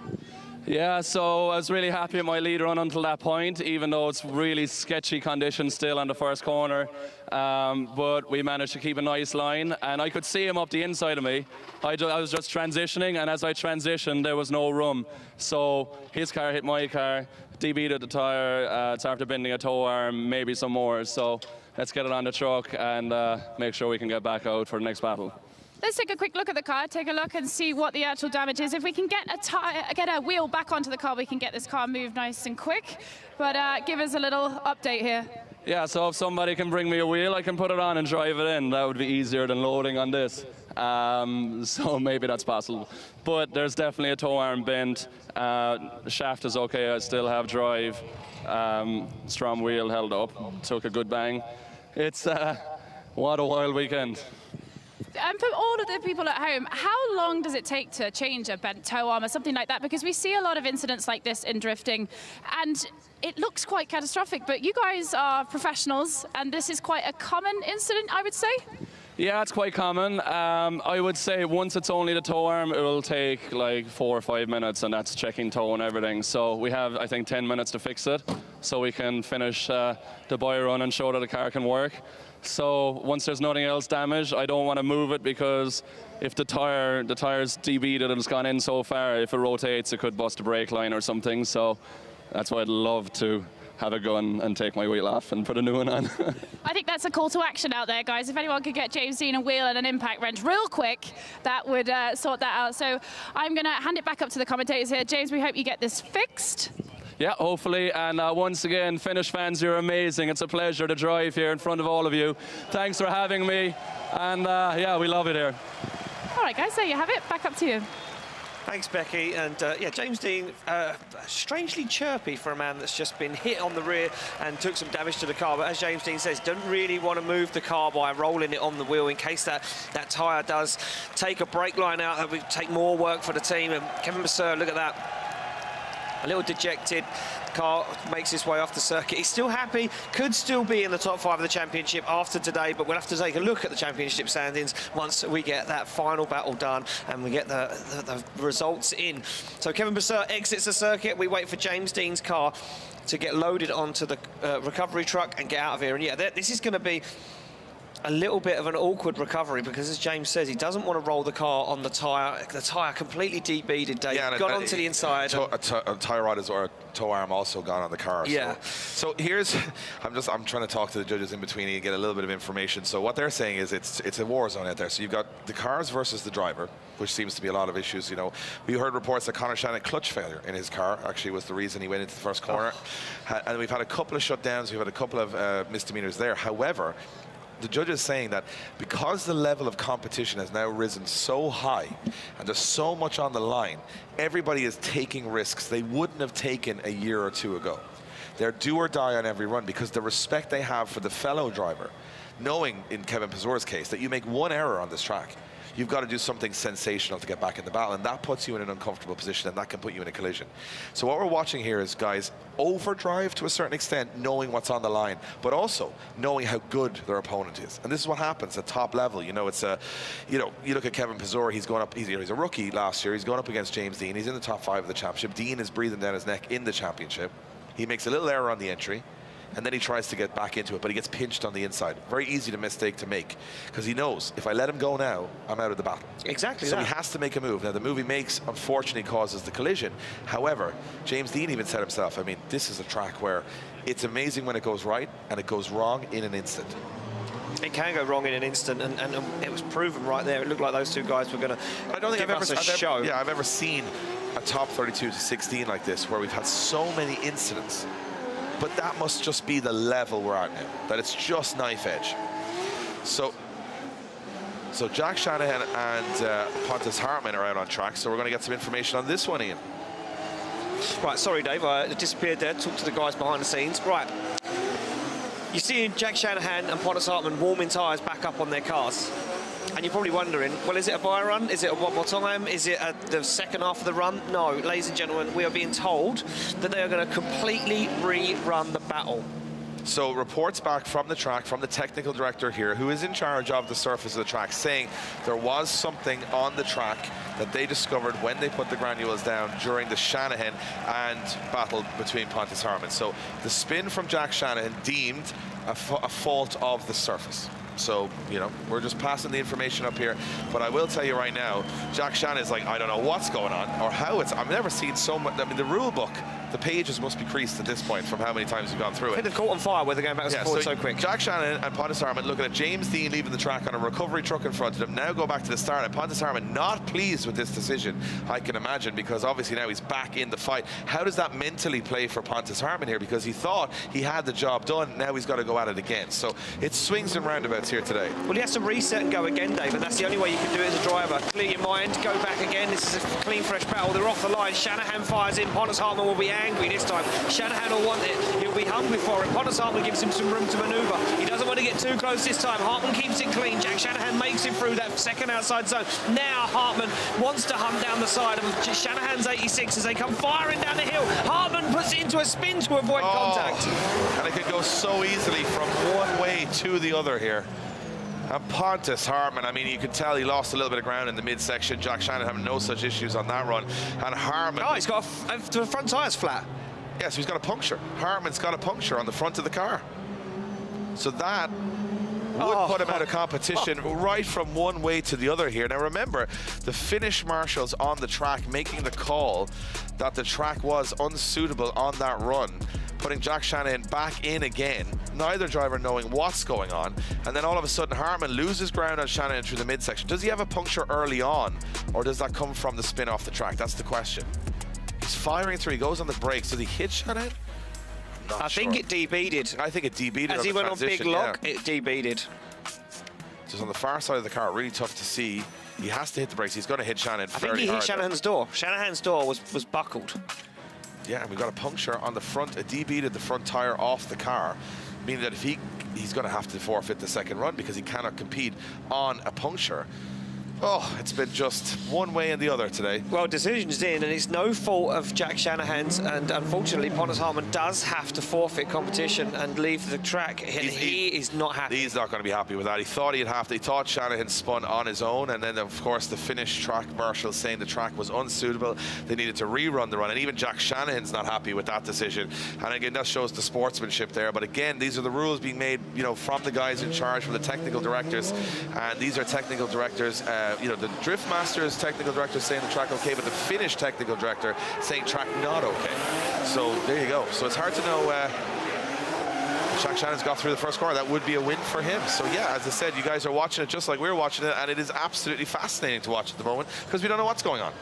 Yeah, so I was really happy with my lead run until that point, even though it's really sketchy conditions still on the first corner. But we managed to keep a nice line, and I could see him up the inside of me. I was just transitioning, and as I transitioned, there was no room. So his car hit my car, DB'd the tire, it's after bending a tow arm, maybe some more. So let's get it on the truck and make sure we can get back out for the next battle. Let's take a quick look at the car, take a look and see what the actual damage is. If we can get a wheel back onto the car, we can get this car moved nice and quick. But give us a little update here. Yeah, so if somebody can bring me a wheel, I can put it on and drive it in. That would be easier than loading on this. So maybe that's possible. But there's definitely a tow arm bent. The shaft is okay, I still have drive. Strong wheel held up, took a good bang. It's what a wild weekend. And for all of the people at home, how long does it take to change a bent tow arm or something like that? Because we see a lot of incidents like this in drifting, and it looks quite catastrophic, but you guys are professionals, and this is quite a common incident, I would say? Yeah, it's quite common. I would say once it's only the tow arm, it will take like 4 or 5 minutes, and that's checking tow and everything. So we have, I think, 10 minutes to fix it, so we can finish the buy run and show that the car can work. So once there's nothing else damaged, I don't want to move it, because if the tire's DB'd and it's gone in so far, if it rotates, it could bust a brake line or something. So that's why I'd love to have a gun and take my wheel off and put a new one on. I think that's a call to action out there, guys. If anyone could get James Dean a wheel and an impact wrench real quick, that would sort that out. So I'm going to hand it back up to the commentators here. James, we hope you get this fixed. Yeah, hopefully. And once again, Finnish fans, you're amazing. It's a pleasure to drive here in front of all of you. Thanks for having me. And yeah, we love it here. All right, guys, there you have it. Back up to you. Thanks, Becky. And yeah, James Dean, strangely chirpy for a man that's just been hit on the rear and took some damage to the car. But as James Dean says, don't really want to move the car by rolling it on the wheel in case that tyre does take a brake line out. That would take more work for the team. And Kevin Basur, look at that. A little dejected. Car makes his way off the circuit. He's still happy, could still be in the top 5 of the championship after today, but we'll have to take a look at the championship standings once we get that final battle done and we get the results in. So Kevin Basur exits the circuit. We wait for James Dean's car to get loaded onto the recovery truck and get out of here. And yeah, this is going to be a little bit of an awkward recovery, because as James says, he doesn't want to roll the car on the tyre. The tyre completely DB'd, Dave. Yeah, got onto the inside. A tyre rod or a tow arm also gone on the car. Yeah. So here's, I'm trying to talk to the judges in between and get a little bit of information. So what they're saying is it's a war zone out there. So you've got the cars versus the driver, which seems to be a lot of issues. You know, we heard reports that Conor Shannon clutch failure in his car actually was the reason he went into the first corner. And we've had a couple of shutdowns. We've had a couple of misdemeanors there. However, the judge is saying that because the level of competition has now risen so high and there's so much on the line, everybody is taking risks they wouldn't have taken a year or two ago. They're do or die on every run because the respect they have for the fellow driver, knowing in Kevin Pazour's case that you make one error on this track, you've got to do something sensational to get back in the battle, and that puts you in an uncomfortable position, and that can put you in a collision. So what we're watching here is guys overdrive to a certain extent, knowing what's on the line, but also knowing how good their opponent is. And this is what happens at top level. You know, it's you look at Kevin Pazour, he's going up, he's a rookie last year, he's going up against James Dean, he's in the top 5 of the championship. Dean is breathing down his neck in the championship. He makes a little error on the entry, and then he tries to get back into it, but he gets pinched on the inside. Very easy mistake to make, because he knows if I let him go now, I'm out of the battle. Exactly. So he has to make a move. Now the move he makes, unfortunately, causes the collision. However, James Dean even said himself, I mean, this is a track where it's amazing when it goes right, and it goes wrong in an instant. It can go wrong in an instant, and it was proven right there. It looked like those two guys were going to give us a show. I've ever seen a top 32 to 16 like this, where we've had so many incidents. But that must just be the level we're at now, that it's just knife edge. So Jack Shanahan and Pontus Hartman are out on track, so we're going to get some information on this one, Ian. Right, sorry, Dave, I disappeared there. Talk to the guys behind the scenes. Right, you see Jack Shanahan and Pontus Hartman warming tyres back up on their cars. And you're probably wondering, well, is it a buy run? Is it a one more time? Is it the second half of the run? No, ladies and gentlemen, we are being told that they are going to completely rerun the battle. So reports back from the track, from the technical director here, who is in charge of the surface of the track, saying there was something on the track that they discovered when they put the granules down during the Shanahan and battle between Pontus Harman. So the spin from Jack Shanahan deemed a fault of the surface. So, you know, we're just passing the information up here. But I will tell you right now, Jack Shanahan is like, I don't know what's going on or how it's, I've never seen so much. I mean, the rule book, the pages must be creased at this point from how many times we've gone through it. They've caught on fire where they're going back and forth so quick. Jack Shanahan and Pontus Harman looking at James Dean leaving the track on a recovery truck in front of them. Now go back to the start. And Pontus Harman not pleased with this decision, I can imagine, because obviously now he's back in the fight. How does that mentally play for Pontus Harman here? Because he thought he had the job done. Now he's got to go at it again. So it swings and roundabouts here today. Well, he has to reset and go again, Dave, and that's the only way you can do it as a driver. Clear your mind, go back again. This is a clean, fresh battle. They're off the line. Shanahan fires in. Pontus Harman will be angry this time. Shanahan will want it. He'll be hungry for it. Pontus Harman gives him some room to manoeuvre. He doesn't want to get too close this time. Hartman keeps it clean. Jack Shanahan makes it through that second outside zone. Now Hartman wants to hunt down the side of Shanahan's 86 as they come firing down the hill. Hartman puts it into a spin to avoid contact. And it could go so easily from one way to the other here. And Pontus Harman, I mean, you could tell he lost a little bit of ground in the midsection. Jack Shanahan having no such issues on that run. And Harman... Oh, he's got the front tyre's flat. Yes, he's got a puncture. Harman's got a puncture on the front of the car. So that would put him out of competition right from one way to the other here. Now remember, the Finnish marshals on the track making the call that the track was unsuitable on that run, putting Jack Shanahan back in again, neither driver knowing what's going on, and then all of a sudden Harman loses ground on Shanahan through the midsection. Does he have a puncture early on, or does that come from the spin off the track? That's the question. He's firing through, he goes on the brakes. Does he hit Shanahan? I think it debeaded. I think it debeaded as he went on big lock, it debeaded. Just on the far side of the car, really tough to see. He has to hit the brakes. He's going to hit Shanahan I think he hit Shanahan's door. Shanahan's door was buckled. Yeah, and we've got a puncture on the front, a debeaded the front tire off the car, meaning that if he's going to have to forfeit the second run because he cannot compete on a puncture. Oh, it's been just one way and the other today. Well, decisions in, and it's no fault of Jack Shanahan's, and unfortunately, Pontus Harman does have to forfeit competition and leave the track. He is not happy. He's not going to be happy with that. He thought he'd have to. He thought Shanahan spun on his own, and then, of course, the Finnish track marshal saying the track was unsuitable. They needed to rerun the run, and even Jack Shanahan's not happy with that decision. And again, that shows the sportsmanship there. But again, these are the rules being made, you know, from the guys in charge, from the technical directors, and these are technical directors. You know, the Drift Masters technical director saying the track okay, but the Finnish technical director saying track not okay. So there you go. So it's hard to know. Jack Shannon's got through the first corner. That would be a win for him. So yeah, as I said, you guys are watching it just like we're watching it, and it is absolutely fascinating to watch at the moment because we don't know what's going on.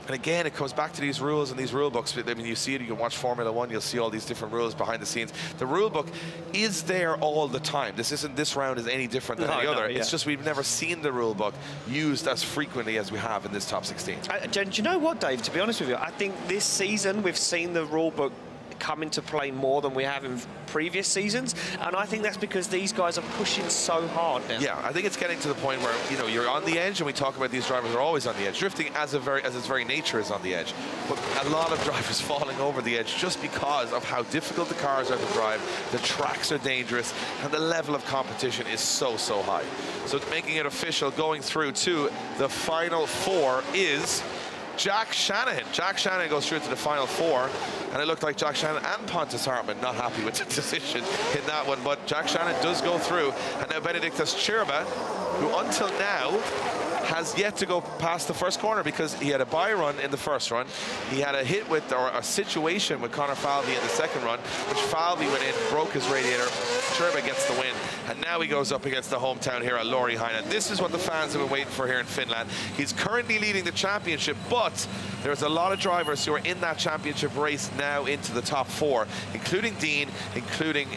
And again, it comes back to these rules and these rule books. I mean, you see it, you can watch Formula One, you'll see all these different rules behind the scenes. The rule book is there all the time. This round is any different than any other. It's just we've never seen the rule book used as frequently as we have in this top 16. Do you know what, Dave? To be honest with you, I think this season we've seen the rule book come into play more than we have in previous seasons, and I think that's because these guys are pushing so hard now. Yeah, I think it's getting to the point where, you know, you're on the edge, and we talk about these drivers are always on the edge. Drifting as its very nature is on the edge, but a lot of drivers falling over the edge just because of how difficult the cars are to drive, the tracks are dangerous, and the level of competition is so high. So making it official, going through to the final four is Jack Shanahan. Jack Shanahan goes through to the final four, and it looked like Jack Shanahan and Pontus Harman not happy with the decision in that one, but Jack Shanahan does go through, and now Benediktas Chirba, who until now has yet to go past the first corner because he had a bye run in the first run. He had a hit with, or a situation with Connor Falvey in the second run, which Falvey went in, broke his radiator. Chirba gets the win, and now he goes up against the hometown hero, Lauri Heinen. This is what the fans have been waiting for here in Finland. He's currently leading the championship, but there's a lot of drivers who are in that championship race now into the top four, including Dean, including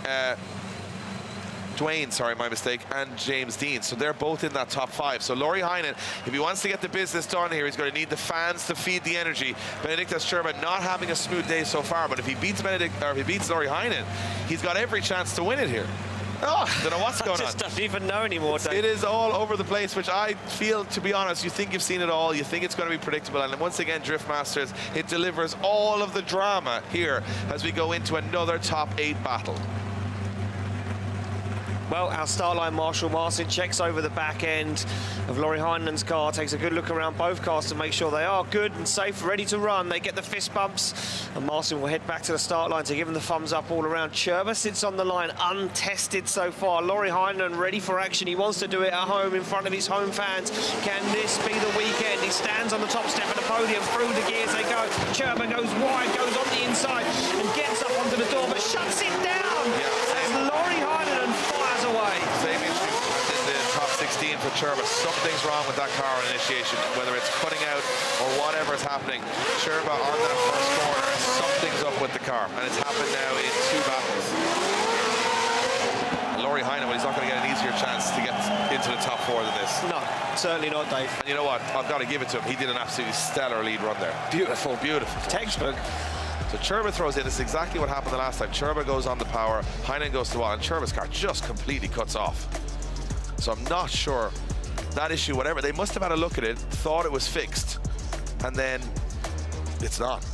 Dwayne, sorry, my mistake, and James Dean. So they're both in that top five. So Lauri Heinen, if he wants to get the business done here, he's going to need the fans to feed the energy. Benediktas Chirba not having a smooth day so far, but if he beats Lauri Heinen, he's got every chance to win it here. Oh, don't know what's going on. I just don't even know anymore. It is all over the place, which I feel, to be honest, you think you've seen it all, you think it's going to be predictable, and once again, Drift Masters, it delivers all of the drama here as we go into another top 8 battle. Well, our start line marshal, Marcin, checks over the back end of Laurie Heinen's car, takes a good look around both cars to make sure they are good and safe, ready to run. They get the fist bumps, and Marcin will head back to the start line to give him the thumbs up all around. Cherba sits on the line, untested so far. Laurie Heinen ready for action. He wants to do it at home in front of his home fans. Can this be the weekend? He stands on the top step of the podium. Through the gears they go. Cherba goes wide, goes on the inside, and gets up onto the door, but shuts it down. As Laurie Heinen fires away. Same issue in the top 16 for Cherba. Something's wrong with that car on initiation, whether it's cutting out or whatever is happening. Cherba on that first corner, something's up with the car, and it's happened now in 2 battles. And Laurie Heinen, well, he's not going to get an easier chance to get into the top 4 than this. No, certainly not, Dave. And you know what? I've got to give it to him. He did an absolutely stellar lead run there. Beautiful. Beautiful. Textbook. So Cherba throws in. This is exactly what happened the last time. Cherba goes on the power, Heinen goes to the wall, and Cherba's car just completely cuts off. So I'm not sure that issue, whatever. They must have had a look at it, thought it was fixed, and then it's not.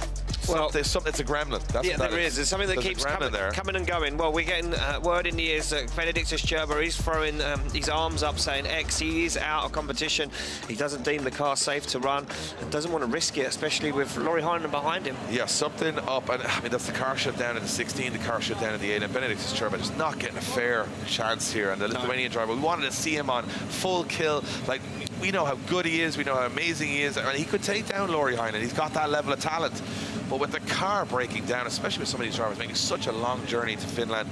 Well, it's a gremlin. That's yeah, what there is. There's something that keeps coming and going. Well, we're getting word in the ears that Benedictus Cherba is throwing his arms up saying X. He is out of competition. He doesn't deem the car safe to run and doesn't want to risk it, especially with Laurie Heinen behind him. Yeah, something up. And I mean, that's the car shut down in the 16, the car shut down in the 8, and Benedictus Cherba just not getting a fair chance here. And the Lithuanian driver, we wanted to see him on full kill. Like, we know how good he is, we know how amazing he is, and he could take down Laurie Heinen. He's got that level of talent. But with the car breaking down, especially with some of these drivers making such a long journey to Finland,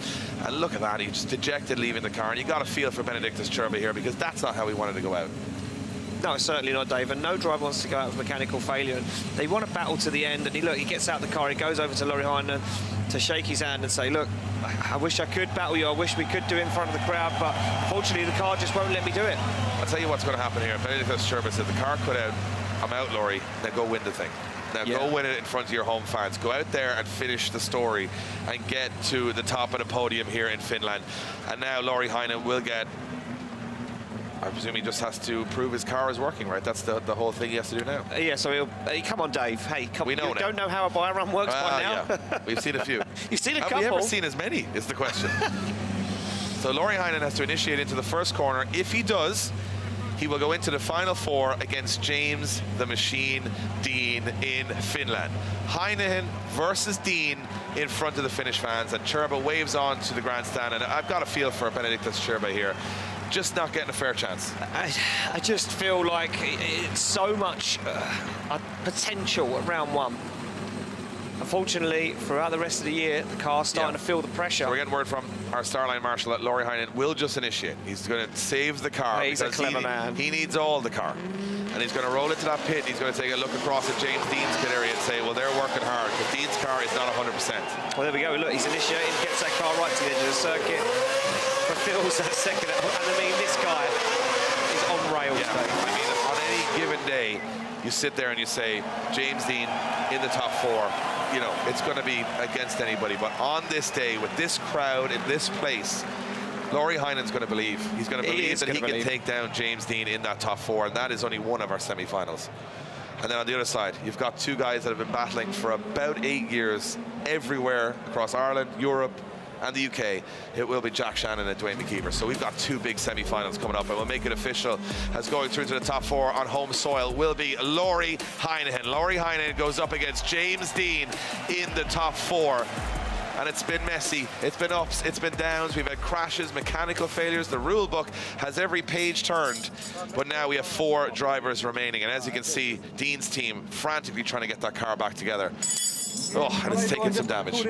and look at that, he's just dejected leaving the car, and you got to feel for Benedictus Cherba here, because that's not how he wanted to go out. No, certainly not, Dave. And no driver wants to go out with mechanical failure. And they want to battle to the end. And he gets out the car. He goes over to Laurie Heinen to shake his hand and say, look, I wish I could battle you. I wish we could do it in front of the crowd. But fortunately, the car just won't let me do it. I'll tell you what's going to happen here. Benedictus Cherba said, the car cut out. I'm out, Laurie. Now go win the thing. Now go win it in front of your home fans. Go out there and finish the story and get to the top of the podium here in Finland. And now Laurie Heinen will get, I presume he just has to prove his car is working, right? That's the whole thing he has to do now. Yeah, so he'll, come on, Dave. Hey, come on. You don't know how a buy run works by now. Yeah. We've seen a few. You've seen a couple. Have we ever seen as many, is the question. So Laurie Heinen has to initiate into the first corner. If he does, he will go into the final 4 against James the Machine Dean in Finland. Heinen versus Dean in front of the Finnish fans, and Cherba waves on to the grandstand, and I've got a feel for Benedictus Cherba here. Just not getting a fair chance. I just feel like it's so much potential at round 1. Unfortunately, throughout the rest of the year, the car's starting to feel the pressure. So we're getting word from our Starline Marshal that Laurie Heinen will just initiate. He's going to save the car. He's a clever man. He needs all the car. And he's going to roll it to that pit. He's going to take a look across at James Dean's pit area and say, well, they're working hard, because Dean's car is not 100%. Well, there we go. Look, he's initiating, gets that car right to the edge of the circuit, fulfills that second. And I mean, this guy is on rails. Yeah. I mean, on any given day, you sit there and you say, James Dean in the top 4, you know, it's going to be against anybody. But on this day, with this crowd in this place, Laurie Heinen's going to believe. He's going to believe that he can take down James Dean in that top 4, and that is only one of our semi-finals. And then on the other side, you've got 2 guys that have been battling for about 8 years everywhere across Ireland, Europe, and the UK. It will be Jack Shannon and Dwayne McKeever. So we've got 2 big semi-finals coming up, and we'll make it official as going through to the top 4 on home soil will be Laurie Heinen. Laurie Heinen goes up against James Dean in the top 4. And it's been messy. It's been ups, it's been downs. We've had crashes, mechanical failures. The rule book has every page turned. But now we have 4 drivers remaining. And as you can see, Dean's team frantically trying to get that car back together. Oh, and it's taken some damage.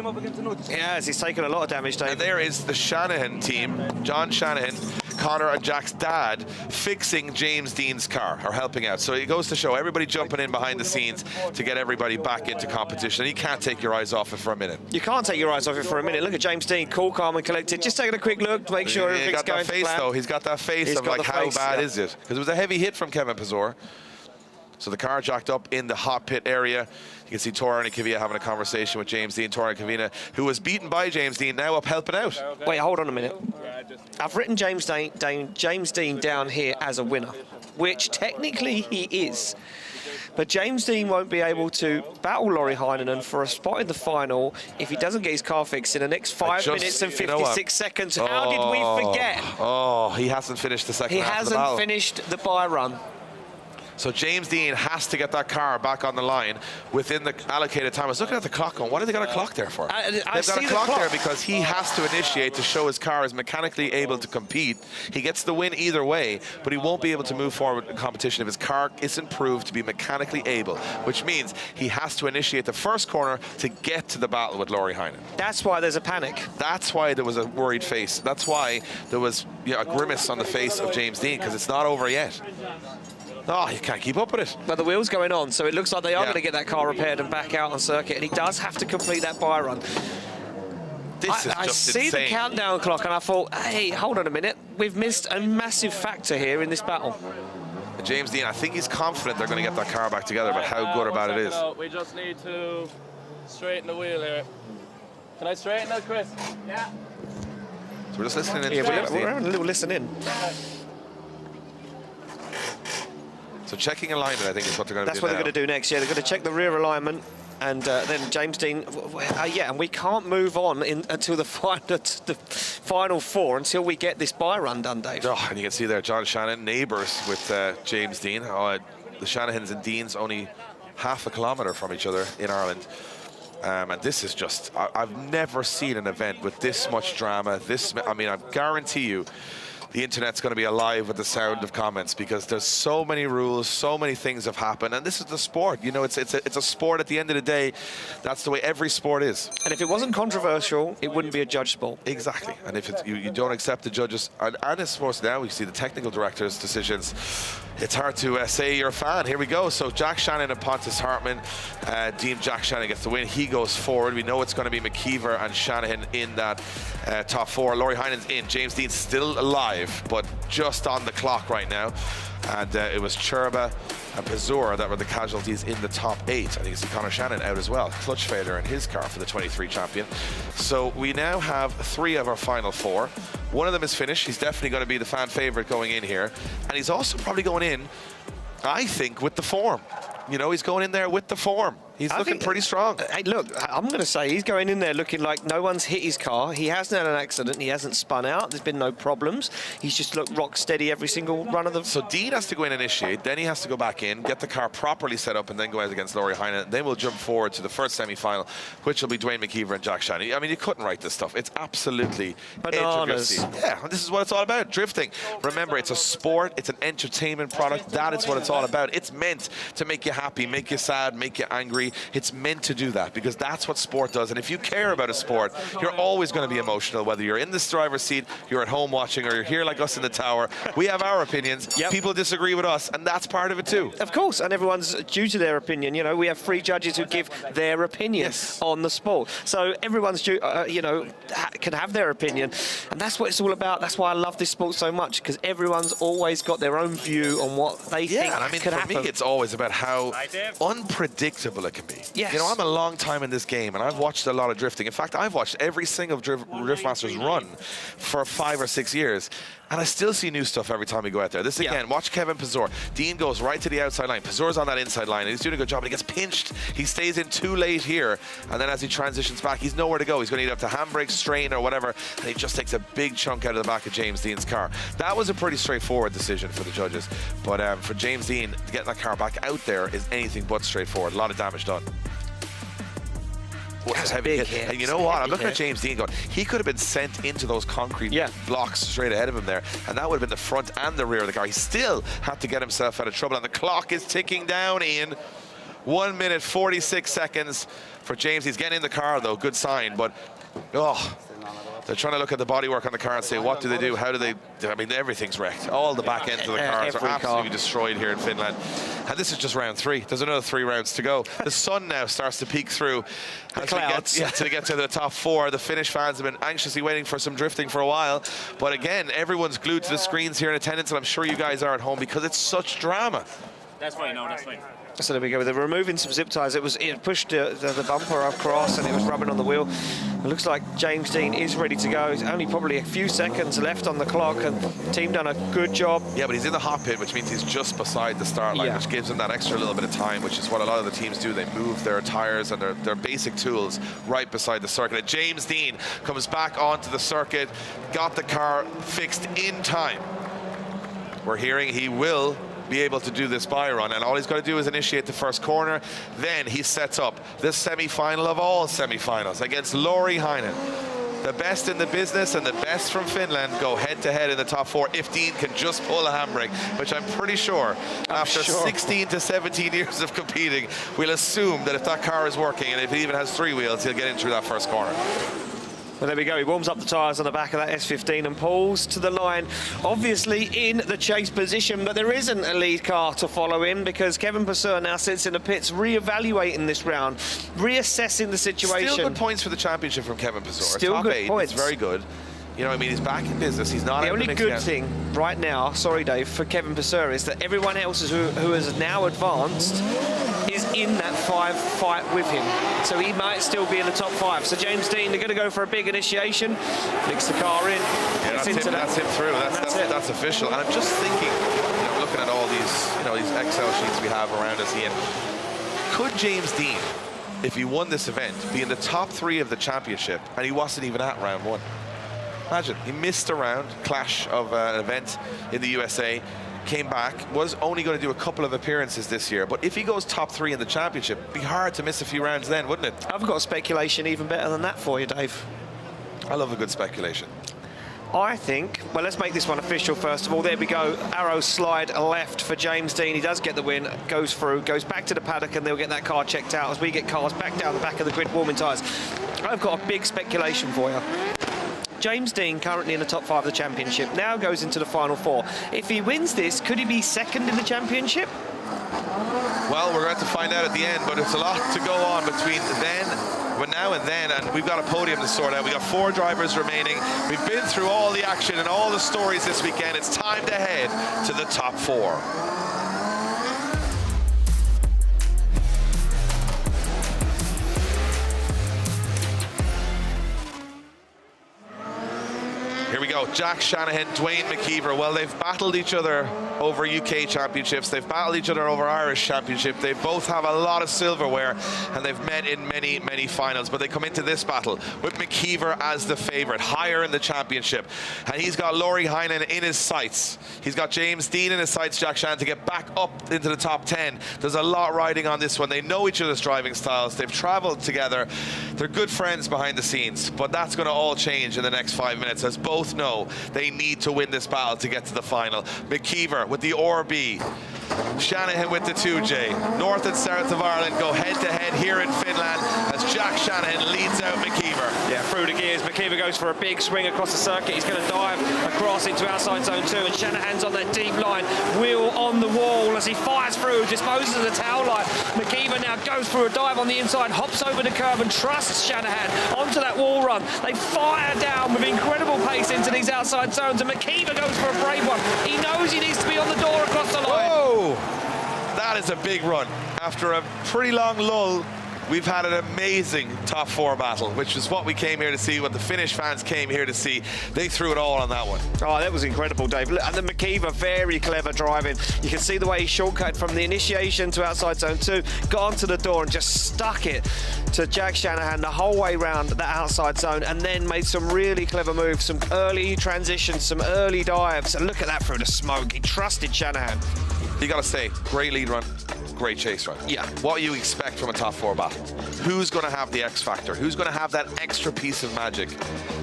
Yeah, he's taken a lot of damage, Dave. And there is the Shanahan team, John Shanahan, Connor and Jack's dad, fixing James Dean's car, or helping out. So it goes to show everybody jumping in behind the scenes to get everybody back into competition. And you can't take your eyes off it for a minute. You can't take your eyes off it for a minute. Look at James Dean, cool, calm and collected. Just taking a quick look to make sure everything's going to plan. He's got that face, though. He's got that face of like, how bad is it? Because it was a heavy hit from Kevin Pazor. So the car jacked up in the hot pit area. You can see Tora and Kavia having a conversation with James Dean. Tora and Kavina, who was beaten by James Dean, now up helping out. Wait, hold on a minute. I've written James Dean down here as a winner, which technically he is. But James Dean won't be able to battle Laurie Heinonen for a spot in the final if he doesn't get his car fixed in the next 5 minutes and 56 seconds. How did we forget? Oh, he hasn't finished the second half of the battle. He hasn't finished the bye run. So James Dean has to get that car back on the line within the allocated time. I was looking at the clock going, what have they got a clock there for? They've got a clock there because he has to initiate to show his car is mechanically able to compete. He gets the win either way, but he won't be able to move forward in competition if his car isn't proved to be mechanically able, which means he has to initiate the first corner to get to the battle with Laurie Heinonen. That's why there's a panic. That's why there was a worried face. That's why there was a grimace on the face of James Dean, because it's not over yet. Oh, you can't keep up with it. But the wheel's going on, so it looks like they are going to get that car repaired and back out on circuit, and he does have to complete that bye run. I see the countdown clock, and I thought, hey, hold on a minute. We've missed a massive factor here in this battle. James Dean, I think he's confident they're going to get that car back together, but how good or bad it is. We just need to straighten the wheel here. Can I straighten that, Chris? Yeah. So we're just listening in. Yeah, we're having a little listen in. So checking alignment, I think, is what they're going to do. That's what they're going to do next. Yeah, they're going to check the rear alignment, and then James Dean. Yeah, and we can't move on until the final four until we get this bye run done, Dave. Oh, and you can see there, John Shannon, neighbours with James Dean. The Shanahans and Deans only half a kilometre from each other in Ireland. And this is just, I've never seen an event with this much drama. I mean, I guarantee you, the internet's going to be alive with the sound of comments, because there's so many rules, so many things have happened, and this is the sport. You know, it's a sport. At the end of the day, that's the way every sport is. And if it wasn't controversial, it wouldn't be a judge sport. Exactly. And if you don't accept the judges, and it's sports now, we see the technical director's decisions. It's hard to say you're a fan. Here we go. So Jack Shannon and Pontus Hartman. Jack Shannon gets the win. He goes forward. We know it's going to be McKeever and Shanahan in that top four. Laurie Heinen's in. James Dean's still alive, but just on the clock right now. And it was Cherba and Pazur that were the casualties in the top 8. I think you see Connor Shannon out as well. Clutch failure in his car for the 23 champion. So we now have 3 of our final 4. One of them is finished. He's definitely going to be the fan favorite going in here. And he's also probably going in, I think, with the form. You know, he's going in there with the form. He's looking pretty strong. Hey, look, I'm going to say he's going in there looking like no one's hit his car. He hasn't had an accident. He hasn't spun out. There's been no problems. He's just looked rock steady every single run of the... So Dean has to go in and initiate. Then he has to go back in, get the car properly set up, and then go out against Laurie Heinonen. Then we'll jump forward to the first semi-final, which will be Dwayne McKeever and Jack Shannon. I mean, you couldn't write this stuff. It's absolutely bananas. Yeah, this is what it's all about. Drifting. Remember, it's a sport. It's an entertainment product. That is what it's all about. It's meant to make you happy, make you sad, make you angry. It's meant to do that, because that's what sport does. And if you care about a sport, you're always going to be emotional, whether you're in this driver's seat, you're at home watching, or you're here like us in the tower. We have our opinions. Yep. People disagree with us, and that's part of it too. Of course, and everyone's due to their opinion. You know, we have 3 judges who give their opinion on the sport. So everyone's due, you know, can have their opinion, and that's what it's all about. That's why I love this sport so much, because everyone's always got their own view on what they think and I mean, could for happen. me, it's always about how unpredictable it can be. Yes. You know, I'm a long time in this game, and I've watched a lot of drifting. In fact, I've watched every single Driftmasters run for 5 or 6 years, and I still see new stuff every time we go out there. This again, watch Kevin Pazur. Dean goes right to the outside line. Pazur's on that inside line, and he's doing a good job, but he gets pinched. He stays in too late here, and then as he transitions back, he's nowhere to go. He's going to need up to handbrake, strain, or whatever, and he just takes a big chunk out of the back of James Dean's car. That was a pretty straightforward decision for the judges, but for James Dean, getting that car back out there is anything but straightforward. A lot of damage done. That's a heavy hit. And you know what? I'm looking at James Dean going, he could have been sent into those concrete blocks straight ahead of him there, and that would have been the front and the rear of the car. He still had to get himself out of trouble, and the clock is ticking down, Ian. 1 minute, 46 seconds for James. He's getting in the car, though. Good sign, but, they're trying to look at the bodywork on the car and say, what do they do? How do they... I mean, everything's wrecked. All the back ends of the cars are absolutely destroyed here in Finland. And this is just round 3. There's another 3 rounds to go. The sun now starts to peek through as we get to the top 4. The Finnish fans have been anxiously waiting for some drifting for a while. But again, everyone's glued to the screens here in attendance, and I'm sure you guys are at home, because it's such drama. That's fine, no, that's fine. So there we go. They're removing some zip ties. It pushed the bumper across, and it was rubbing on the wheel. It looks like James Dean is ready to go. There's only probably a few seconds left on the clock, and the team done a good job. Yeah, but he's in the hot pit, which means he's just beside the start line, which gives him that extra little bit of time, which is what a lot of the teams do. They move their tires and their basic tools right beside the circuit. And James Dean comes back onto the circuit, got the car fixed in time. We're hearing he will be able to do this by run, and all he's got to do is initiate the first corner. Then he sets up the semi-final of all semi-finals against Lauri Heinen. The best in the business and the best from Finland go head-to-head in the top 4 if Dean can just pull a handbrake, which I'm pretty sure, after 16 to 17 years of competing, we'll assume that if that car is working and if it even has 3 wheels, he'll get in through that first corner. Well, there we go. He warms up the tyres on the back of that S15 and pulls to the line, obviously in the chase position, but there isn't a lead car to follow in because Kevin Purser now sits in the pits re-evaluating this round, reassessing the situation. Still good points for the championship from Kevin Purser. Still top good 8, points. It's very good. You know what I mean? He's back in business. He's not. The only good thing right now, sorry Dave, for Kevin Purser is that everyone else who has now advanced is in that 5 fight with him. So he might still be in the top 5. So James Dean, they're going to go for a big initiation. Flicks the car in. Yeah, that's him through. That's official. And I'm just thinking, you know, looking at all these Excel sheets we have around us, Ian, could James Dean, if he won this event, be in the top 3 of the championship and he wasn't even at round 1? Imagine, he missed a round, clash of an event in the USA, came back, was only going to do a couple of appearances this year, but if he goes top 3 in the championship, it'd be hard to miss a few rounds then, wouldn't it? I've got a speculation even better than that for you, Dave. I love a good speculation. I think, well, let's make this one official first of all. There we go, arrow slide left for James Dean. He does get the win, goes through, goes back to the paddock, and they'll get that car checked out as we get cars back down the back of the grid warming tyres. I've got a big speculation for you. James Dean, currently in the top 5 of the championship, now goes into the final 4. If he wins this, could he be second in the championship? Well, we're going to find out at the end, but it's a lot to go on between now and then, and we've got a podium to sort out. We've got 4 drivers remaining. We've been through all the action and all the stories this weekend. It's time to head to the top 4. Here we go, Jack Shanahan, Dwayne McKeever. Well, they've battled each other over UK championships. They've battled each other over Irish championship. They both have a lot of silverware, and they've met in many, many finals. But they come into this battle with McKeever as the favorite, higher in the championship. And he's got Lauri Heinen in his sights. He's got James Dean in his sights, Jack Shanahan, to get back up into the top 10. There's a lot riding on this one. They know each other's driving styles. They've traveled together. They're good friends behind the scenes. But that's going to all change in the next 5 minutes, as both know they need to win this battle to get to the final. McKeever with the RB, Shanahan with the 2J. North and south of Ireland go head-to-head here in Finland as Jack Shanahan leads out McKeever. Yeah, through the gears. McKeever goes for a big swing across the circuit. He's going to dive across into outside zone 2, and Shanahan's on that deep line. Wheel on the wall as he fires through, disposes of the tail light. McKeever now goes for a dive on the inside, hops over the curb and trusts Shanahan onto that wall run. They fire down with incredible pace into these outside zones, and McKeever goes for a brave one. He knows he needs to be on the door across the line. Whoa! That is a big run. After a pretty long lull, we've had an amazing top 4 battle, which is what we came here to see, what the Finnish fans came here to see. They threw it all on that one. Oh, that was incredible, Dave. And the McKeever, very clever driving. You can see the way he shortcut from the initiation to outside zone 2, got onto the door and just stuck it to Jack Shanahan the whole way round that outside zone, and then made some really clever moves, some early transitions, some early dives. And look at that through the smoke. He trusted Shanahan. You got to say, great lead run, great chase run. Yeah. What you expect from a top 4 battle? Who's going to have the X factor? Who's going to have that extra piece of magic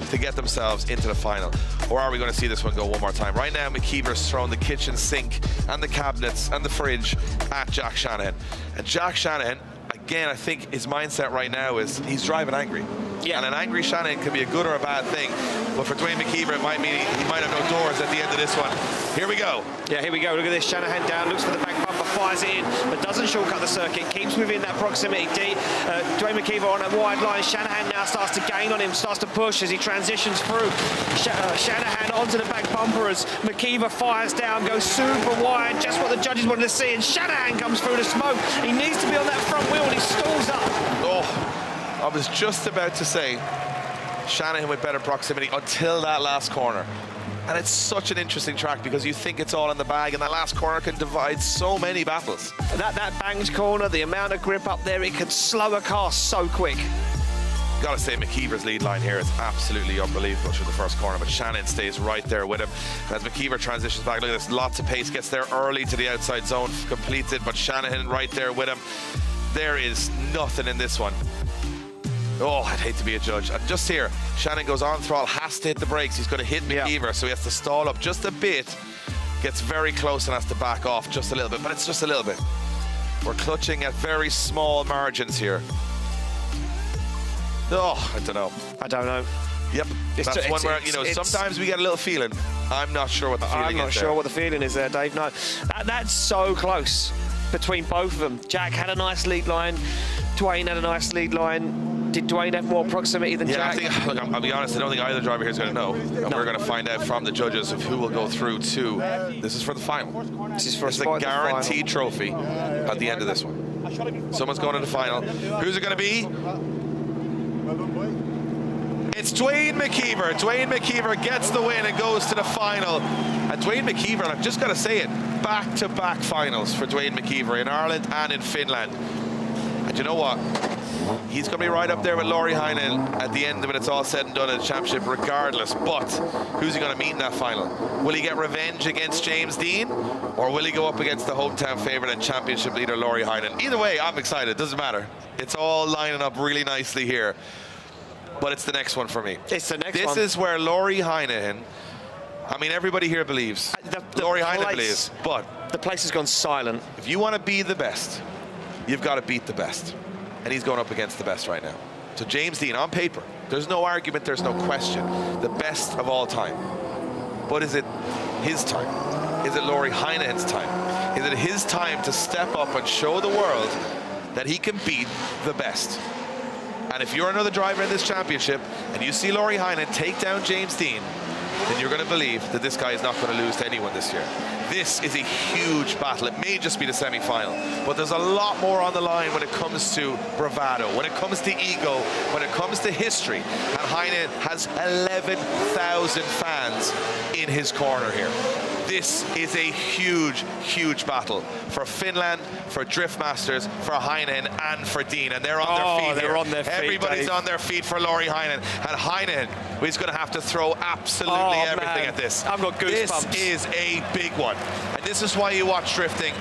to get themselves into the final? Or are we going to see this one go one more time? Right now, McKeever's throwing the kitchen sink and the cabinets and the fridge at Jack Shanahan. And Jack Shanahan, again, I think his mindset right now is he's driving angry. Yeah. And an angry Shanahan can be a good or a bad thing. But for Dwayne McKeever, it might mean he might have no doors at the end of this one. Here we go. Yeah, here we go. Look at this. Shanahan down, looks for the back bumper, fires it in, but doesn't shortcut the circuit, keeps within that proximity. Dwayne McKeever on a wide line. Shanahan now starts to gain on him, starts to push as he transitions through. Shanahan onto the back bumper as McKeever fires down, goes super wide, just what the judges wanted to see, and Shanahan comes through the smoke. He needs to be on that front wheel, and he stalls up. Oh, I was just about to say, Shanahan with better proximity until that last corner. And it's such an interesting track because you think it's all in the bag, and that last corner can divide so many battles. That banked corner, the amount of grip up there, it can slow a car so quick. Gotta say, McKeever's lead line here is absolutely unbelievable through the first corner, but Shannon stays right there with him. As McKeever transitions back, look at this, lots of pace, gets there early to the outside zone, completes it, but Shanahan right there with him. There is nothing in this one. Oh, I'd hate to be a judge. And just here, Shannon goes on throttle, has to hit the brakes. He's going to hit McKeever, so he has to stall up just a bit. Gets very close and has to back off just a little bit, but it's just a little bit. We're clutching at very small margins here. Oh, I don't know. I don't know. Yep, that's one where, you know, sometimes we get a little feeling. I'm not sure what the feeling is. I'm not sure what the feeling is there, Dave. No, that's so close between both of them. Jack had a nice lead line. Dwayne had a nice lead line. Did Dwayne have more proximity than Jack? I think, look, I'll be honest, I don't think either driver here is going to know. And we're going to find out from the judges of who will go through to. This is for the final. This is for a guaranteed trophy at the end of this one. Someone's going to the final. Who's it going to be? It's Dwayne McKeever. Dwayne McKeever gets the win and goes to the final. And Dwayne McKeever, I've just got to say it, back-to-back finals for Dwayne McKeever in Ireland and in Finland. And you know what? He's going to be right up there with Laurie Heinen at the end when it's all said and done in the championship regardless. But who's he going to meet in that final? Will he get revenge against James Dean? Or will he go up against the hometown favourite and championship leader Laurie Heinen? Either way, I'm excited. Doesn't matter. It's all lining up really nicely here. But it's the next one for me. It's the next one. This is where Laurie Heinen, I mean, everybody here believes. Laurie Heinen believes. But the place has gone silent. If you want to be the best, you've got to beat the best. And he's going up against the best right now. So James Dean, on paper, there's no argument, there's no question. The best of all time. But is it his time? Is it Laurie Heinen's time? Is it his time to step up and show the world that he can beat the best? And if you're another driver in this championship and you see Laurie Heinen take down James Dean, then you're going to believe that this guy is not going to lose to anyone this year. This is a huge battle. It may just be the semi-final, but there's a lot more on the line when it comes to bravado, when it comes to ego, when it comes to history. And Heinen has 11,000 fans in his corner here. This is a huge, huge battle for Finland, for Drift Masters, for Heinen, and for Dean. And they're on their feet they're here. on their feet, Everybody's Dave. on their feet for Laurie Heinen. And Heinen is going to have to throw absolutely everything man. at this. I've got goosebumps. This is a big one. And this is why you watch drifting.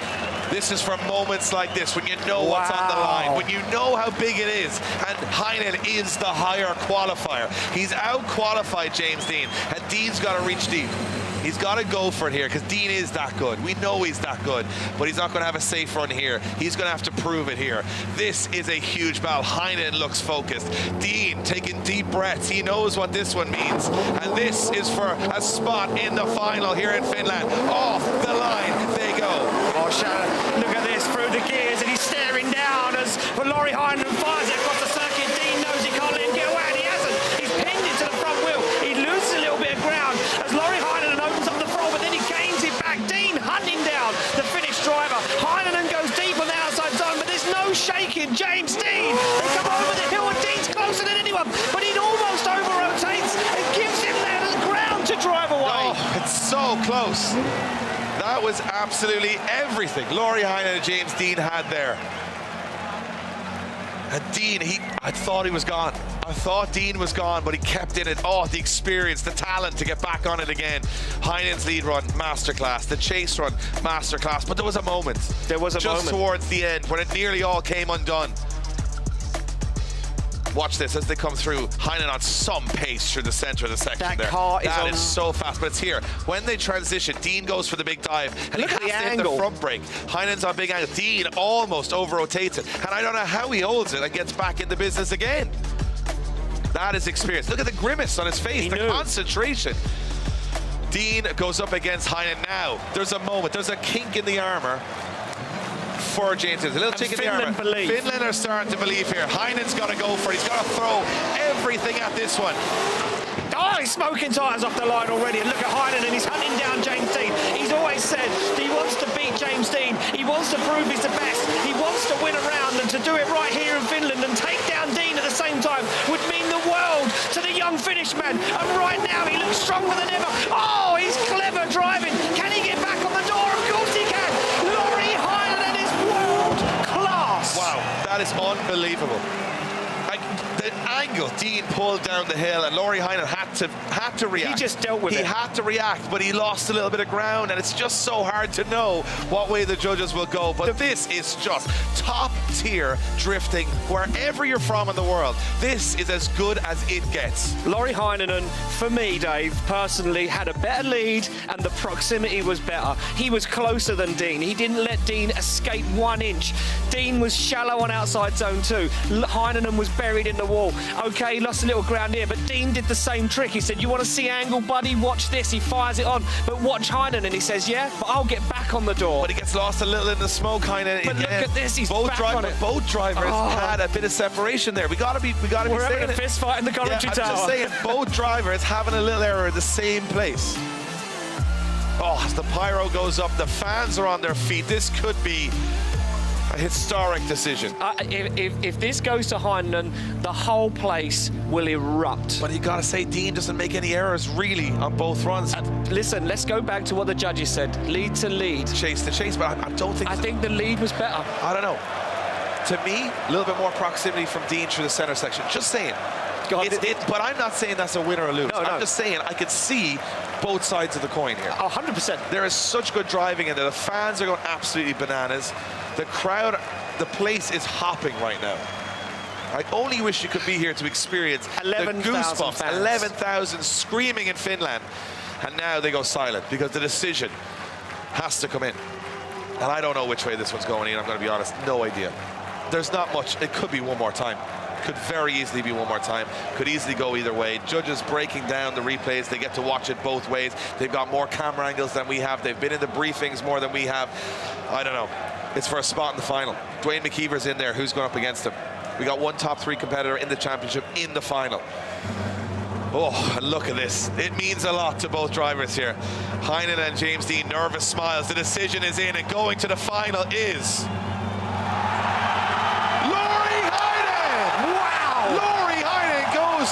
This is for moments like this, when you know what's on the line, when you know how big it is. And Heinen is the higher qualifier. He's out-qualified James Dean, and Dean's got to reach deep. He's got to go for it here, because Dean is that good. We know he's that good, but he's not going to have a safe run here. He's going to have to prove it here. This is a huge battle. Heinen looks focused. Dean taking deep breaths. He knows what this one means. And this is for a spot in the final here in Finland. Off the line they go. Oh, Shannon, look at this through the gears, and he's staring down as Laurie Heinen fires it across the circuit. Dean knows he can't let him get away, and he hasn't. He's pinned it to the front wheel. He loses a little bit of ground as Laurie Heinen opens up the throttle, but then he gains it back. Dean hunting down the Finnish driver. Heinen goes deep on the outside zone, but there's no shaking. James Dean, they come over the hill, and Dean's closer than anyone, but he almost over-rotates and gives him the ground to drive away. Oh, it's so close. That was absolutely everything Laurie Heinen and James Dean had there. And Dean, I thought he was gone. I thought Dean was gone, but he kept in it. Oh, the experience, the talent to get back on it again. Heinen's lead run, masterclass. The chase run, masterclass. But there was a moment. There was a moment. Just towards the end, when it nearly all came undone. Watch this as they come through. Heinen on some pace through the center of the section. That there. car is That on... is so fast, but it's here. When they transition, Dean goes for the big dive, and look he at the has to hit angle. the front brake. Heinen's on big angle. Dean almost over-rotates it, and I don't know how he holds it and gets back into business again. That is experience. Look at the grimace on his face, the concentration. Dean goes up against Heinen now. There's a moment, there's a kink in the armor for James. A little chink in the armor. Finland are starting to believe here. Heinen's got to go for it. He's got to throw everything at this one. Oh, he's smoking tyres off the line already. And look at Heinen, and he's hunting down James Dean. He's always said that he wants to beat James Dean. He wants to prove he's the best. He wants to win a round, and to do it right here in Finland and take down Dean at the same time would mean the world to the young Irishman, and right now he looks stronger than ever. Oh, he's clever driving. Can he get back on the door? Of course he can. Laurie Heinonen is world class. Wow, that is unbelievable. Like, the angle Dean pulled down the hill, and Laurie Heinonen had to react. He just dealt with it. He had to react, but he lost a little bit of ground, and it's just so hard to know what way the judges will go. But this is just top-tier drifting wherever you're from in the world. This is as good as it gets. Laurie Heinonen, for me, Dave, personally, had a better lead, and the proximity was better. He was closer than Dean. He didn't let Dean escape 1 inch. Dean was shallow on outside zone 2. Heinonen was buried in the wall. Okay, he lost a little ground here, but Dean did the same trick. He said, you want to see angle, buddy? Watch this. He fires it on, but watch Heinonen. He says, yeah, but I'll get back on the door. But he gets lost a little in the smoke, Heinonen. But look at this, he's back on it. Both drivers had a bit of separation there. We gotta be We're saying having a it. fist fight in the commentary tower. I'm just saying, both drivers having a little error in the same place. Oh, as the pyro goes up, the fans are on their feet. This could be a historic decision. If this goes to Heinonen, the whole place will erupt. But you gotta say, Dean doesn't make any errors really on both runs. Listen, let's go back to what the judges said. Lead to lead. Chase to chase, but I don't think... I think the lead was better. I don't know. To me, a little bit more proximity from Dean through the center section. Just saying. But I'm not saying that's a win or a lose. No. I'm just saying I could see both sides of the coin here. 100%. There is such good driving in there. The fans are going absolutely bananas. The crowd, the place is hopping right now. I only wish you could be here to experience 11,000 the goosebumps. fans. 11,000 screaming in Finland. And now they go silent because the decision has to come in. And I don't know which way this one's going in, I'm going to be honest. No idea. There's not much. It could be one more time. Could very easily be one more time. Could easily go either way. Judges breaking down the replays. They get to watch it both ways. They've got more camera angles than we have. They've been in the briefings more than we have. I don't know. It's for a spot in the final. Dwayne McKeever's in there. Who's going up against him? We got one top 3 competitor in the championship in the final. Oh, and look at this. It means a lot to both drivers here. Heinonen and James Dean, nervous smiles. The decision is in, and going to the final is...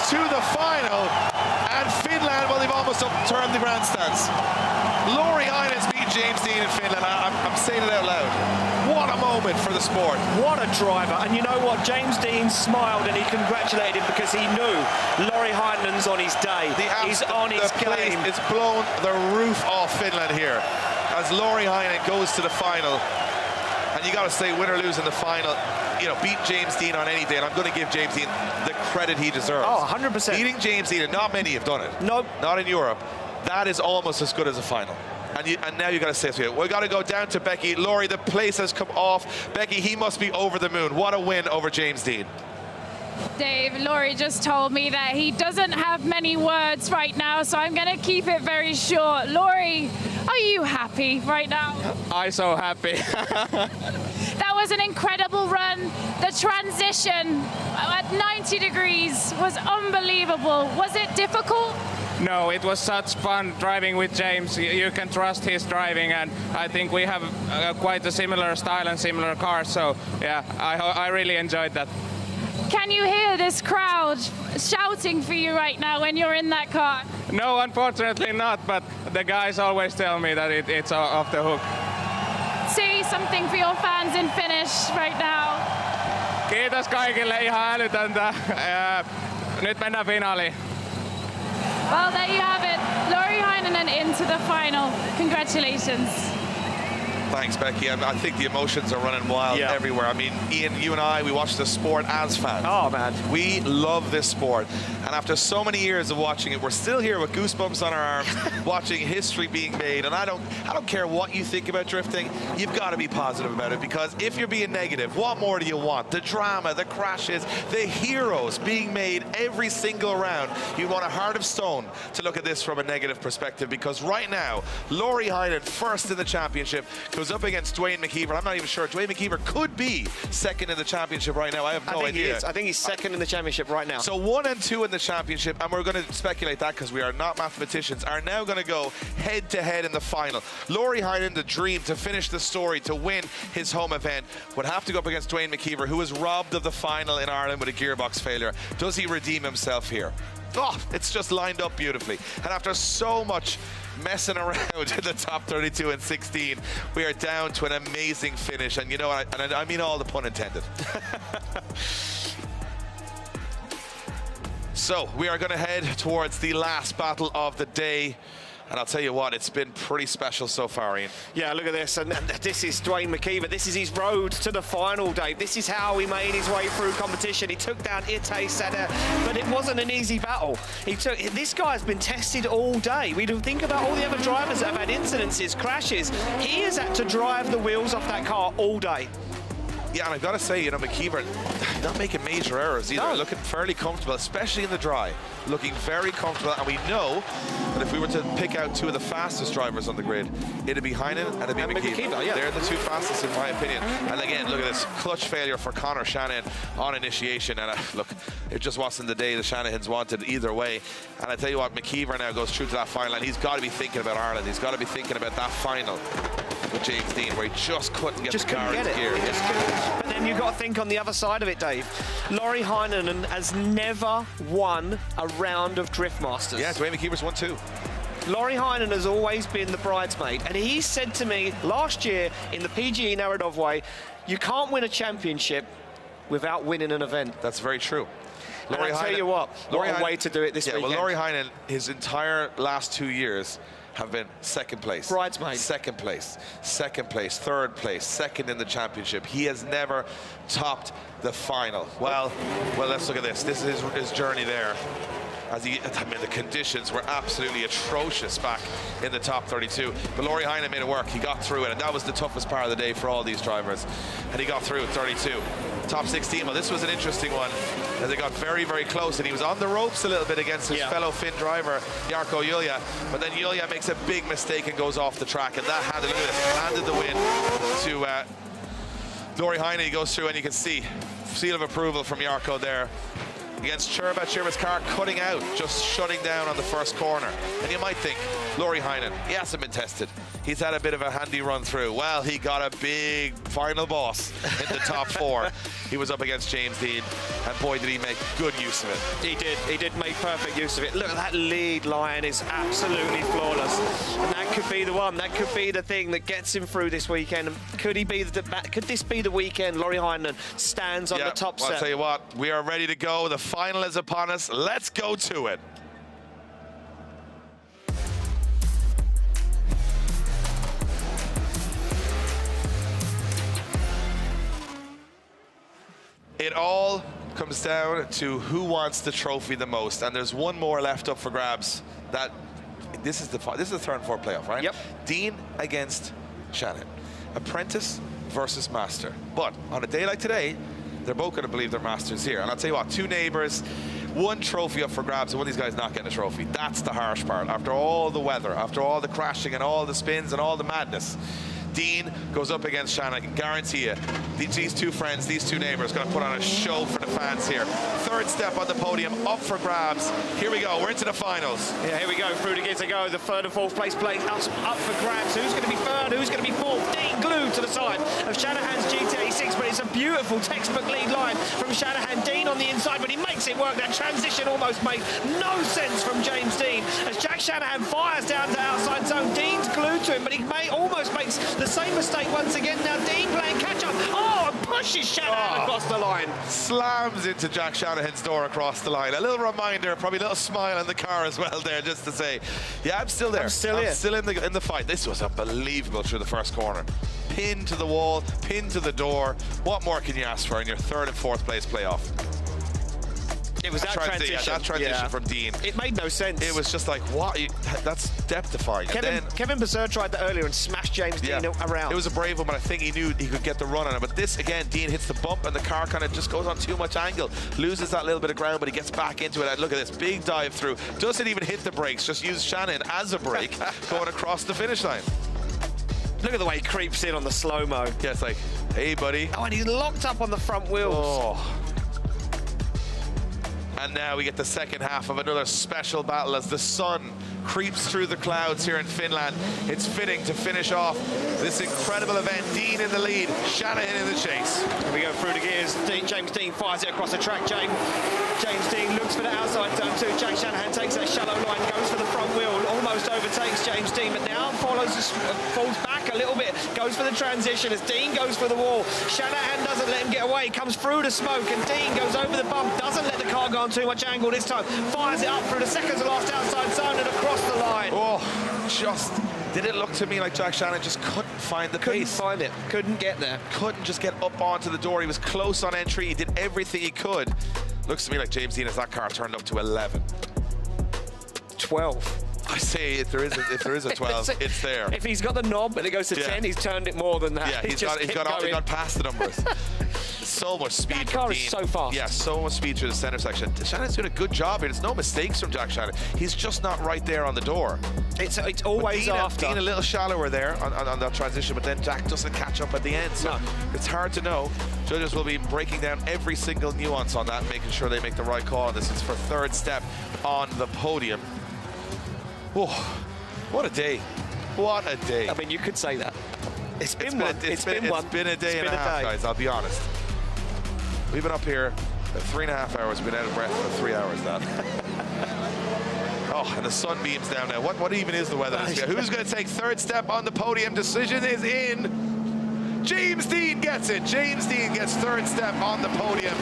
to the final, and Finland, well, they've almost upturned the grandstands. Laurie Heinen's beat James Dean in Finland. I'm saying it out loud. What a moment for the sport. What a driver. And you know what? James Dean smiled and he congratulated him because he knew Laurie Heinen's on his day. He's on his game. It's blown the roof off Finland here as Laurie Heinonen goes to the final. And you got to say, win or lose in the final, you know, beat James Dean on any day, and I'm going to give James Dean the credit he deserves. Oh, 100%. Beating James Dean, and not many have done it. Nope. Not in Europe. That is almost as good as a final. And now you got to say it. We've got to go down to Becky. Laurie, the place has come off. Becky, he must be over the moon. What a win over James Dean. Dave, Laurie just told me that he doesn't have many words right now, so I'm going to keep it very short. Laurie, are you happy right now? I'm so happy. That was an incredible run. The transition at 90 degrees was unbelievable. Was it difficult? No, it was such fun driving with James. You can trust his driving, and I think we have quite a similar style and similar cars, so yeah, I really enjoyed that. Can you hear this crowd shouting for you right now when you're in that car? No, unfortunately not, but the guys always tell me that it's off the hook. See something for your fans in Finnish right now. Kiitos kaikille, ihan älytöntä. Nyt mennään finaaliin. Well, there you have it. Laurie Heinonen into the final. Congratulations. Thanks, Becky. I think the emotions are running wild everywhere. I mean, Ian, you and I, we watch the sport as fans. Oh, man. We love this sport. And after so many years of watching it, we're still here with goosebumps on our arms, watching history being made. And I don't care what you think about drifting. You've got to be positive about it, because if you're being negative, what more do you want? The drama, the crashes, the heroes being made every single round. You want a heart of stone to look at this from a negative perspective, because right now, Laurie Heinonen, first in the championship, goes up against Dwayne McKeever. I'm not even sure. Dwayne McKeever could be second in the championship right now. I have no idea. I think he's second in the championship right now. So 1 and 2 in the championship, and we're going to speculate that because we are not mathematicians, are now going to go head-to-head in the final. Laurie Heinonen, the dream to finish the story, to win his home event, would have to go up against Dwayne McKeever, who was robbed of the final in Ireland with a gearbox failure. Does he redeem himself here? Oh, it's just lined up beautifully. And after so much messing around in the top 32 and 16, we are down to an amazing finish. And you know what? And I mean all the pun intended. So we are going to head towards the last battle of the day. And I'll tell you what, it's been pretty special so far, Ian. Yeah, look at this. And this is Dwayne McKeever. This is his road to the final, Dave. This is how he made his way through competition. He took down Ite, but it wasn't an easy battle. This guy's been tested all day. We think about all the other drivers that have had incidences, crashes. He has had to drive the wheels off that car all day. Yeah, and I've got to say, you know, McKeever not making major errors either. No. Looking fairly comfortable, especially in the dry. Looking very comfortable, and we know that if we were to pick out two of the fastest drivers on the grid, it'd be Heinen and it'd be McKeever. Yeah. They're the two fastest in my opinion. And again, look at this clutch failure for Conor Shanahan on initiation. And look, it just wasn't the day the Shanahans wanted either way. And I tell you what, McKeever now goes through to that final, and he's got to be thinking about Ireland. He's got to be thinking about that final with James Dean, where he just couldn't get the car into gear. But then you've got to think on the other side of it, Dave. Laurie Heinen has never won a round of Drift Masters. Yeah, Dwayne McKeever's won too. Laurie Heinen has always been the bridesmaid, and he said to me last year in the PGE Narodovway, you can't win a championship without winning an event. That's very true. And I'll tell you what a way to do it this weekend. Well, Laurie Heinen, his entire last 2 years have been second place. Bridesmaid. Second place, third place, second in the championship. He has never topped the final. Well, let's look at this. This is his journey there. I mean, the conditions were absolutely atrocious back in the top 32. But Laurie Heinen made it work. He got through it, and that was the toughest part of the day for all these drivers. And he got through at 32. Top 16, well, this was an interesting one, as they got very, very close, and he was on the ropes a little bit against his fellow Finn driver, Jarkko Julia. But then Julia makes a big mistake and goes off the track, and that handed the win to Laurie Heinen. He goes through, and you can see seal of approval from Jarkko there. Against Chirba, Chirba's car cutting out, just shutting down on the first corner. And you might think, Laurie Heinen, he hasn't been tested. He's had a bit of a handy run through. Well, he got a big final boss in the top 4. He was up against James Dean, and boy, did he make good use of it. He did make perfect use of it. Look, that lead line is absolutely flawless. And that could be the one, that could be the thing that gets him through this weekend. Could this be the weekend Laurie Heinen stands on the top set? I'll tell you what, we are ready to go. The final is upon us. Let's go to it. It all comes down to who wants the trophy the most, and there's one more left up for grabs. This is the third and fourth playoff, right? Yep. Dean against Shannon. Apprentice versus master. But on a day like today, they're both going to believe they're masters here. And I'll tell you what, two neighbors, one trophy up for grabs, and one of these guys not getting a trophy. That's the harsh part. After all the weather, after all the crashing and all the spins and all the madness, Dean goes up against Shannon. I can guarantee you, these two friends, these two neighbors, going to put on a show for the fans here. Third step on the podium, up for grabs. Here we go, we're into the finals. Yeah, here we go, through the gears to go. The third and fourth place up for grabs. Who's going to be third? Who's going to be fourth? Dean glued to the side of Shanahan's GT86, but it's a beautiful textbook lead line from Shanahan. Dean on the inside, but he makes it work. That transition almost made no sense from James Dean. As Jack Shanahan fires down to outside zone, Dean's glued to him, but he almost makes the same mistake once again. Now Dean playing catch up. Oh, and pushes Shanahan across the line. Slams into Jack Shanahan's door across the line. A little reminder, probably a little smile in the car as well there, just to say, yeah, I'm still there. I'm still in the fight. This was unbelievable through the first corner. Pin to the wall, pin to the door. What more can you ask for in your third and fourth place playoff? It was that transition. That transition from Dean. It made no sense. It was just like, what? That's depth-defying. Kevin Basser tried that earlier and smashed James Dean around. It was a brave one, but I think he knew he could get the run on it. But this, again, Dean hits the bump and the car kind of just goes on too much angle. Loses that little bit of ground, but he gets back into it. And look at this, big dive through. Doesn't even hit the brakes, just use Shannon as a brake going across the finish line. Look at the way he creeps in on the slow-mo. Yeah, it's like, hey, buddy. Oh, and he's locked up on the front wheels. Oh. And now we get the second half of another special battle as the sun creeps through the clouds here in Finland. It's fitting to finish off this incredible event. Dean in the lead, Shanahan in the chase. Here we go through the gears. James Dean fires it across the track. James Dean looks for the outside turn two. Jack Shanahan takes that shallow line, goes for the front wheel, almost overtakes James Dean, but now falls back a little bit, goes for the transition as Dean goes for the wall. Shanahan doesn't let him get away, comes through the smoke, and Dean goes over the bump, doesn't let the car go on too much angle this time, fires it up through the second to last outside zone and across the line. Oh, just did it look to me like Jack Shanahan just couldn't find the pace. Couldn't find it, couldn't get there. Couldn't just get up onto the door. He was close on entry, he did everything he could. Looks to me like James Dean as that car turned up to 11. 12. I say if there is a 12, it's there. If he's got the knob and it goes to 10, he's turned it more than that. Yeah, he's gone past the numbers. So much speed. That car is so fast. Yeah, so much speed through the center section. Shanahan's doing a good job here. There's no mistakes from Jack Shanahan. He's just not right there on the door. It's always after. Dean a little shallower there on that transition, but then Jack doesn't catch up at the end. So it's hard to know. Judges will be breaking down every single nuance on that, making sure they make the right call. This is for third step on the podium. Oh, what a day. What a day. I mean, you could say that. It's been a day and a half, guys, I'll be honest. We've been up here for 3.5 hours, been out of breath for 3 hours now. Oh, and the sun beams down now. What even is the weather? Who's going to take third step on the podium? Decision is in. James Dean gets it. James Dean gets third step on the podium.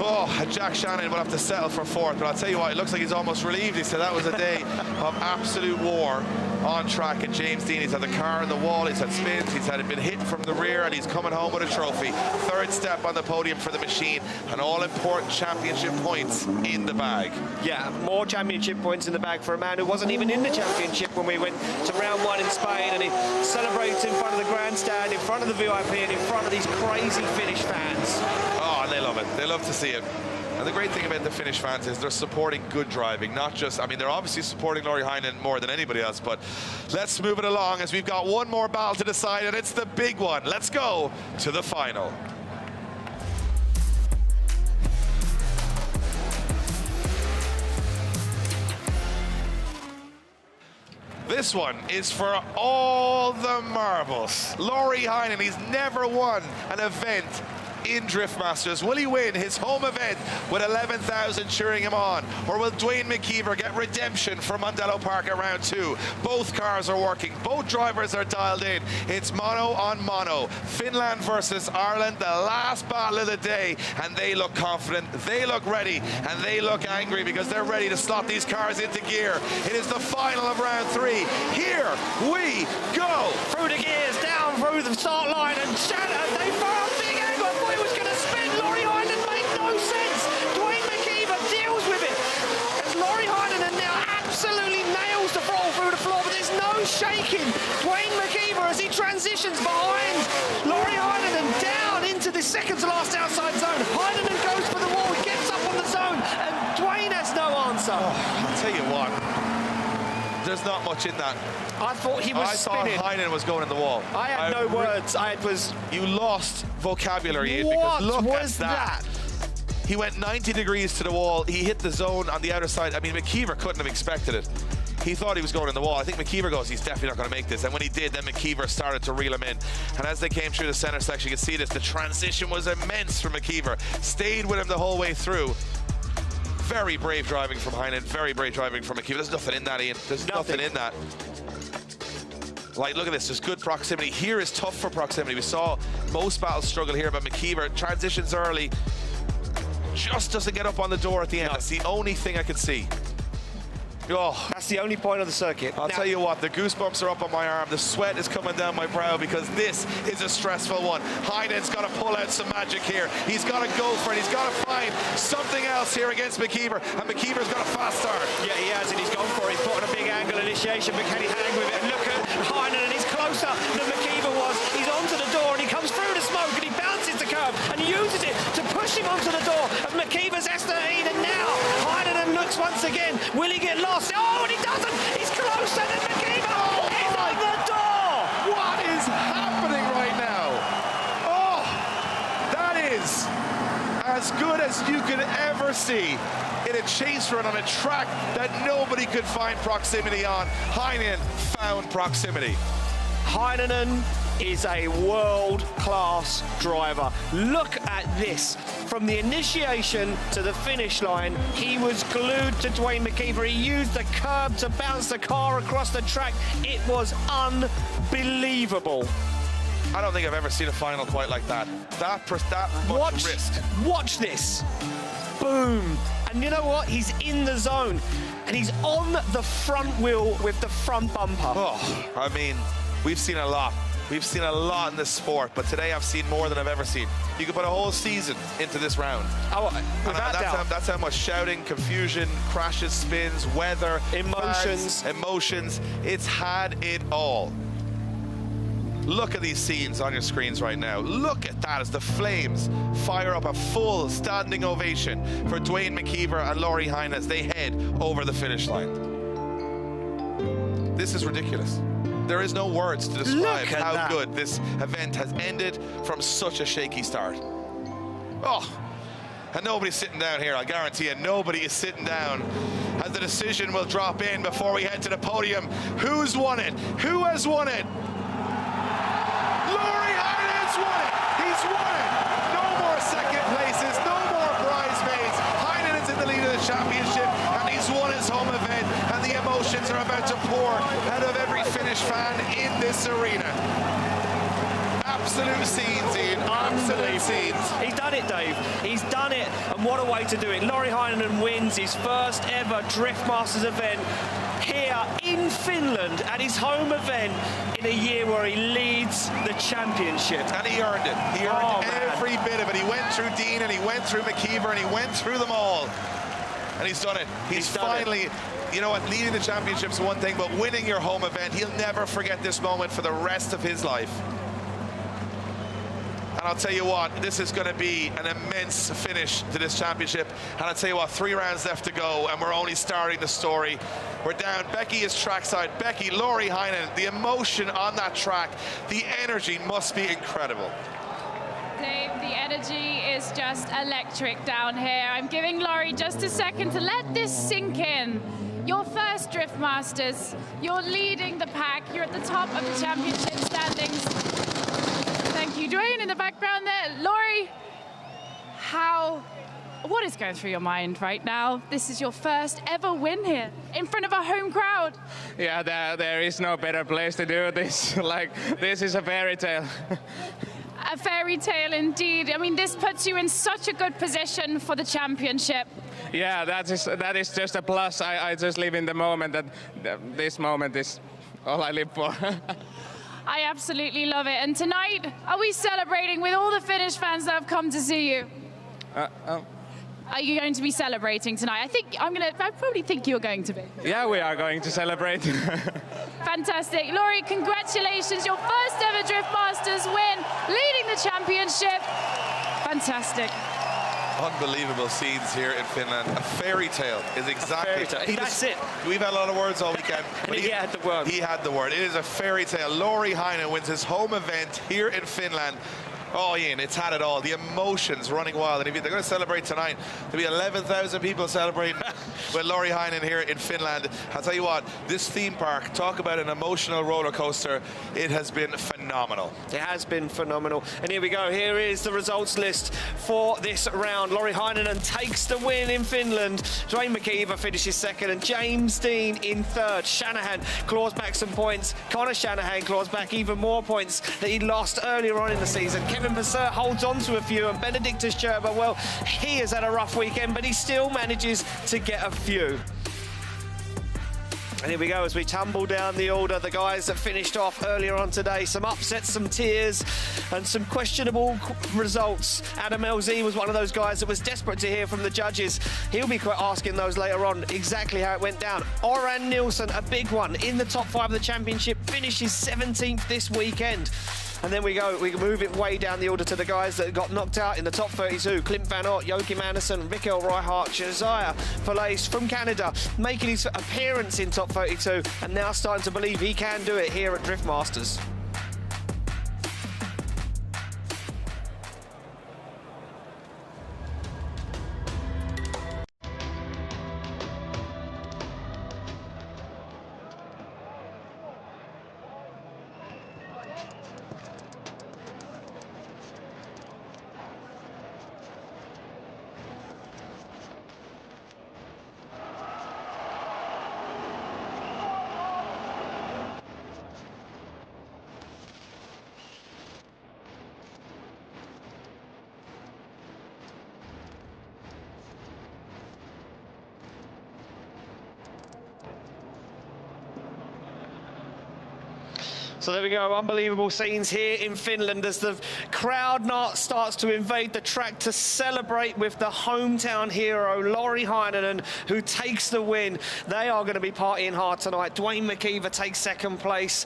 Oh, and Jack Shanahan will have to settle for fourth, but I'll tell you what, it looks like he's almost relieved. He said that was a day of absolute war on track, and James Dean, he's had the car on the wall, he's had spins, he's had it been hit from the rear, and he's coming home with a trophy. Third step on the podium for the machine, and all-important championship points in the bag. Yeah, more championship points in the bag for a man who wasn't even in the championship when we went to round one in Spain, and he celebrates in front of the grandstand, in front of the VIP, and in front of these crazy Finnish fans. Oh, and they love it. They love to see it. And the great thing about the Finnish fans is they're supporting good driving, not just, I mean, they're obviously supporting Lauri Heinen more than anybody else, but let's move it along as we've got one more battle to decide, and it's the big one. Let's go to the final. This one is for all the marbles. Lauri Heinen, he's never won an event in Drift Masters. Will he win his home event with 11,000 cheering him on? Or will Dwayne McKeever get redemption from Mondello Park at round two? Both cars are working. Both drivers are dialed in. It's mono on mono. Finland versus Ireland, the last battle of the day. And they look confident, they look ready, and they look angry because they're ready to slot these cars into gear. It is the final of round three. Here we go. Through the gears, down through the start line, and Shanahan, they throw a big angle. I thought he was going to spin. Lauri Heinen made no sense. Dwayne McKeever deals with it. As Lauri Heinen now absolutely nails the throttle through the floor, but there's no shaking. Dwayne McKeever as he transitions behind Lauri Heinen and down into the second to last outside zone. Heinen goes for the wall, gets up on the zone, and Dwayne has no answer. Oh, I'll tell you what. There's not much in that. I thought he was spinning. I thought Heinen was going in the wall. I had no words. You lost vocabulary. Because look was at that? He went 90 degrees to the wall. He hit the zone on the outer side. I mean, McKeever couldn't have expected it. He thought he was going in the wall. I think McKeever goes, he's definitely not going to make this. And when he did, then McKeever started to reel him in. And as they came through the center section, you can see this. The transition was immense from McKeever. Stayed with him the whole way through. Very brave driving from Heinen, very brave driving from McKeever. There's nothing in that, Ian. There's nothing in that. Like, look at this, there's good proximity. Here is tough for proximity. We saw most battles struggle here, but McKeever transitions early. Just doesn't get up on the door at the end. That's the only thing I can see. Oh, that's the only point of the circuit. I'll tell you what, the goosebumps are up on my arm. The sweat is coming down my brow because this is a stressful one. Heinen's got to pull out some magic here. He's got to go for it. He's got to find something else here against McKeever. And McKeever's got a fast start. Yeah, he has, and he's gone for it. He's put on a big angle initiation, but can he hang with it? And look at Heinen, and he's closer than McKeever was. He's onto the door, and he comes through the smoke, and he bounces the curb, and he uses it to push him onto the door of McKeever's S13, and now Heinen looks once again. Will he get lost? Oh, and he doesn't! He's closer than McKeever! He's on the door! What is happening right now? Oh, that is as as good as you could ever see in a chase run on a track that nobody could find proximity on. Heinonen found proximity. Heinonen is a world-class driver. Look at this. From the initiation to the finish line, he was glued to Dwayne McKeever. He used the curb to bounce the car across the track. It was unbelievable. I don't think I've ever seen a final quite like that. That much risk. Watch this. Boom. And you know what? He's in the zone. And he's on the front wheel with the front bumper. Oh, I mean, we've seen a lot. We've seen a lot in this sport, but today I've seen more than I've ever seen. You could put a whole season into this round. Oh, without doubt. That's how much shouting, confusion, crashes, spins, weather, emotions. Fans, emotions. It's had it all. Look at these scenes on your screens right now. Look at that as the flames fire up a full standing ovation for Dwayne McKeever and Laurie Heinonen as they head over the finish line. This is ridiculous. There is no words to describe how good this event has ended from such a shaky start. Oh, and nobody's sitting down here, I guarantee you. Nobody is sitting down as the decision will drop in before we head to the podium. Who's won it? Who has won it? Laurie Heinen's won it! He's won it! No more second places, no more bridesmaids. Heinen's in the lead of the championship, and he's won his home event, and the emotions are about to pour out of every Finnish fan in this arena. Absolute scenes, Ian. Absolute scenes. He's done it, Dave. He's done it, and what a way to do it. Laurie Heinonen wins his first ever Drift Masters event here in Finland at his home event in a year where he leads the championship. And he earned it. He earned every bit of it. He went through Dean and he went through McKeever and he went through them all. And he's done it. He's finally, you know what, leading the championship's one thing, but winning your home event, he'll never forget this moment for the rest of his life. And I'll tell you what, this is going to be an immense finish to this championship. And I'll tell you what, 3 rounds left to go, and we're only starting the story. We're down. Becky is trackside. Becky, Laurie Heinonen, the emotion on that track, the energy must be incredible. Dave, the energy is just electric down here. I'm giving Laurie just a second to let this sink in. Your first Drift Masters, you're leading the pack, you're at the top of the championship standings. Thank you, Dwayne, in the background there. Laurie, what is going through your mind right now? This is your first ever win here in front of a home crowd. Yeah, there is no better place to do this. Like, this is a fairy tale. A fairy tale indeed. I mean, this puts you in such a good position for the championship. Yeah, that is just a plus. I just live in the moment. This moment is all I live for. I absolutely love it. And tonight, are we celebrating with all the Finnish fans that have come to see you? Are you going to be celebrating tonight? I probably think you're going to be. Yeah, we are going to celebrate. Fantastic. Laurie, congratulations. Your first ever Drift Masters win, leading the championship. Fantastic. Unbelievable scenes here in Finland. A fairy tale is exactly. That's it. We've had a lot of words all weekend. And he had the word. He had the word. It is a fairy tale. Laurie Heinonen wins his home event here in Finland. Oh, Ian, it's had it all. The emotions running wild. And if they're going to celebrate tonight, there'll be 11,000 people celebrating with Laurie Heinonen here in Finland. I'll tell you what, this theme park, talk about an emotional roller coaster. It has been phenomenal. It has been phenomenal. And here we go. Here is the results list for this round. Laurie Heinonen takes the win in Finland. Dwayne McKeever finishes second and James Dean in third. Shanahan claws back some points. Connor Shanahan claws back even more points that he lost earlier on in the season. Kevin Vasseur holds on to a few, and Benedictus Gerber, well, he has had a rough weekend, but he still manages to get a few. And here we go as we tumble down the order. The guys that finished off earlier on today, some upsets, some tears, and some questionable results. Adam LZ was one of those guys that was desperate to hear from the judges. He'll be asking those later on exactly how it went down. Oran Nilsson, a big one, in the top 5 of the championship, finishes 17th this weekend. And then we move it way down the order to the guys that got knocked out in the top 32. Clint Van Ort, Joachim Andersen, Mikkel Reichardt, Josiah Falaise from Canada, making his appearance in top 32 and now starting to believe he can do it here at Drift Masters. So there we go, unbelievable scenes here in Finland as the crowd now starts to invade the track to celebrate with the hometown hero, Lauri Heinonen, who takes the win. They are going to be partying hard tonight. Dwayne McKeever takes second place.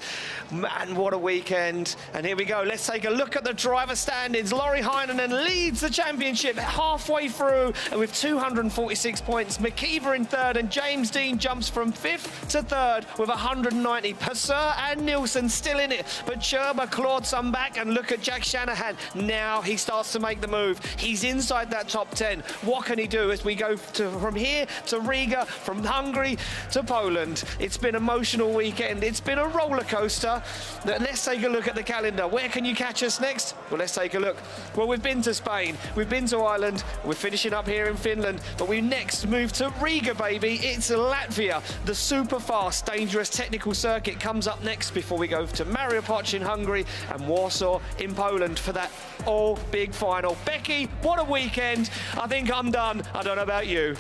Man, what a weekend. And here we go, let's take a look at the driver standings. Lauri Heinonen leads the championship halfway through and with 246 points. McKeever in third and James Dean jumps from fifth to third with 190. Passeur and Nielsen still in it, but Scherber clawed some back, and look at Jack Shanahan. Now he starts to make the move. He's inside that top 10. What can he do as we go from here to Riga, from Hungary to Poland? It's been an emotional weekend. It's been a roller coaster. Let's take a look at the calendar. Where can you catch us next? Well, let's take a look. Well, we've been to Spain, we've been to Ireland, we're finishing up here in Finland, but we next move to Riga, baby. It's Latvia. The super fast, dangerous technical circuit comes up next before we go to Mariupol in Hungary and Warsaw in Poland for that all big final. Becky, what a weekend. I think I'm done. I don't know about you.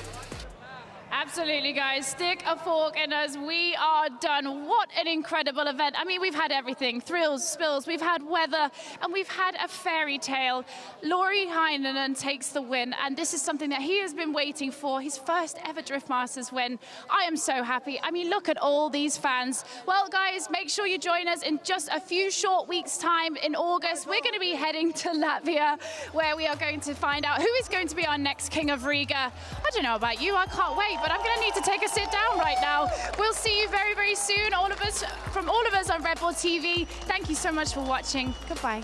Absolutely, guys. Stick a fork in us. We are done. What an incredible event. I mean, we've had everything. Thrills, spills, we've had weather, and we've had a fairy tale. Lauri Heinonen takes the win, and this is something that he has been waiting for. His first ever Drift Masters win. I am so happy. I mean, look at all these fans. Well, guys, make sure you join us in just a few short weeks' time in August. We're going to be heading to Latvia, where we are going to find out who is going to be our next King of Riga. I don't know about you. I can't wait. But I'm going to need to take a sit down right now. We'll see you very, very soon. All of us on Red Bull TV. Thank you so much for watching. Goodbye.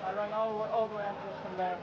I run all the way up from there.